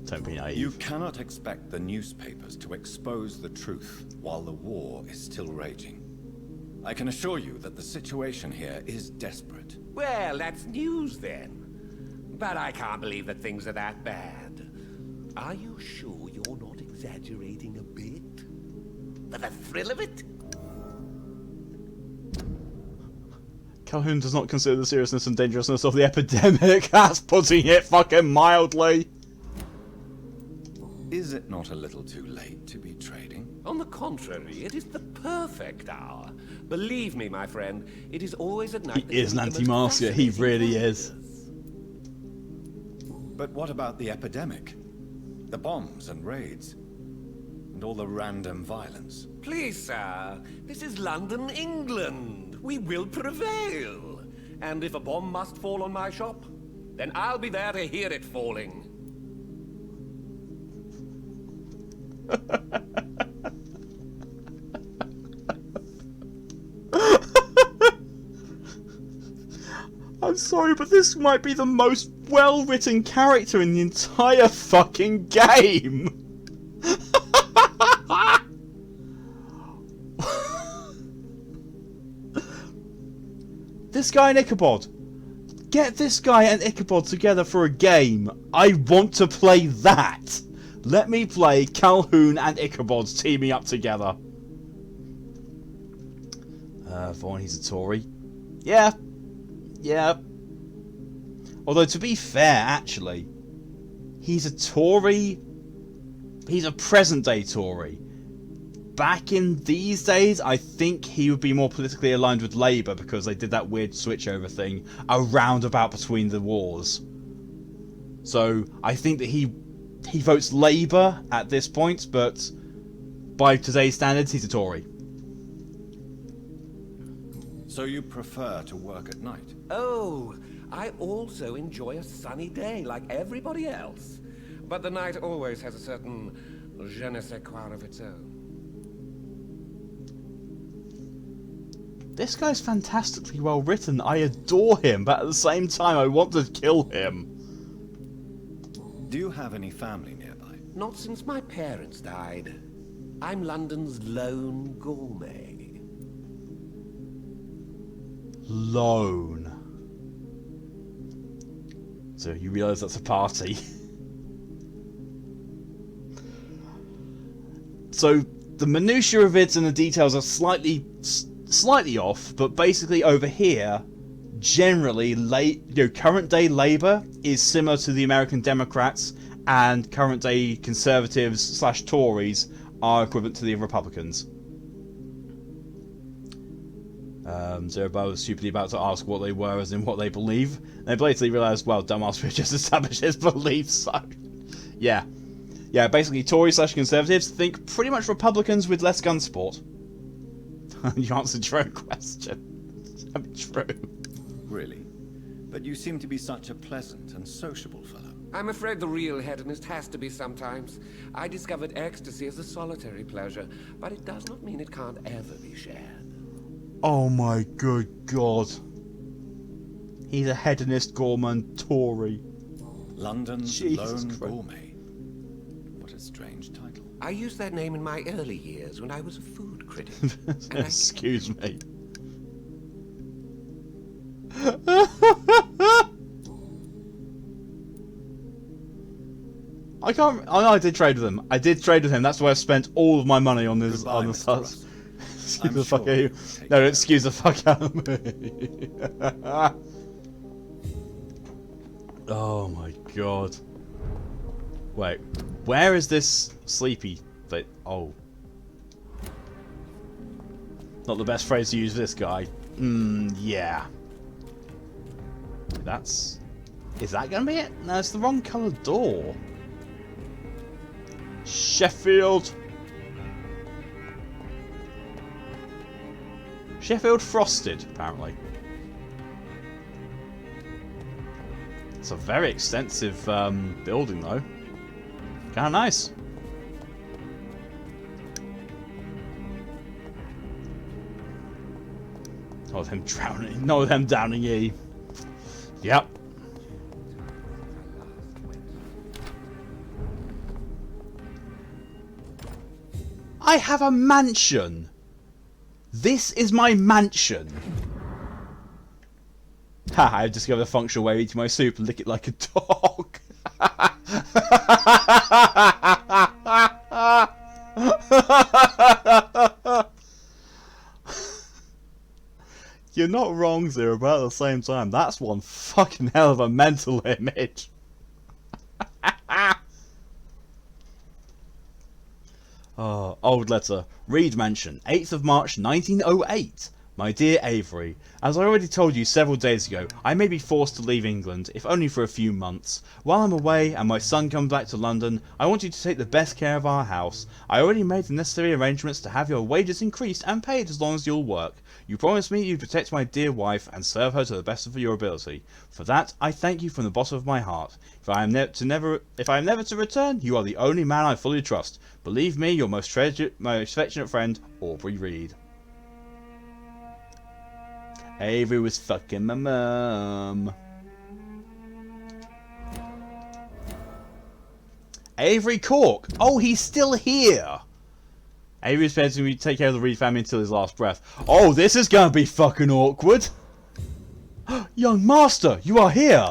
Don't be naive. You cannot expect the newspapers to expose the truth while the war is still raging. I can assure you that the situation here is desperate. Well, that's news then. But I can't believe that things are that bad. Are you sure you're not exaggerating a bit? For the thrill of it? Calhoun does not consider the seriousness and dangerousness of the epidemic. That's putting it fucking mildly. Is it not a little too late to be trading? On the contrary, it is the perfect hour. Believe me, my friend, it is always at night. He is an anti-masker. He really is. But what about the epidemic? The bombs and raids? And all the random violence? Please, sir, this is London, England. We will prevail. And if a bomb must fall on my shop, then I'll be there to hear it falling. I'm sorry, but this might be the most well-written character in the entire fucking game. This guy and Ichabod. Get this guy and Ichabod together for a game. I want to play that. Let me play Calhoun and Ichabod teaming up together. Vaughn, he's a Tory. Yeah. Yeah. Although, to be fair, actually, he's a Tory. He's a present-day Tory. Back in these days, I think he would be more politically aligned with Labour because they did that weird switchover thing around about between the wars. So, I think that he votes Labour at this point, but by today's standards, he's a Tory. So you prefer to work at night? Oh, I also enjoy a sunny day like everybody else. But the night always has a certain je ne sais quoi of its own. This guy's fantastically well written. I adore him, but at the same time, I want to kill him. Do you have any family nearby? Not since my parents died. I'm London's lone gourmet. Lone. So you realise that's a party. So the minutiae of it and the details are slightly off, but basically over here, generally, current day Labour is similar to the American Democrats, and current day Conservatives / Tories are equivalent to the Republicans. So everybody was stupidly about to ask what they were, as in what they believe. They blatantly realised, well, dumbass, we just established his beliefs, so... Yeah. Yeah, basically Tories/Conservatives think pretty much Republicans with less gun support. You answered your own question. That'd be true. Really? But you seem to be such a pleasant and sociable fellow. I'm afraid the real hedonist has to be sometimes. I discovered ecstasy as a solitary pleasure, but it does not mean it can't ever be shared. Oh my good God. He's a hedonist gourmand Tory. London's lone gourmet. What a strange title. I used that name in my early years when I was a food critic. Excuse me. I can't. Oh, no, I did trade with him. I did trade with him. That's why I spent all of my money on this. Goodbye, On the Mr. Excuse the fuck out of you. No, excuse the fuck out of me. Oh my God. Wait, where is this sleepy bit? Oh. Not the best phrase to use for this guy. Yeah. That's... Is that gonna be it? No, it's the wrong coloured door. Sheffield. Sheffield Frosted, apparently. It's a very extensive building, though. Kind of nice. Oh, them drowning. No, them downing ye. Yep. I have a mansion. This is my mansion. Ha! I've discovered a functional way of eating my soup and lick it like a dog. You're not wrong, Zero, but at the same time, that's one fucking hell of a mental image. Oh, old letter. Reed Mansion, 8th of March 1908. My dear Avery, as I already told you several days ago, I may be forced to leave England, if only for a few months. While I'm away and my son comes back to London, I want you to take the best care of our house. I already made the necessary arrangements to have your wages increased and paid as long as you'll work. You promised me you'd protect my dear wife and serve her to the best of your ability. For that, I thank you from the bottom of my heart. If I am never to return, you are the only man I fully trust. Believe me, your most affectionate friend, Aubrey Reed. Avery was fucking my mum. Avery Cork. Oh, he's still here. Avery's prepared to take care of the Reed family until his last breath. Oh, this is gonna be fucking awkward. Young master, you are here.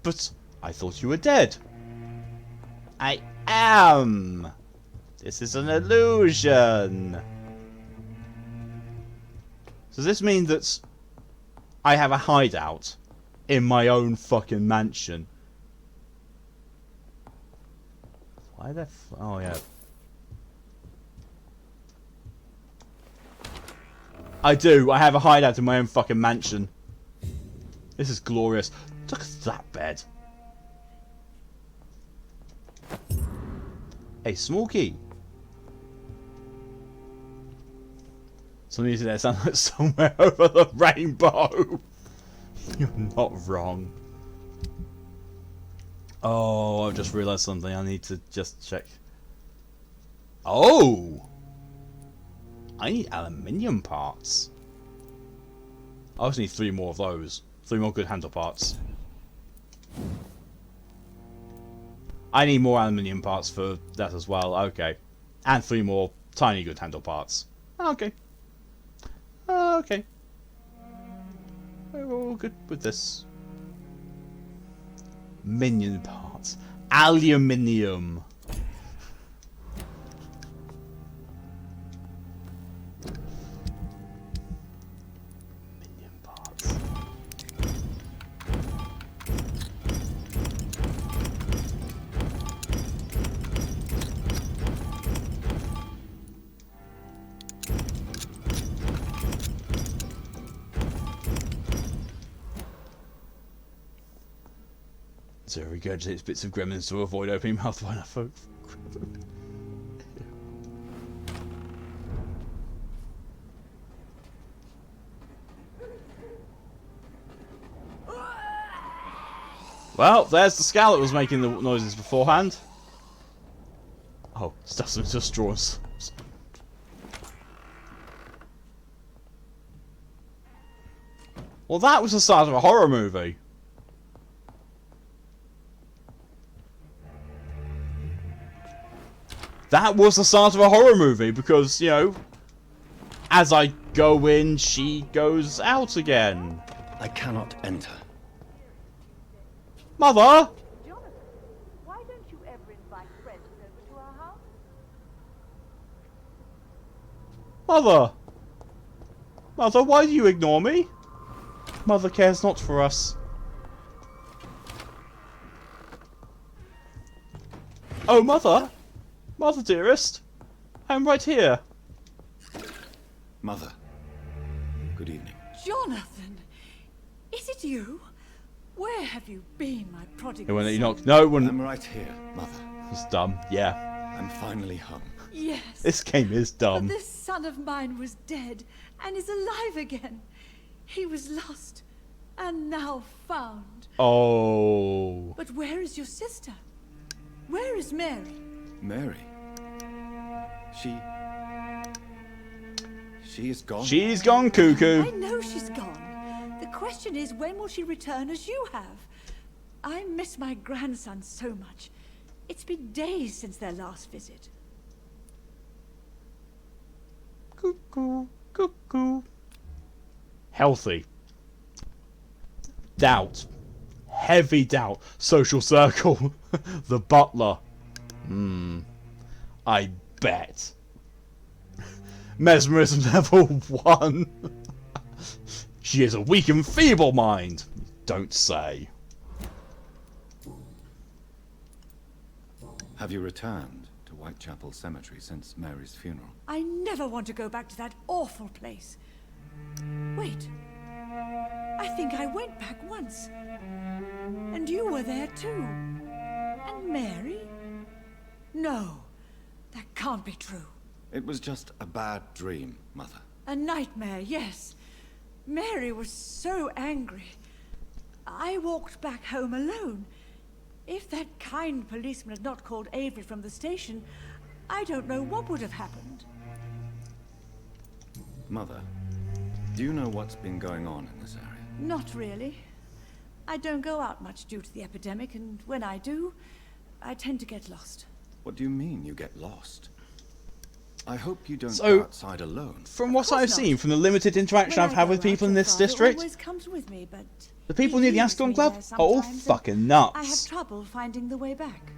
But I thought you were dead. I am. This is an illusion. Does this mean that I have a hideout in my own fucking mansion? Why the oh yeah. I do. I have a hideout in my own fucking mansion. This is glorious. Look at that bed. A small key. Some music there sounds like somewhere over the rainbow. You're not wrong. Oh, I've just realised something. I need to just check. Oh! I need aluminium parts. I also need 3 more of those. 3 more good handle parts. I need more aluminium parts for that as well. Okay. And 3 more tiny good handle parts. Okay. Okay. We're all good with this. Minion parts. Aluminium. Minion parts. So regurgitates bits of gremlins to avoid opening mouth when I Well, there's the Skal that was making the noises beforehand. Oh, stuff's into straws. Well, that was the start of a horror movie. That was the start of a horror movie because, you know, as I go in, she goes out again. I cannot enter. Mother! Jonathan, why don't you ever invite friends over to our house? Mother! Mother, why do you ignore me? Mother cares not for us. Oh, Mother! Mother, dearest! I'm right here. Mother, good evening. Jonathan, is it you? Where have you been, my prodigal And when you son? knock, no one. I'm right here, Mother. It's dumb. Yeah. I'm finally home. Yes. This game is dumb. But this son of mine was dead and is alive again. He was lost and now found. Oh. But where is your sister? Where is Mary? Mary? She is gone. She's gone cuckoo. I know she's gone. The question is, when will she return as you have? I miss my grandson so much. It's been days since their last visit. Cuckoo, cuckoo. Healthy. Doubt. Heavy doubt. Social circle. The butler. I bet. Mesmerism level 1. She has a weak and feeble mind. Don't say. Have you returned to Whitechapel Cemetery since Mary's funeral? I never want to go back to that awful place. Wait. I think I went back once. And you were there too. And Mary? No, that can't be true. It was just a bad dream, Mother. A nightmare, yes. Mary was so angry. I walked back home alone. If that kind policeman had not called Avery from the station, I don't know what would have happened. Mother, do you know what's been going on in this area? Not really. I don't go out much due to the epidemic, and when I do, I tend to get lost. What do you mean you get lost? I hope you don't So, go outside alone. From what I've seen, from the limited interaction I've had with people in this district, always comes with me, but the people he near the leaves Ascalon me Club there are all sometimes, and fucking I have nuts. trouble finding the way back.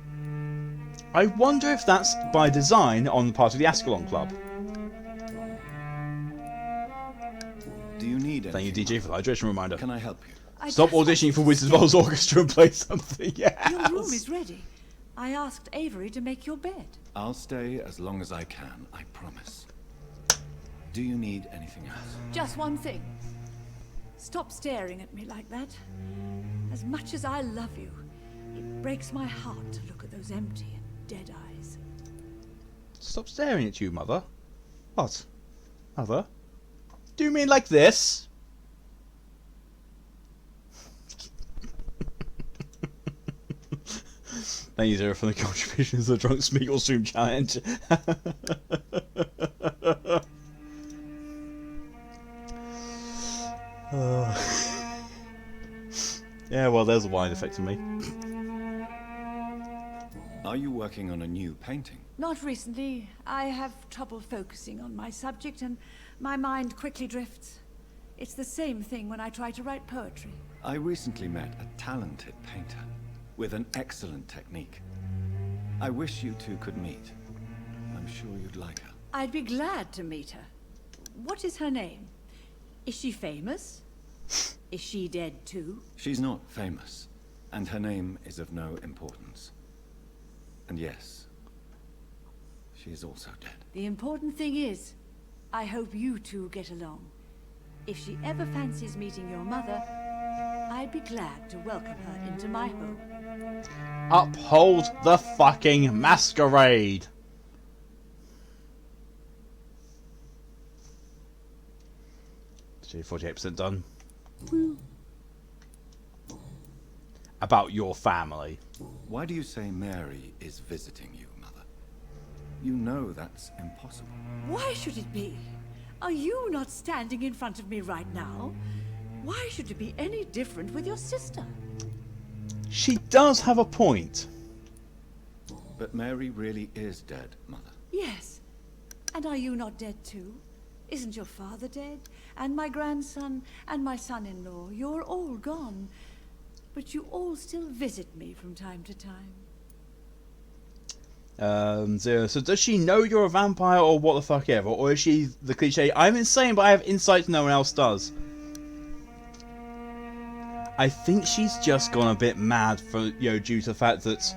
I wonder if that's by design on the part of the Ascalon Club. Do you need Thank you, anything, DJ, for the hydration reminder. Can I help you? Stop auditioning for Wizard of Oz Orchestra and play something. Yes. Your room is ready. I asked Avery to make your bed. I'll stay as long as I can, I promise. Do you need anything else? Just one thing. Stop staring at me like that. As much as I love you, it breaks my heart to look at those empty and dead eyes. Stop staring at you, Mother. What? Mother? Do you mean like this? Thank you, Zero, for the contributions to the Drunk Smeagol Stream Challenge. Yeah, well, there's a wide effect to me. Are you working on a new painting? Not recently. I have trouble focusing on my subject, and my mind quickly drifts. It's the same thing when I try to write poetry. I recently met a talented painter with an excellent technique. I wish you two could meet. I'm sure you'd like her. I'd be glad to meet her. What is her name? Is she famous? Is she dead too? She's not famous, and her name is of no importance. And yes, she is also dead. The important thing is, I hope you two get along. If she ever fancies meeting your mother, I'd be glad to welcome her into my home. Uphold the fucking Masquerade! So 48% done. About your family. Why do you say Mary is visiting you, Mother? You know that's impossible. Why should it be? Are you not standing in front of me right now? Why should it be any different with your sister? She does have a point. But Mary really is dead, Mother. Yes. And are you not dead too? Isn't your father dead? And my grandson, and my son-in-law? You're all gone. But you all still visit me from time to time. Zero. So does she know you're a vampire or what the fuck ever? Or is she the cliche, I'm insane but I have insight no one else does? I think she's just gone a bit mad for, due to the fact that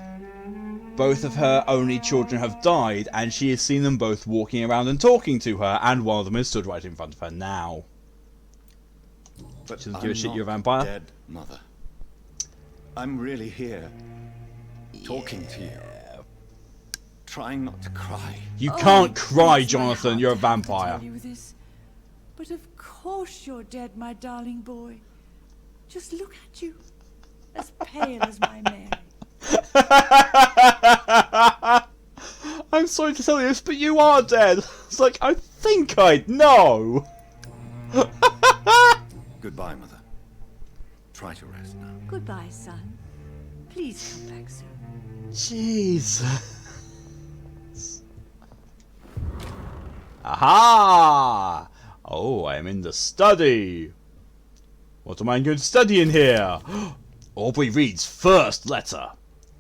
both of her only children have died and she has seen them both walking around and talking to her, and one of them is stood right in front of her now. But she doesn't I'm give a shit not you're a vampire? dead, Mother. I'm really here, talking to you, trying not to cry. You can't cry, Jonathan. You're a vampire. Tell you this, but of course you're dead, my darling boy. Just look at you, as pale as my Mary. I'm sorry to tell you this, but you are dead. It's like, I think I'd know. Goodbye, Mother. Try to rest now. Goodbye, son. Please come back soon. Jeez. Aha! Oh, I am in the study. What am I going to study in here? Aubrey Reed's first letter.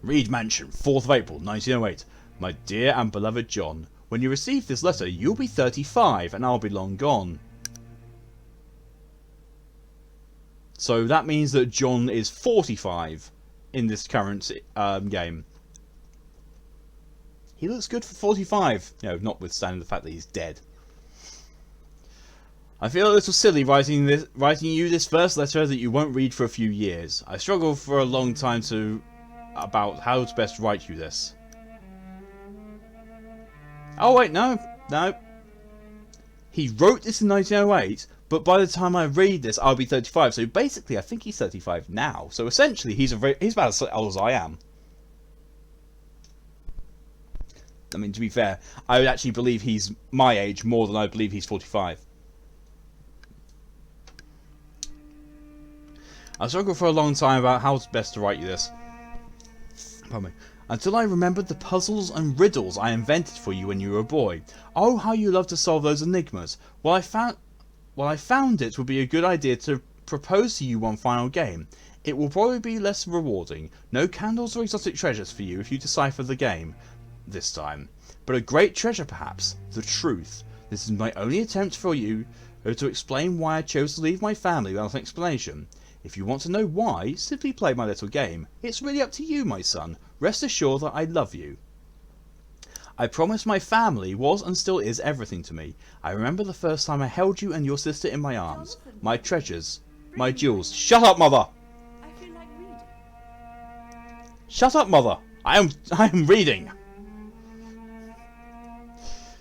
Reed Mansion, 4th of April, 1908. My dear and beloved John, when you receive this letter, you'll be 35 and I'll be long gone. So that means that John is 45 in this current game. He looks good for 45, notwithstanding the fact that he's dead. I feel a little silly writing you this first letter that you won't read for a few years. I struggled for a long time about how to best write you this. Oh wait, no. He wrote this in 1908, but by the time I read this, I'll be 35. So basically, I think he's 35 now. So essentially, he's about as old as I am. I mean, to be fair, I would actually believe he's my age more than I believe he's 45. I struggled for a long time about how best to write you this. Pardon me. Until I remembered the puzzles and riddles I invented for you when you were a boy. Oh, how you love to solve those enigmas. Well, I found it would be a good idea to propose to you one final game. It will probably be less rewarding. No candles or exotic treasures for you if you decipher the game this time. But a great treasure perhaps. The truth. This is my only attempt for you to explain why I chose to leave my family without an explanation. If you want to know why, simply play my little game. It's really up to you, my son. Rest assured that I love you. I promise my family was and still is everything to me. I remember the first time I held you and your sister in my arms. My treasures. My jewels. Shut up, mother! I feel like reading. Shut up, mother! I am reading!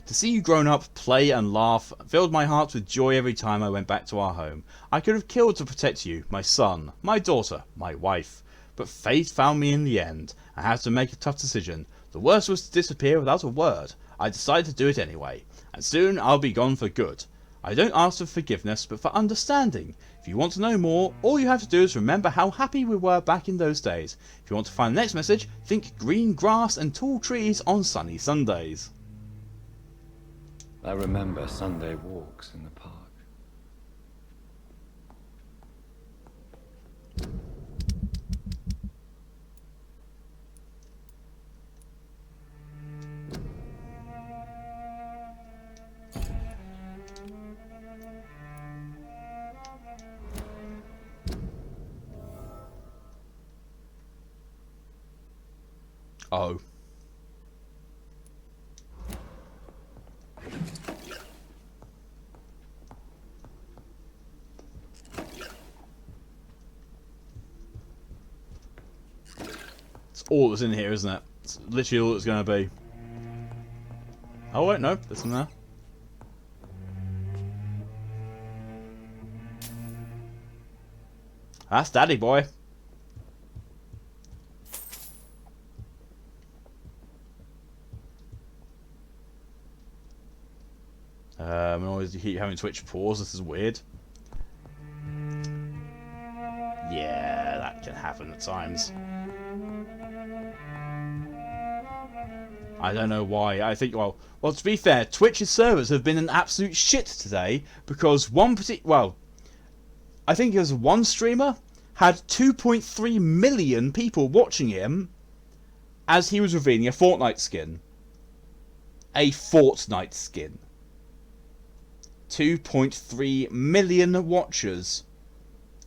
To see you grown up, play and laugh filled my heart with joy every time I went back to our home. I could have killed to protect you, my son, my daughter, my wife. But fate found me in the end. I had to make a tough decision. The worst was to disappear without a word. I decided to do it anyway. And soon I'll be gone for good. I don't ask for forgiveness, but for understanding. If you want to know more, all you have to do is remember how happy we were back in those days. If you want to find the next message, think green grass and tall trees on sunny Sundays. I remember Sunday walks in the park. Oh. all that's in here, isn't it? It's literally all it's going to be. Oh wait, no, there's some there. That's Daddy Boy. I always keep having Twitch pause. This is weird. Yeah, that can happen at times. I don't know why. I think, well, to be fair, Twitch's servers have been an absolute shit today because I think it was one streamer had 2.3 million people watching him as he was revealing a Fortnite skin. A Fortnite skin. 2.3 million watchers,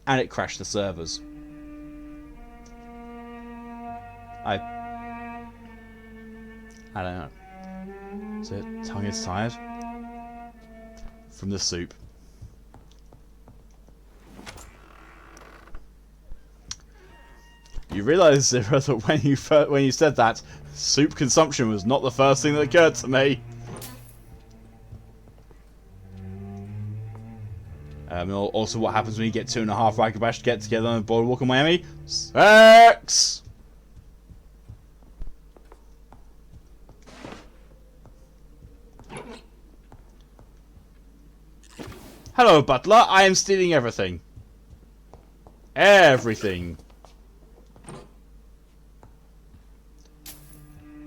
and it crashed the servers. I don't know. Is it tongue is tired? From the soup. You realise, Zira, that when you said that, soup consumption was not the first thing that occurred to me. Also, what happens when you get 2.5 Ragabash to get together on the boardwalk in Miami? Sex! Hello, butler. I am stealing everything. Everything.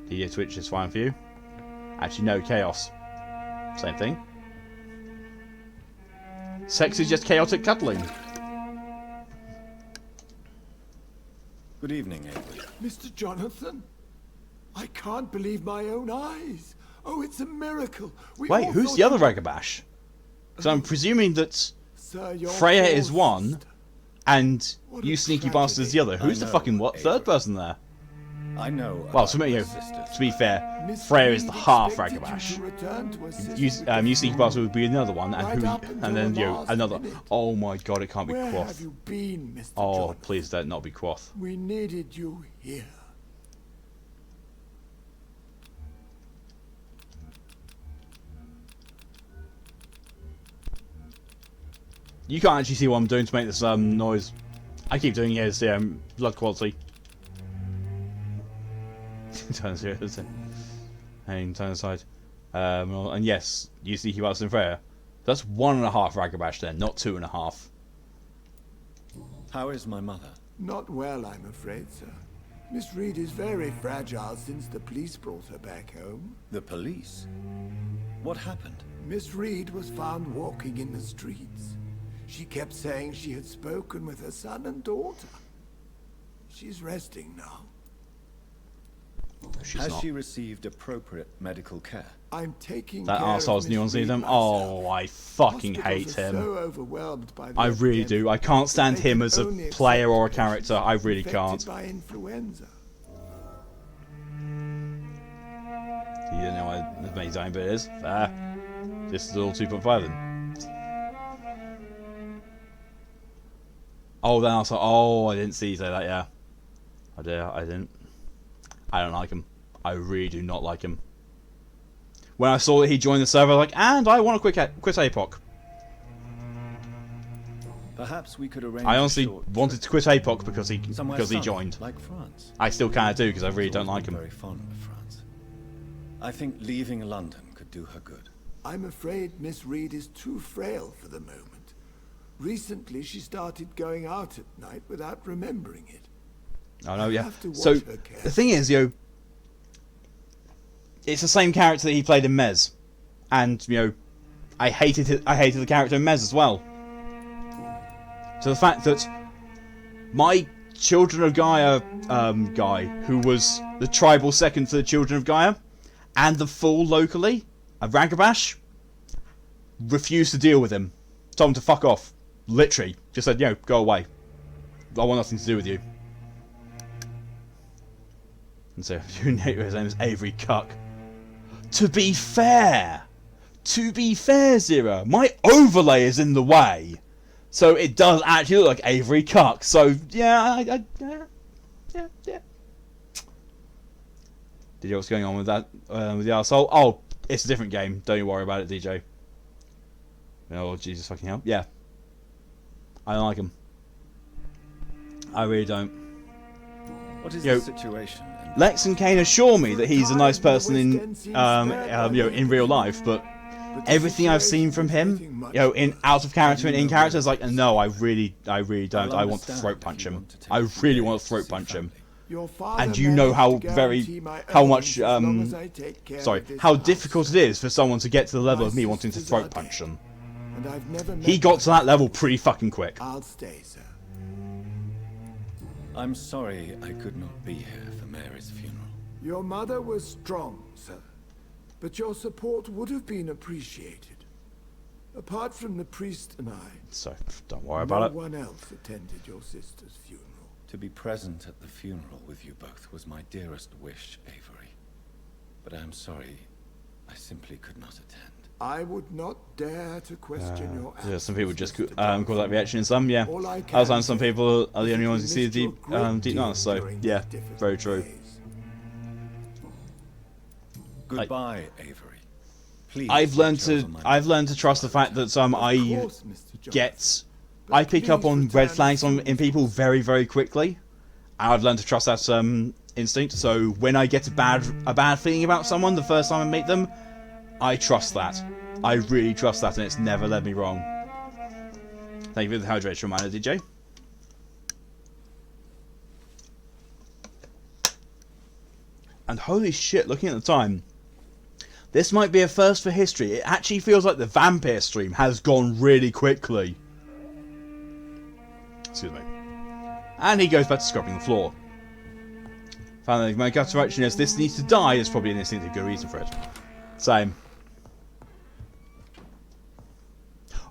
The Twitch is fine for you. Actually, no, chaos. Same thing. Sex is just chaotic cuddling. Good evening, Edward. Mr. Jonathan, I can't believe my own eyes. Oh, it's a miracle. Wait, who's the other Ragabash? So I'm presuming that Sir, Freya is one, and you sneaky bastard is the other. Who's the fucking third person there? I know. Well, to be fair, Freya is the half Ragabash. You sneaky bastard would be another one, and then another. Oh my god, it can't be Quoth. Where have you been, Mr. Oh, Jonathan? please don't not be Quoth. We needed you here. You can't actually see what I'm doing to make this noise. I keep doing it as blood quality. Turn aside. And yes, you see he was in Freya. That's 1.5 Ragabash then, not 2.5. How is my mother? Not well, I'm afraid, sir. Miss Reed is very fragile since the police brought her back home. The police? What happened? Miss Reed was found walking in the streets. She kept saying she had spoken with her son and daughter. She's resting now. Has she received appropriate medical care? I'm taking that care arsehole's of new on Miss Reed them. myself. Oh, I fucking Hospitals hate are him. So overwhelmed by the I really do. I can't stand They him can as a only player or a accept character. I really infected can't. by influenza. You don't know what many time bit is. Fair. This is all 2.5 then. Oh, then also. Oh, I didn't see you say that. Yeah, I didn't. I don't like him. I really do not like him. When I saw that he joined the server, I was like, and I want to quit APOC. Perhaps we could arrange. I honestly wanted to quit APOC because he joined. Like France. I still kind of do because I really don't like him. Very fond of France. I think leaving London could do her good. I'm afraid Miss Reed is too frail for the moment. Recently, she started going out at night without remembering it. I know, yeah. Have to watch So her the carefully. thing is, it's the same character that he played in Mez, and I hated the character in Mez as well. So the fact that my Children of Gaia guy, who was the tribal second to the Children of Gaia, and the fool locally, a Ragabash, refused to deal with him. Told him to fuck off. Literally. Just said, go away. I want nothing to do with you. And so, his name is Avery Cuck. To be fair, Zira, my overlay is in the way. So it does actually look like Avery Cuck. So, yeah. DJ, what's going on with that? With the arsehole? Oh, it's a different game. Don't you worry about it, DJ. Oh, Jesus fucking hell. Yeah. I don't like him. I really don't. What is the situation? Lex and Kane assure me that he's a nice person in, in real life, but everything I've seen from him, in out of character and in character, is like, no, I really don't. I want to throat punch him. I really want to throat punch him. And you know how how difficult it is for someone to get to the level of me wanting to throat punch them. He got to that level pretty fucking quick. I'll stay, sir. I'm sorry I could not be here for Mary's funeral. Your mother was strong, sir. But your support would have been appreciated. Apart from the priest and I, so don't worry about it. No one else attended your sister's funeral. To be present at the funeral with you both was my dearest wish, Avery. But I am sorry, I simply could not attend. I would not dare to question your yeah, some people just call that reaction in some, yeah. Other times some people are the only ones who see the deep knowledge, so yeah, very true. Goodbye, Avery. Please. I've learned to trust the fact that I pick up on red flags in people very, very quickly. And I've learned to trust that instinct. So when I get a bad feeling about someone the first time I meet them, I trust that. I really trust that, and it's never led me wrong. Thank you for the hydration reminder, DJ. And holy shit, looking at the time, this might be a first for history. It actually feels like the Vampyr stream has gone really quickly. Excuse me. And he goes back to scrubbing the floor. Finally, my gut direction is this needs to die. There's probably an instinctive good reason for it. Same.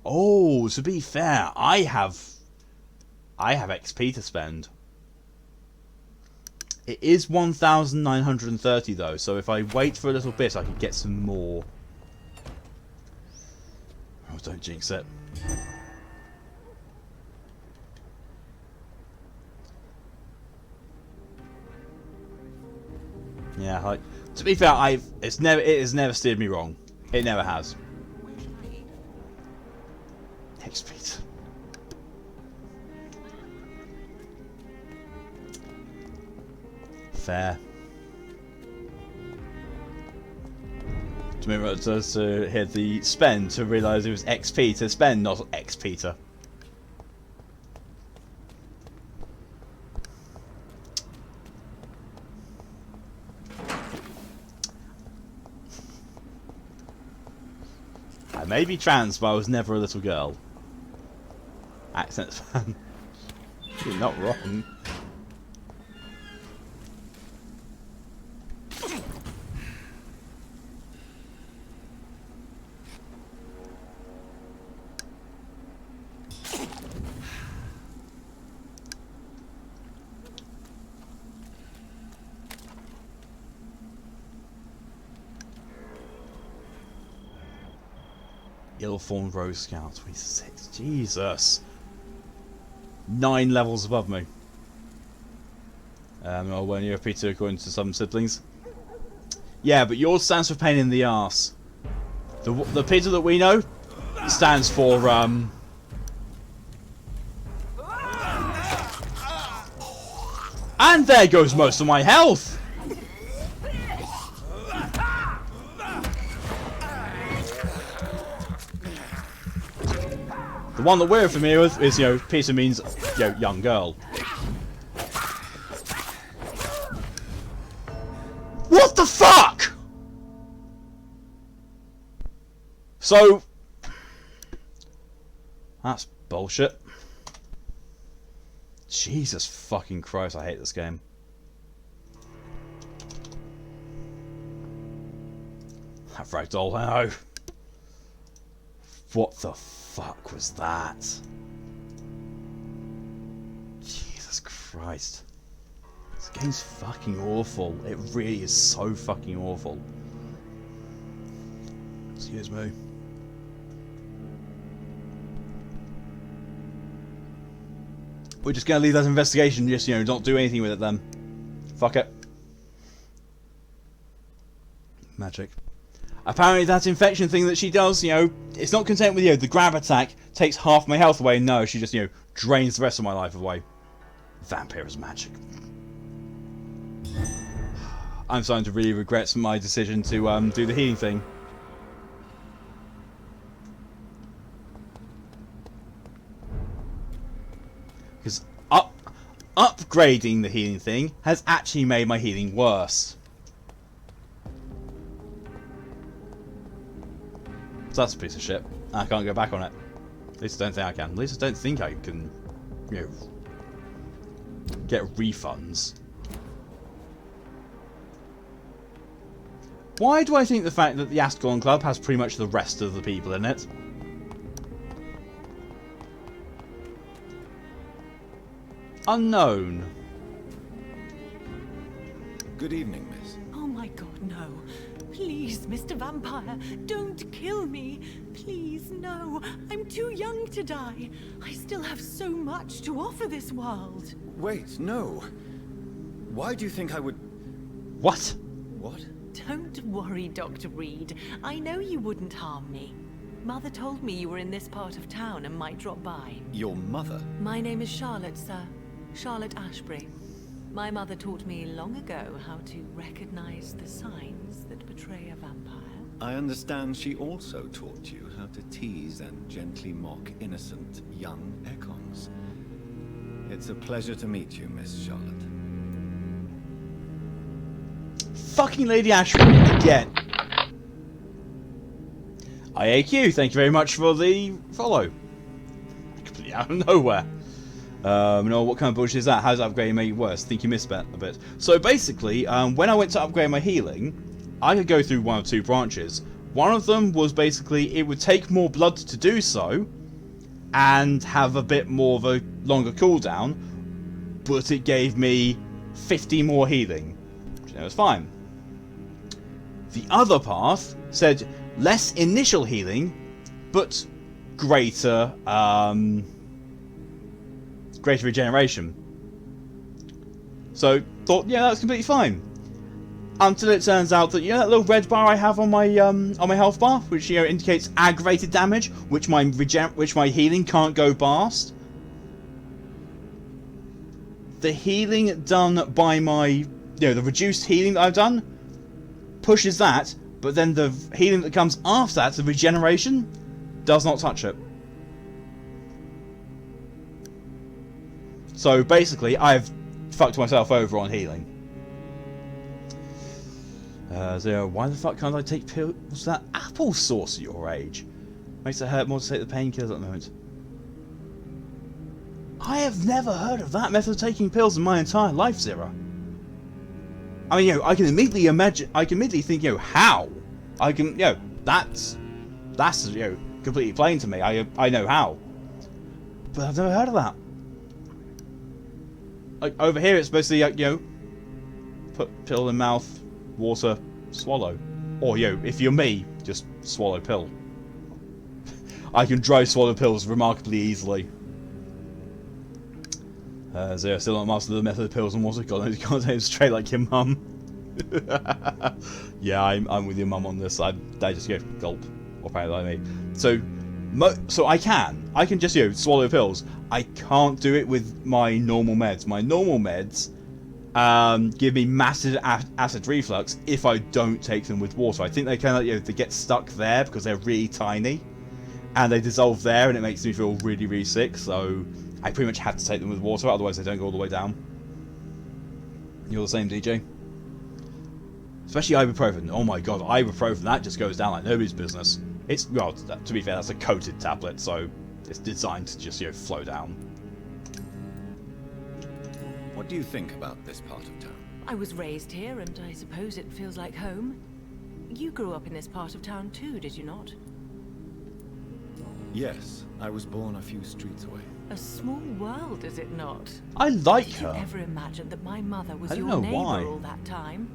Oh, to be fair, I have XP to spend. It is 1,930 though, so if I wait for a little bit, I could get some more. Oh, don't jinx it. Yeah, like, to be fair, it has never steered me wrong. It never has. XP. Fair. To remember what it does to hit the spend to realise it was XP to spend, not XP to. I may be trans, but I was never a little girl. Accent fan. You're not wrong. Ill-formed Rose Scout 26. Jesus. 9 levels above me. Or when you're Peter according to some siblings. Yeah, but yours stands for pain in the arse. The Peter that we know stands for and there goes most of my health. The one that we're familiar with is, Peter means, young girl. What the fuck? So, that's bullshit. Jesus fucking Christ, I hate this game. That ragdoll, I know. What the fuck was that? Jesus Christ. This game's fucking awful. It really is so fucking awful. Excuse me. We're just gonna leave that investigation, just, not do anything with it then. Fuck it. Magic. Apparently that infection thing that she does, you know, it's not content with, you know, the grab attack takes half my health away. No, she just, you know, drains the rest of my life away. Vampyr is magic. I'm starting to really regret my decision to do the healing thing. Because upgrading the healing thing has actually made my healing worse. So that's a piece of shit. I can't go back on it. At least I don't think I can. At least I don't think I can, you know, get refunds. Why do I think the fact that the Ascalon Club has pretty much the rest of the people in it? Unknown. Good evening, miss. Oh my god, no. Please, Mr. Vampire, don't kill me. Please, no. I'm too young to die. I still have so much to offer this world. Wait, no. Why do you think I would... What? What? Don't worry, Dr. Reed. I know you wouldn't harm me. Mother told me you were in this part of town and might drop by. Your mother? My name is Charlotte, sir. Charlotte Ashbury. My mother taught me long ago how to recognize the signs that betray a vampire. I understand she also taught you how to tease and gently mock innocent young Ekons. It's a pleasure to meet you, Miss Charlotte. Fucking Lady Ashbury again. IAQ, thank you very much for the follow. Completely out of nowhere. No, what kind of bullshit is that? How's upgrading make it worse? Think you missed that a bit. So basically, when I went to upgrade my healing, I could go through one of two branches. One of them was basically, it would take more blood to do so, and have a bit more of a longer cooldown, but it gave me 50 more healing, which was fine. The other path said less initial healing, but greater greater regeneration. So thought, yeah, that's completely fine. Until it turns out that, you know, that little red bar I have on my health bar, which, you know, indicates aggravated damage, which my healing can't go past. The healing done by my, you know, the reduced healing that I've done pushes that, but then the healing that comes after that, the regeneration, does not touch it. So basically, I've fucked myself over on healing. So why the fuck can't I take pills? What's that apple sauce at your age? Makes it hurt more to take the painkillers at the moment. I have never heard of that method of taking pills in my entire life, Zira. I mean, you know, I can immediately imagine. I can immediately think, you know, how. I can, you know, that's you know, completely plain to me. I know how, but I've never heard of that. Like over here, it's basically like, you know, put pill in mouth, water, swallow, or, you know, if you're me, just swallow pill. I can dry swallow pills remarkably easily. So still not master the method of pills and water. God knows you can't take them straight like your mum. Yeah, I'm with your mum on this. I just go gulp, or apparently like me. So I can just, you know, swallow pills. I can't do it with my normal meds. My normal meds give me massive acid reflux if I don't take them with water. I think they kind of, you know, they get stuck there because they're really tiny, and they dissolve there, and it makes me feel really, really sick. So I pretty much have to take them with water, otherwise they don't go all the way down. You're the same, DJ? Especially ibuprofen. Oh my god, ibuprofen, that just goes down like nobody's business. It's, well, to be fair, that's a coated tablet, so it's designed to just, you know, flow down. What do you think about this part of town? I was raised here, and I suppose it feels like home. You grew up in this part of town too, did you not? Yes, I was born a few streets away. A small world, is it not? I like Did her. you ever imagine that my mother was I don't your know neighbor why. all that time?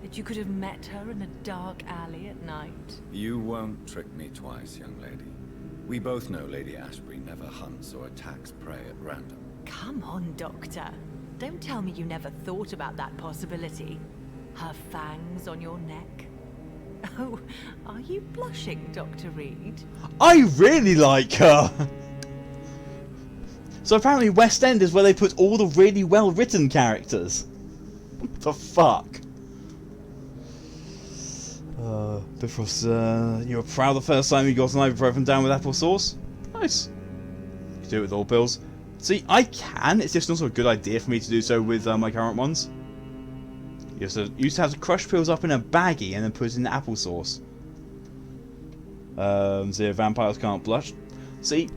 That you could have met her in a dark alley at night? You won't trick me twice, young lady. We both know Lady Ashbury never hunts or attacks prey at random. Come on, Doctor. Don't tell me you never thought about that possibility. Her fangs on your neck. Oh, are you blushing, Dr. Reed? I really like her! So apparently West End is where they put all the really well written characters. What the fuck? Because you were proud the first time you got an ibuprofen down with applesauce? Nice. You do it with all pills. See, I can, it's just not a good idea for me to do so with my current ones. You used to have to crush pills up in a baggie and then put it in the applesauce. So vampires can't blush. See,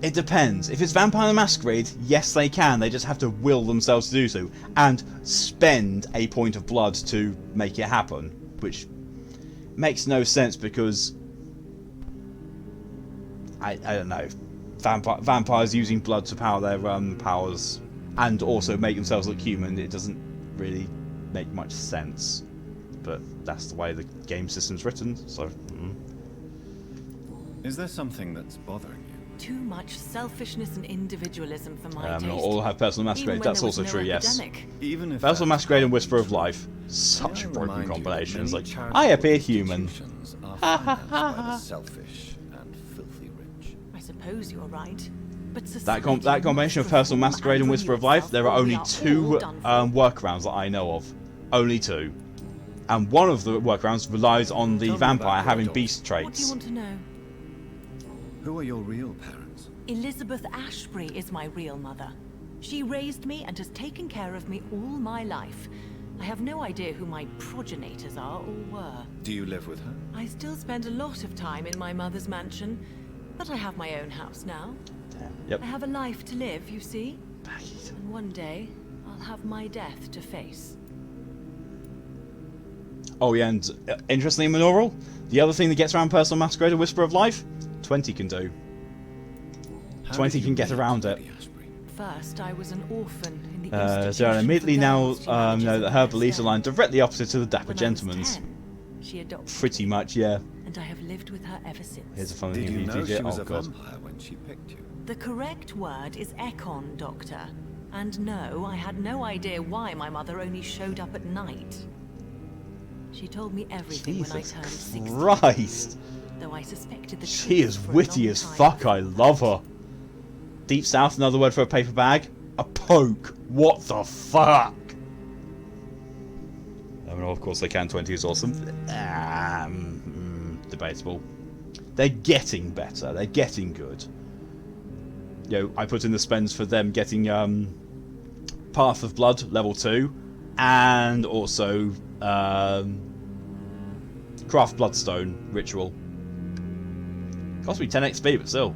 it depends. If it's Vampire the Masquerade, yes they can. They just have to will themselves to do so. And spend a point of blood to make it happen. Which makes no sense because... I don't know. Vampires using blood to power their powers and also make themselves look human, it doesn't really make much sense. But that's the way the game system's written, so... Is there something that's bothering you? Too much selfishness and individualism for my taste. Not all have Personal Masquerade, that's also true, yes. Even if Personal Masquerade and Whisper of Life, such a broken combination. It's like, I appear human. Selfish and filthy rich. I suppose you're right. But That combination of Personal Masquerade and Whisper of Life, there are only two workarounds that I know of. Only two. And one of the workarounds relies on the vampire having beast traits. What do you want to know? Who are your real parents? Elizabeth Ashbury is my real mother. She raised me and has taken care of me all my life. I have no idea who my progenitors are or were. Do you live with her? I still spend a lot of time in my mother's mansion, but I have my own house now. Yep. I have a life to live, you see. And one day, I'll have my death to face. Oh yeah, and interestingly, Minoral, the other thing that gets around Personal Masquerade and Whisper of Life, 20 can do. 20 can get around it. First, I was an orphan in the so I immediately now know that her beliefs align directly opposite to the Dapper Gentleman's. She adopted Pretty much, yeah. and I have lived with her ever since. Here's a funny Did thing you know she was oh a god. vampire when she picked you? The correct word is Ekon, Doctor. And no, I had no idea why my mother only showed up at night. She told me everything when I turned 16. Christ! Though I suspected the She is witty as fuck, I love her. Deep South, another word for a paper bag? A poke. What the fuck? Well, of course they can, 20 is awesome. Debatable. They're getting better, they're getting good. You know, I put in the spends for them getting Path of Blood, level 2, and also Craft Bloodstone Ritual. Cost me 10 XP, but still.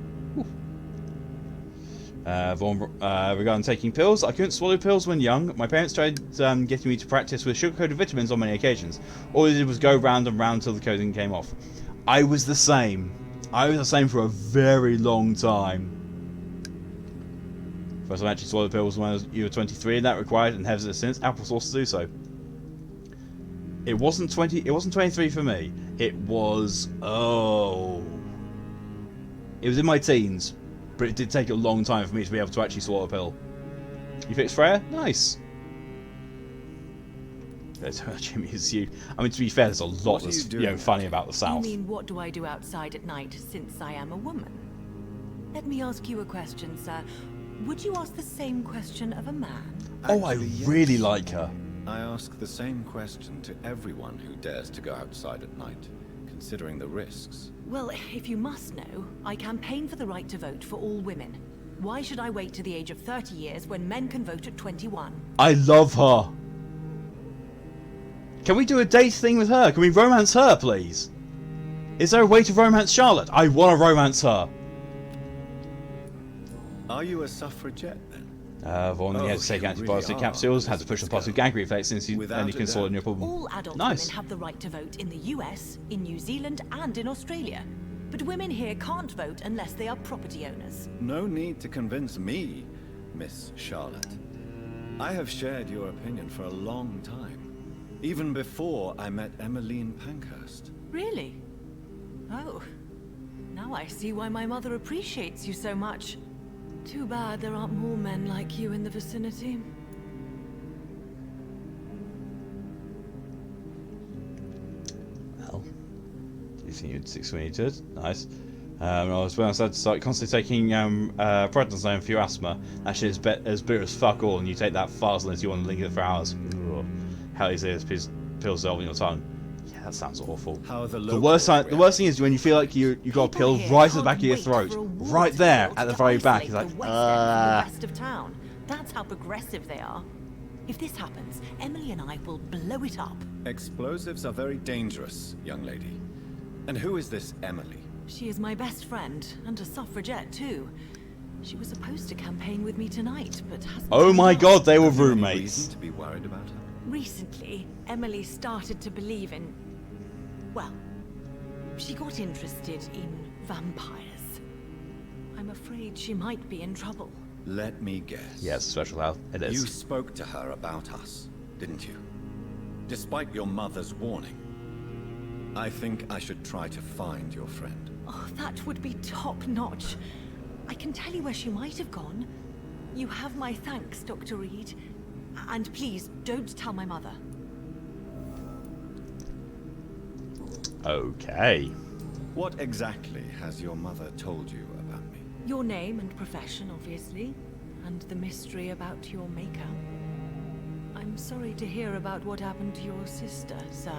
Regarding taking pills, I couldn't swallow pills when young. My parents tried getting me to practice with sugar-coated vitamins on many occasions. All they did was go round and round until the coating came off. I was the same. I was the same for a very long time. First time I actually swallowed pills when you were 23, and that required, and has since, applesauce to do so. It wasn't 20. It wasn't 23 for me. It was it was in my teens, but it did take a long time for me to be able to actually swallow a pill. You fixed Freya? Nice. Jimmy, is you. I mean, to be fair, there's a lot that's funny about the South. You mean, what do I do outside at night since I am a woman? Let me ask you a question, sir. Would you ask the same question of a man? Oh, I really like her. I ask the same question to everyone who dares to go outside at night, considering the risks. Well, if you must know, I campaign for the right to vote for all women. Why should I wait to the age of 30 years when men can vote at 21? I love her. Can we do a date thing with her? Can we romance her, please? Is there a way to romance Charlotte? I want to romance her. Are you a suffragette then? Vaughan had to take antibiotic capsules, had to push the positive gag reflex since you only can sort in your problem. All adult Nice. women have the right to vote in the US, in New Zealand, and in Australia. But women here can't vote unless they are property owners. No need to convince me, Miss Charlotte. I have shared your opinion for a long time. Even before I met Emmeline Pankhurst. Really? Oh. Now I see why my mother appreciates you so much. Too bad there aren't more men like you in the vicinity. continued 6 when you did. Nice. I was when I said to start constantly taking prednisone for your asthma. That shit is as bitter as fuck all, and you take that fast unless you want to linger it for hours. Ugh. How easy is pills dissolve in your tongue? Yeah, that sounds awful. How the worst thing is when you feel like you got a pill right at the back of your throat, right there at the very back. It's like, the rest of town. That's how progressive they are. If this happens, Emily and I will blow it up. Explosives are very dangerous, young lady. And who is this Emily? She is my best friend, and a suffragette too. She was supposed to campaign with me tonight, but hasn't. Oh my god, they were Have you any roommates. reason to be worried about her? Recently, Emily started to believe in... well, she got interested in vampires. I'm afraid she might be in trouble. Let me guess. Yes, special health. It is. You spoke to her about us, didn't you? Despite your mother's warning. I think I should try to find your friend. Oh, that would be top-notch. I can tell you where she might have gone. You have my thanks, Dr. Reed. And please, don't tell my mother. Okay. What exactly has your mother told you about me? Your name and profession, obviously. And the mystery about your maker. I'm sorry to hear about what happened to your sister, sir.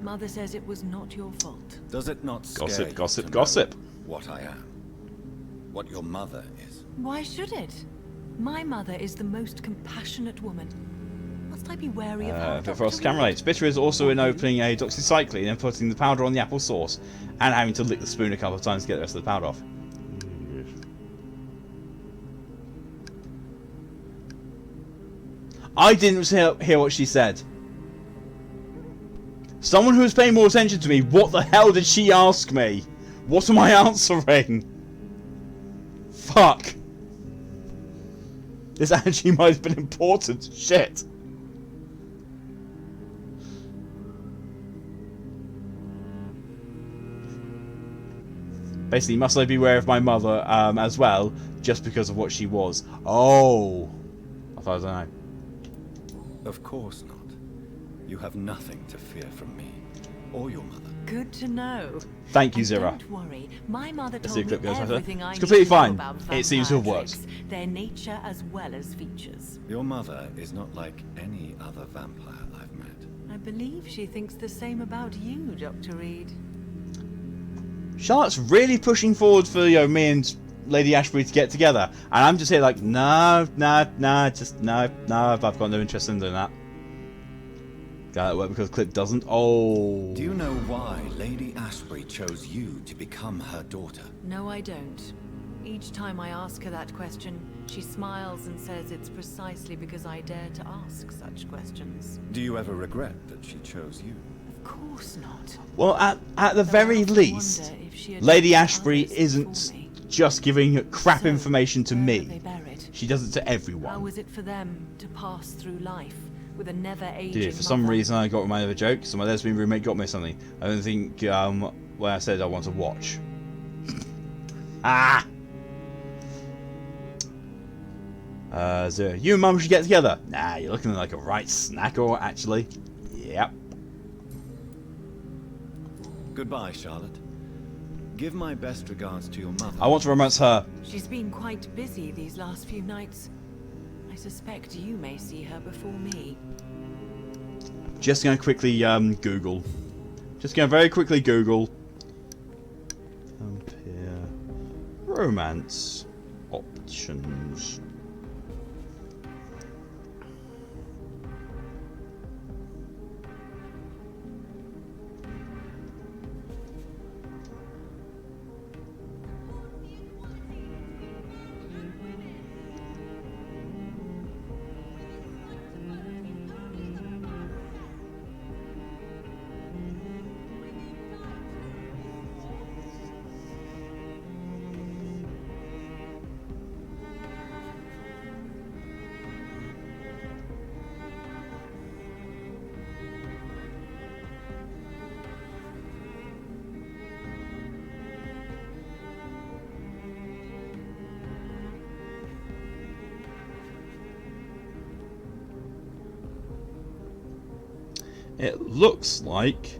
Mother says it was not your fault. Does it not scare Gossip, you gossip, to gossip. know what I am? What your mother is? Why should it? My mother is the most compassionate woman. Must I be wary of her? For us camera lights. Bitter is also in opening a doxycycline and putting the powder on the apple sauce, and having to lick the spoon a couple of times to get the rest of the powder off. I didn't hear what she said. Someone who was paying more attention to me, what the hell did she ask me? What am I answering? Fuck. This actually might have been important. Shit. Basically, must I beware of my mother as well, just because of what she was? Oh. I thought I don't know. Of course not. You have nothing to fear from me, or your mother. Good to know. Thank you, And Zira. Don't worry, my mother Let's see told if me clip goes better. everything I It's need completely to know fine. about It seems to have vampire worked. tricks, their nature as well as features. Your mother is not like any other vampire I've met. I believe she thinks the same about you, Dr. Reed. Charlotte's really pushing forward for me and Lady Ashbury to get together, and I'm just here like, no, I've got no interest in doing that. That work because Clip doesn't. Oh. Do you know why Lady Ashbury chose you to become her daughter? No, I don't. Each time I ask her that question, she smiles and says it's precisely because I dare to ask such questions. Do you ever regret that she chose you? Of course not. Well, at the very least, Lady Ashbury isn't just giving crap information to me. She does it to everyone. How was it for them to pass through life with a never-aging Dude, for some reason I got reminded of a joke, so my lesbian roommate got me something. I don't think, when I said I want to watch. Ah! So you and Mum should get together. Nah, you're looking like a right snacker, actually. Yep. Goodbye, Charlotte. Give my best regards to your mother. I want to romance her. She's been quite busy these last few nights. I suspect you may see her before me. Just gonna quickly Google. Just gonna very quickly Google. Vampyr romance options. It looks like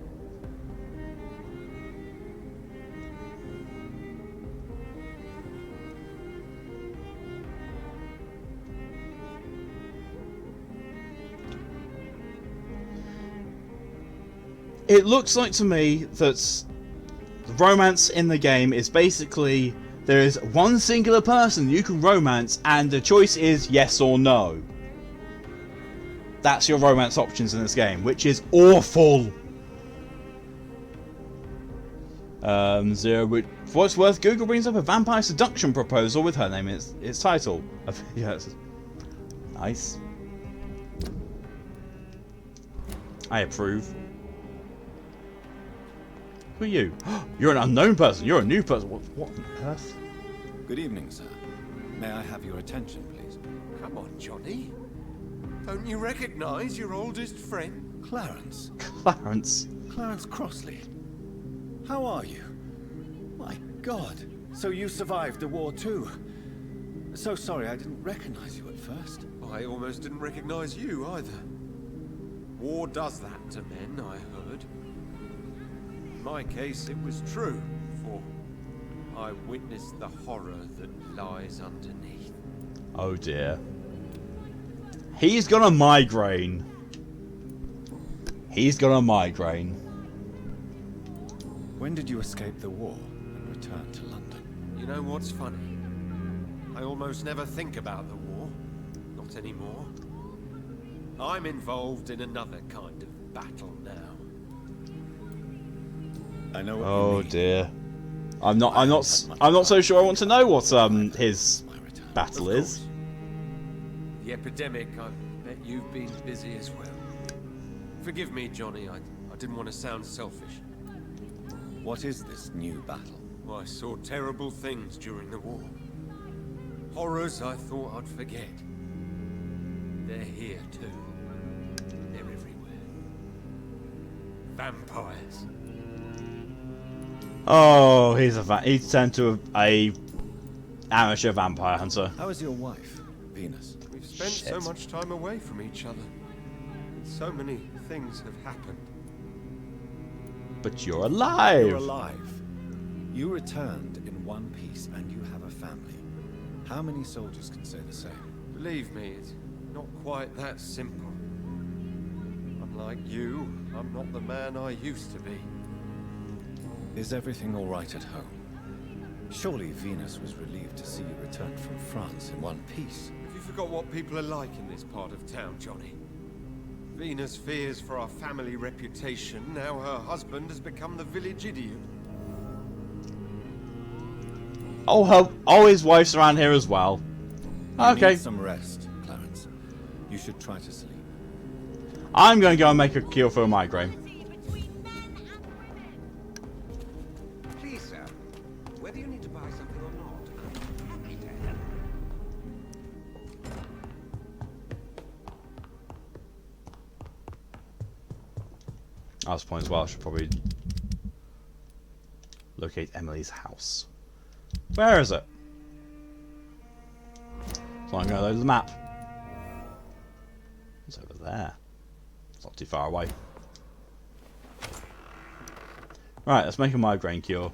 It looks like to me that the romance in the game is basically there is one singular person you can romance and the choice is yes or no. That's your romance options in this game, which is awful. Zero. For what's worth, Google brings up a vampire seduction proposal with her name in its title. Yes. Nice. I approve. Who are you? You're an unknown person. You're a new person. What on earth? Good evening, sir. May I have your attention, please? Come on, Johnny. Don't you recognize your oldest friend? Clarence. Clarence. Clarence Crossley. How are you? My God. So you survived the war too. So sorry I didn't recognize you at first. I almost didn't recognize you either. War does that to men, I heard. In my case, it was true, for I witnessed the horror that lies underneath. Oh dear. He's got a migraine. He's got a migraine. When did you escape the war and return to London? You know what's funny? I almost never think about the war. Not anymore. I'm involved in another kind of battle now. I know what Oh you mean. dear. I'm not so sure I want to know what his battle is. The epidemic, I bet you've been busy as well. Forgive me, Johnny, I didn't want to sound selfish. What is this new battle? I saw terrible things during the war. Horrors I thought I'd forget. They're here too. They're everywhere. Vampires. Oh, he's turned to a amateur vampire hunter. How is your wife, Venus? We've spent so much time away from each other. And so many things have happened. But you're alive. You're alive. You returned in one piece and you have a family. How many soldiers can say the same? Believe me, it's not quite that simple. Unlike you, I'm not the man I used to be. Is everything all right at home? Surely Venus was relieved to see you return from France in one piece. Have you forgot what people are like in this part of town, Johnny? Venus fears for our family reputation. Now her husband has become the village idiot. Oh, his wife's around here as well. Okay. Need some rest, Clarence. You should try to sleep. I'm going to go and make a cure for a migraine. Please, sir. Whether you need to buy something or not, I'm happy to help. At this point as well, I should probably locate Emily's house. Where is it? So I'm going to load the map. It's over there. It's not too far away. Right, let's make a migraine cure.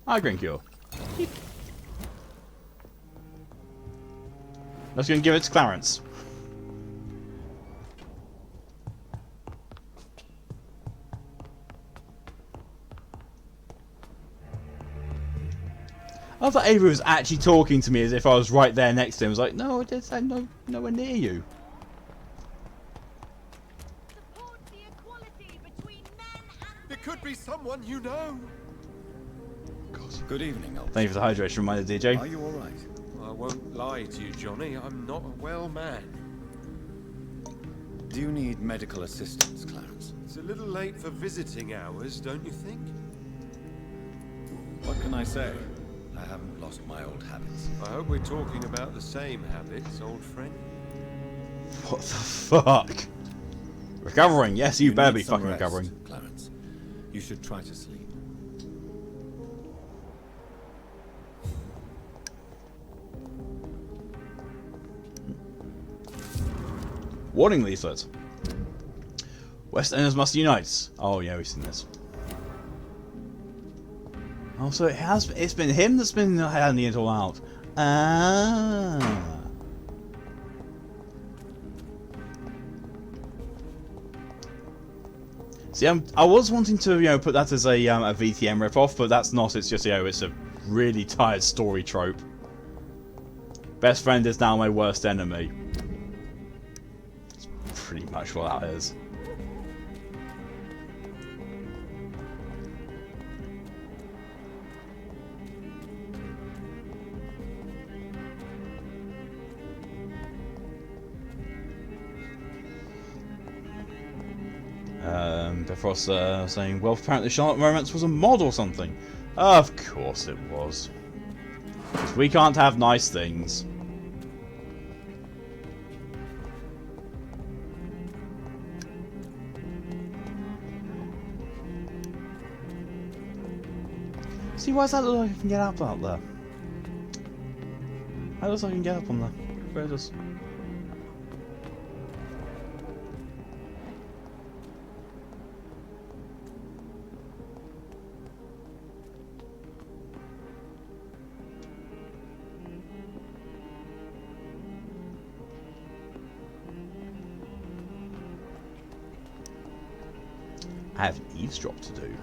Migraine cure. Let's go and give it to Clarence. I thought Avery was actually talking to me as if I was right there next to him. I was like, no, I'm nowhere near you. It could be someone you know. Good evening, old. Thank you for the hydration reminder, DJ. Are you all right? I won't lie to you, Johnny. I'm not a well man. Do you need medical assistance, Clarence? It's a little late for visiting hours, don't you think? What can I say? I haven't lost my old habits. I hope we're talking about the same habits, old friend. What the fuck? Recovering? Yes, you better need be some fucking rest, recovering. Clarence. You should try to sleep. Warning leaflet. West Enders must unite. Oh yeah, we've seen this. Oh, so it's been him that's been handing it all out. Ah. See, I was wanting to, put that as a VTM ripoff, but that's not. It's just, it's a really tired story trope. Best friend is now my worst enemy. That's pretty much what that is. Bifrost saying, well, apparently Charlotte Romance was a mod or something. Of course it was. 'Cause we can't have nice things. See, why does that look like I can get up out there? That looks like I can get up on there. Where it is? I have an eavesdrop to do.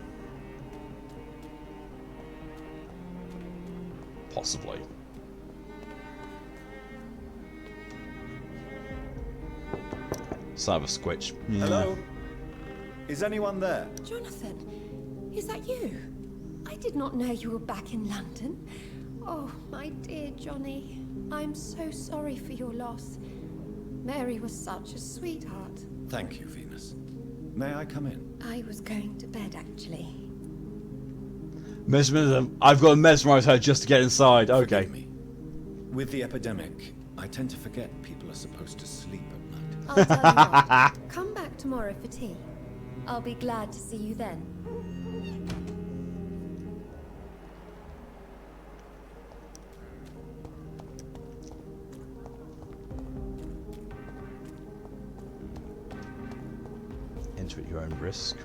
Possibly. Cyber squitch. Yeah. Hello? Is anyone there? Jonathan, is that you? I did not know you were back in London. Oh, my dear Johnny. I'm so sorry for your loss. Mary was such a sweetheart. Thank you, Venus. May I come in? I was going to bed, actually. Mesmerism. I've got to mesmerize her just to get inside. Okay. Forgive me. With the epidemic, I tend to forget people are supposed to sleep at night. I'll tell you what. Come back tomorrow for tea. I'll be glad to see you then. Enter at your own risk.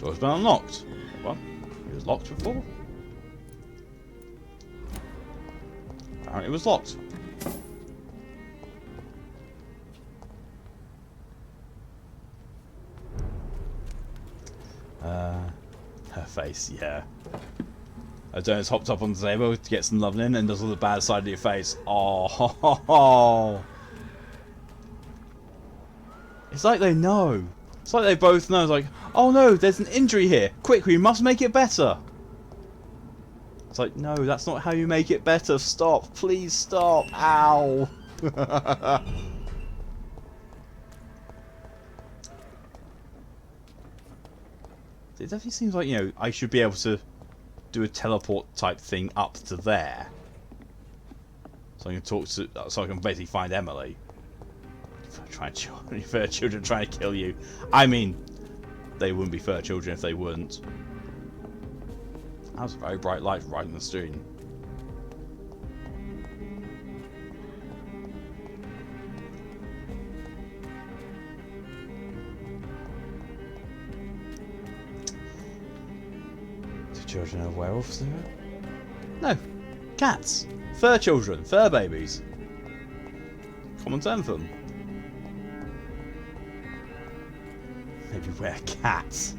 Door's been unlocked. What? It was locked before? Apparently it was locked. Her face, yeah. Adonis hopped up on the table to get some loving in and does all the bad side of your face. Oh, ho, ho, ho. It's like they know. It's like they both know. It's like, oh no, there's an injury here. Quick, we must make it better. It's like, no, that's not how you make it better. Stop. Please stop. Ow. It definitely seems like, I should be able to do a teleport type thing up to there. So I can talk to, so I can basically find Emily. Fur children trying to kill you. I mean, they wouldn't be fur children if they wouldn't. That was a very bright light right in the screen. Do children have werewolves do it? No. Cats. Fur children. Fur babies. Common term for them. Maybe we're cats.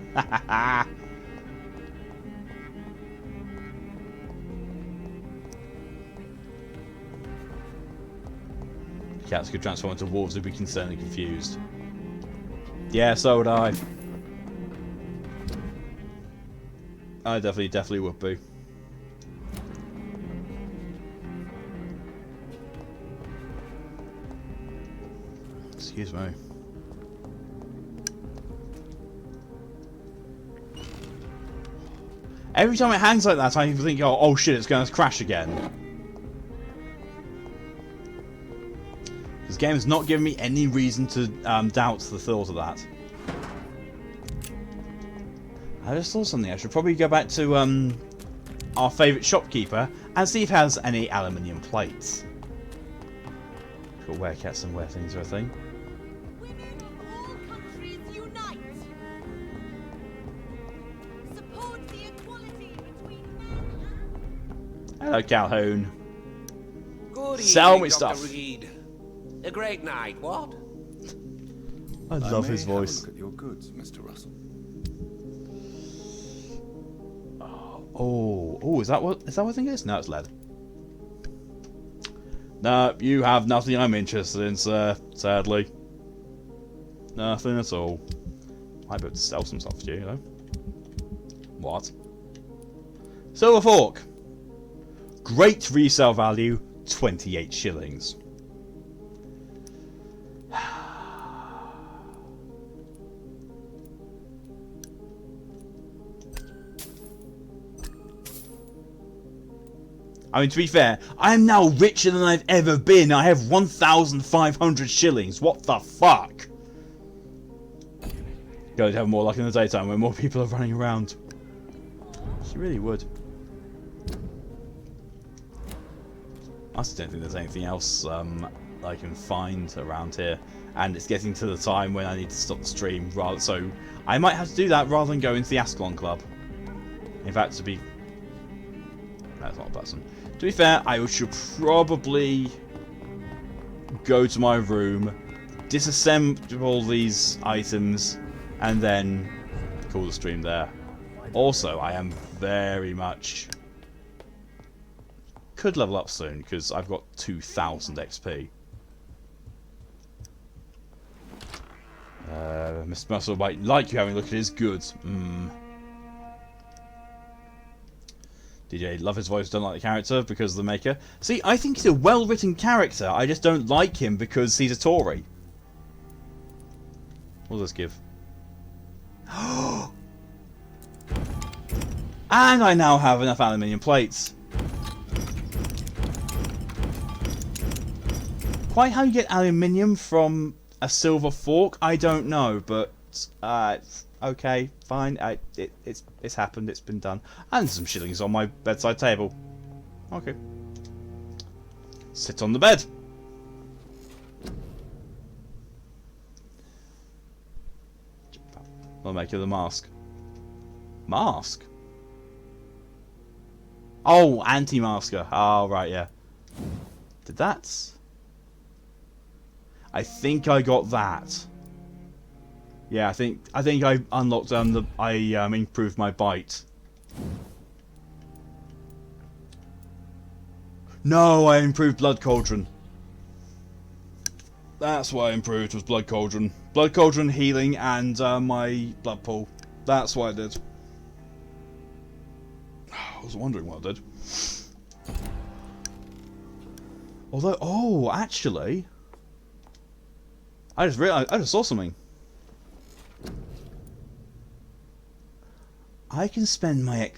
Cats could transform into wolves and be concerned and confused. Yeah, so would I. I definitely would be. Excuse me. Every time it hangs like that, I think, oh shit, it's going to crash again. This game has not given me any reason to doubt the thought of that. I just thought something. I should probably go back to our favourite shopkeeper and see if he has any aluminium plates. Cool, where cats and where things are a thing. Hello, Calhoun. Good Sell me evening, stuff. Dr. Reed. A great night, what? I love his may have a voice. look at your goods, Mr. Russell. Oh, is that what I think it is? No, it's lead. No, you have nothing I'm interested in, sir. Sadly, nothing at all. Might be able to sell some stuff to you, though. What? Silver fork. Great resale value, 28 shillings. I mean, to be fair, I am now richer than I've ever been. I have 1,500 shillings. What the fuck? Go to have more luck in the daytime when more people are running around. She really would. I just don't think there's anything else I can find around here. And it's getting to the time when I need to stop the stream. So I might have to do that rather than go into the Ascalon Club. In fact, to be... That's not a person. To be fair, I should probably go to my room, disassemble these items, and then call the stream there. Also, I am very much... Could level up soon, because I've got 2,000 XP. Mr. Muscle might like you having a look at his goods. DJ, love his voice, don't like the character because of the maker. See, I think he's a well-written character. I just don't like him because he's a Tory. What does this give? And I now have enough aluminium plates. Quite how you get aluminium from a silver fork, I don't know, but okay, fine. It's happened. It's been done. And some shillings on my bedside table. Okay. Sit on the bed. I'll make you the mask. Mask? Oh, anti-masker. Oh, right, yeah. Did that? I think I got that. Yeah, I think I unlocked I improved my bite. No, I improved Blood Cauldron. That's what I improved, was Blood Cauldron. Blood Cauldron, healing, and my blood pool. That's what I did. I was wondering what I did. Although, oh, actually, I just realized, I just saw something. I can spend my,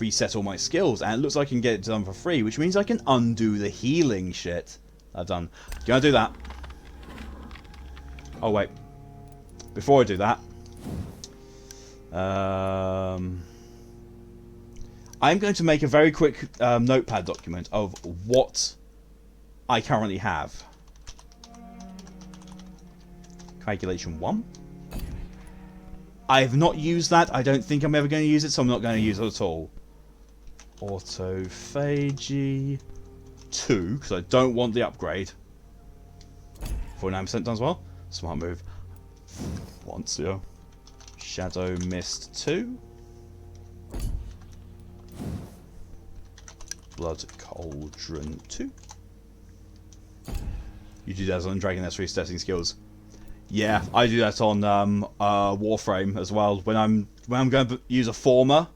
reset all my skills, and it looks like I can get it done for free, which means I can undo the healing shit I've done. Gonna do that. Oh wait, before I do that, I'm going to make a very quick notepad document of what I currently have. Calculation 1. I have not used that. I don't think I'm ever going to use it, so I'm not going to use it at all. Autophagy 2, because I don't want the upgrade. 49% done as well. Smart move. Once, yeah. Shadow Mist 2. Blood Cauldron 2. You do that on Dragon S resetting skills. Yeah, I do that on Warframe as well. When I'm going to use a former,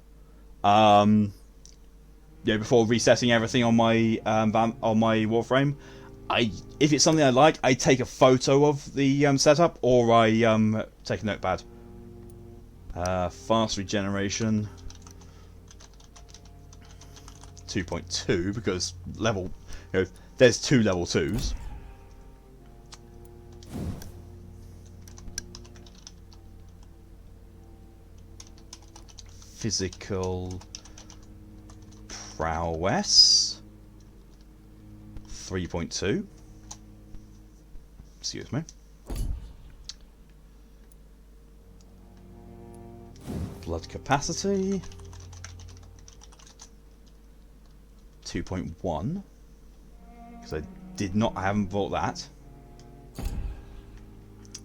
before resetting everything on my Warframe, if it's something I like, I take a photo of the setup, or I take a notepad. Fast regeneration 2.2 because level, there's 2 level 2s. Physical prowess 3.2. Excuse me. Blood capacity 2.1 because I haven't bought that,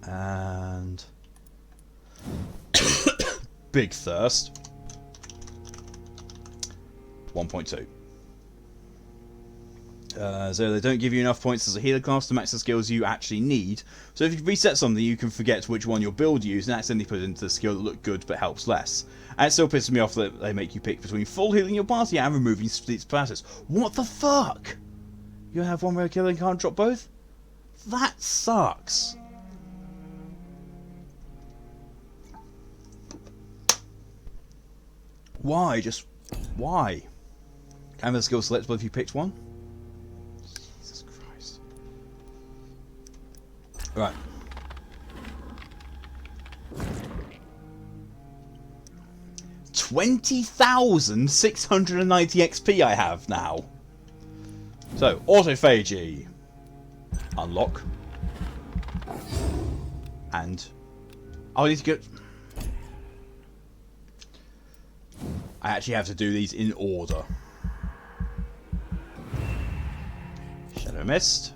and Big Thirst 1.2. So they don't give you enough points as a healer class to max the skills you actually need. So if you reset something, you can forget which one your build used and accidentally put it into the skill that looked good but helps less. And it still pisses me off that they make you pick between full healing your party and removing split passes. What the fuck? You have one rare kill and can't drop both? That sucks. Why? Just why? Can the skill selectable if you picked one? Jesus Christ. Right. $20,690 XP I have now. So, autophagy. Unlock. And I need to get... I actually have to do these in order. Shadow Mist.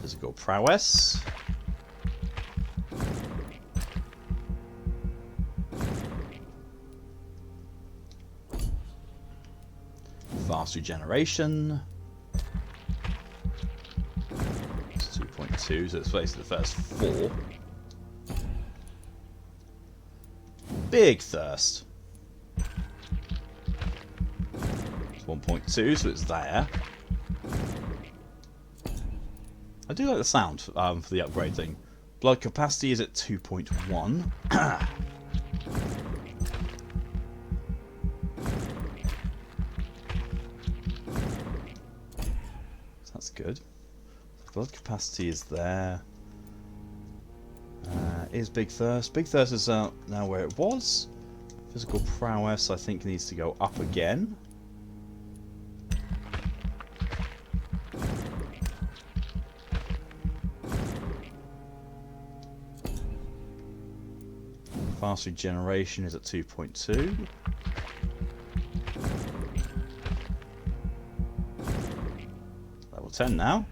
Physical Prowess. Fast Regeneration. It's 2.2, so it's basically the first 4. Big Thirst. It's 1.2, so it's there. I do like the sound for the upgrade thing. Blood capacity is at 2.1. That's good. Blood capacity is there. Is Big Thirst. Big Thirst is now where it was. Physical prowess, I think, needs to go up again. Fast regeneration is at 2.2. Level 10 now.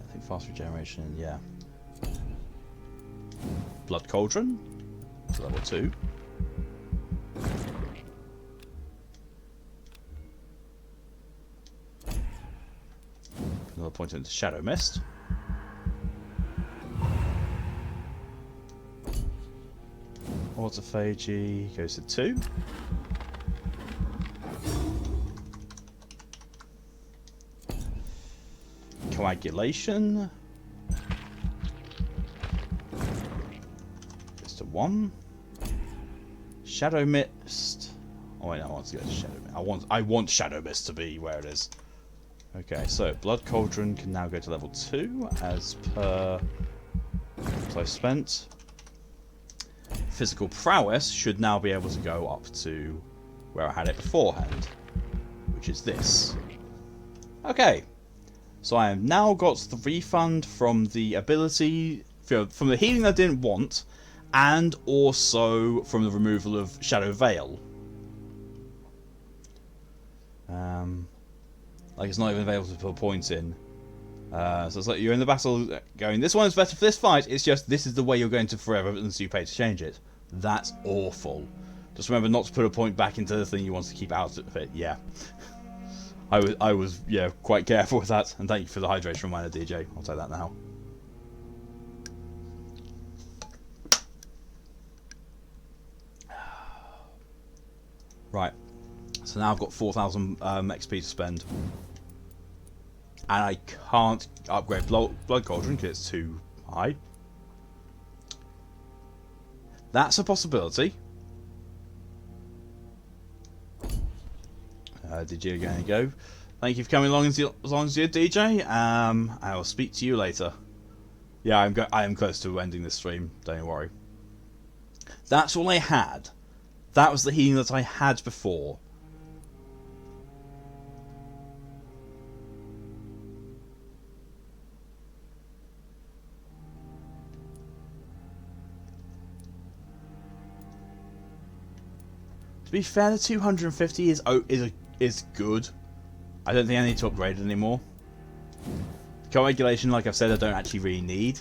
I think fast regeneration, yeah. Blood Cauldron, to level 2. Another point into Shadow Mist. Autophagy goes to 2. Coagulation goes to 1. Shadow Mist. Oh wait, no, I want to go to Shadow Mist. I want Shadow Mist to be where it is. Okay, so Blood Cauldron can now go to level 2 as per what I've spent. Physical Prowess should now be able to go up to where I had it beforehand, which is this. Okay, so I have now got the refund from the ability, from the healing I didn't want, and also from the removal of Shadow Veil. Like it's not even available to put a point in. So it's like you're in the battle going, this one's better for this fight, it's just this is the way you're going to forever unless you pay to change it. That's awful. Just remember not to put a point back into the thing you want to keep out of it. Yeah. I was yeah, quite careful with that, and thank you for the hydration reminder, DJ. I'll take that now. Right. So now I've got 4,000 XP to spend. And I can't upgrade Blood Cauldron because it's too high. That's a possibility. Did you again go? Thank you for coming along as long as you did, DJ. I will speak to you later. Yeah, I am close to ending this stream. Don't worry. That's all I had. That was the healing that I had before. be fair, the 250 is good. I don't think I need to upgrade it anymore. Coagulation, like I've said, I don't actually really need.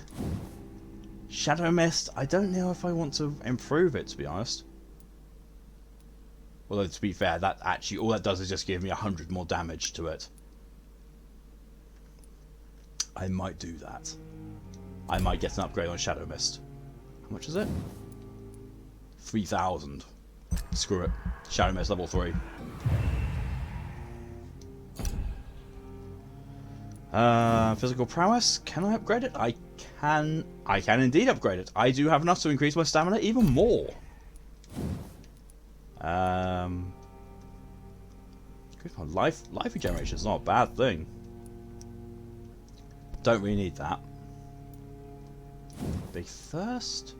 Shadow Mist, I don't know if I want to improve it, to be honest. Although, to be fair, that actually, all that does is just give me 100 more damage to it. I might do that. I might get an upgrade on Shadow Mist. How much is it? 3,000. Screw it. Shadow Mist level 3. Physical prowess. Can I upgrade it? I can indeed upgrade it. I do have enough to increase my stamina even more. Life regeneration is not a bad thing. Don't really need that. Big thirst.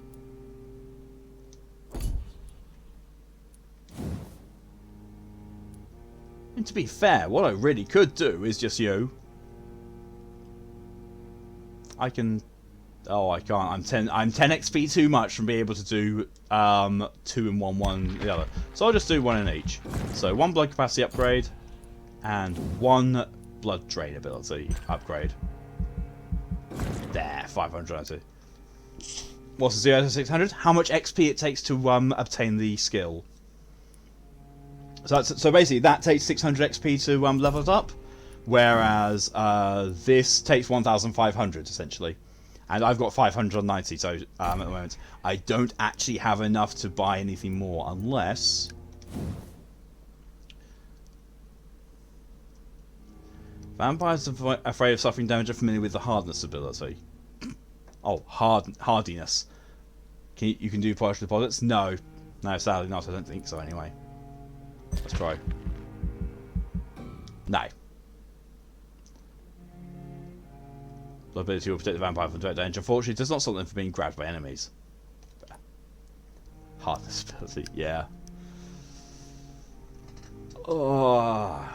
And to be fair, what I really could do is just, I can... Oh, I can't. I'm 10 XP too much from being able to do 2 in one the other. So I'll just do 1 in each. So 1 blood capacity upgrade and 1 blood drain ability upgrade. There, 500. What's the 0 to 600? How much XP it takes to obtain the skill. So basically that takes 600 XP to level it up, whereas this takes 1,500 essentially. And I've got 590, so at the moment I don't actually have enough to buy anything more unless... Vampires are afraid of suffering damage are familiar with the hardness ability. Oh, hardiness. You can do partial deposits? No, sadly not. I don't think so anyway. Let's try. No. The ability will protect the vampire from direct danger. Unfortunately, it does not stop them from being grabbed by enemies. Hardness ability, yeah. Oh.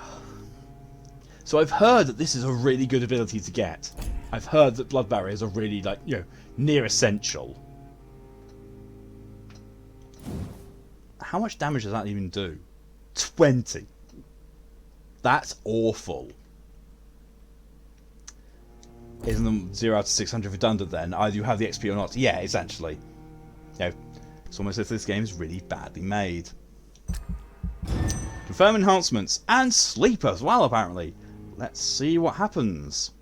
So I've heard that this is a really good ability to get. I've heard that blood barriers are really, like, near essential. How much damage does that even do? 20. That's awful. Isn't them 0 out of 600 redundant then? Either you have the XP or not. Yeah, essentially. It's almost as if this game is really badly made. Confirm enhancements. And sleep as well, apparently. Let's see what happens.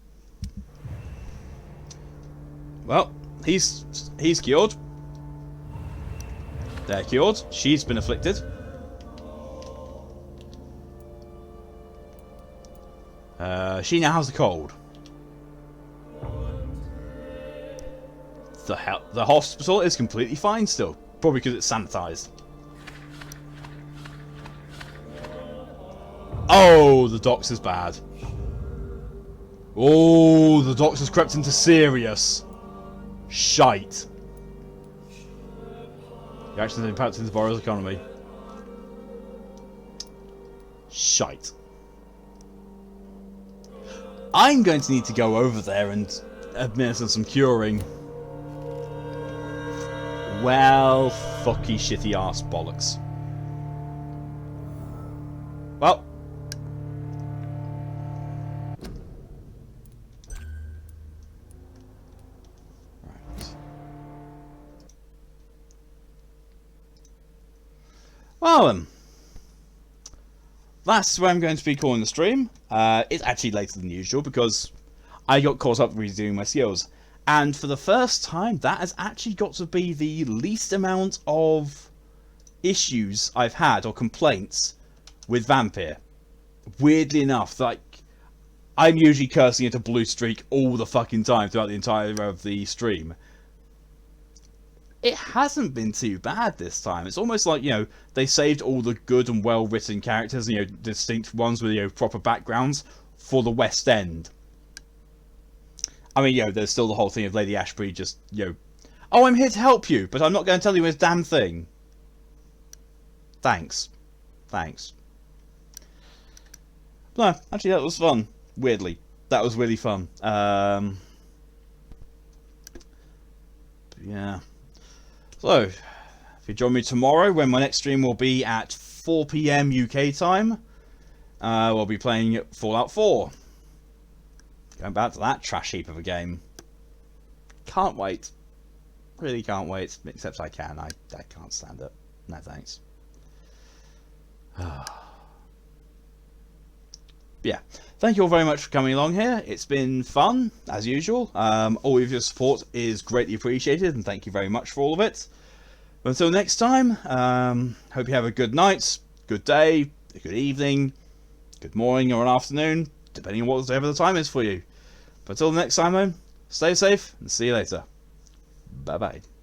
Well, he's cured. They're cured. She's been afflicted. She now has the cold. The hospital is completely fine still. Probably because it's sanitized. Oh, the docks is bad. Oh, the docks has crept into serious shite. The actions impacting the borough's economy. Shite. I'm going to need to go over there and administer some curing. Well, fucky shitty arse bollocks. Well. Right. Well then. That's where I'm going to be calling the stream. It's actually later than usual because I got caught up redoing my skills. And for the first time, that has actually got to be the least amount of issues I've had, or complaints, with Vampyr. Weirdly enough, like, I'm usually cursing at a blue streak all the fucking time throughout the entire of the stream. It hasn't been too bad this time. It's almost like, they saved all the good and well-written characters, distinct ones with, proper backgrounds for the West End. I mean, there's still the whole thing of Lady Ashbury just, oh, I'm here to help you, but I'm not going to tell you a damn thing. Thanks. No, actually, that was fun. Weirdly. That was really fun. Yeah. So, if you join me tomorrow, when my next stream will be at 4 PM UK time, we'll be playing Fallout 4. Going back to that trash heap of a game. Can't wait. Really can't wait. Except I can. I can't stand it. No thanks. Yeah. Thank you all very much for coming along here. It's been fun, as usual. All of your support is greatly appreciated, and thank you very much for all of it. But until next time, hope you have a good night, good day, a good evening, good morning or an afternoon, depending on whatever the time is for you. But until the next time, stay safe and see you later. Bye bye.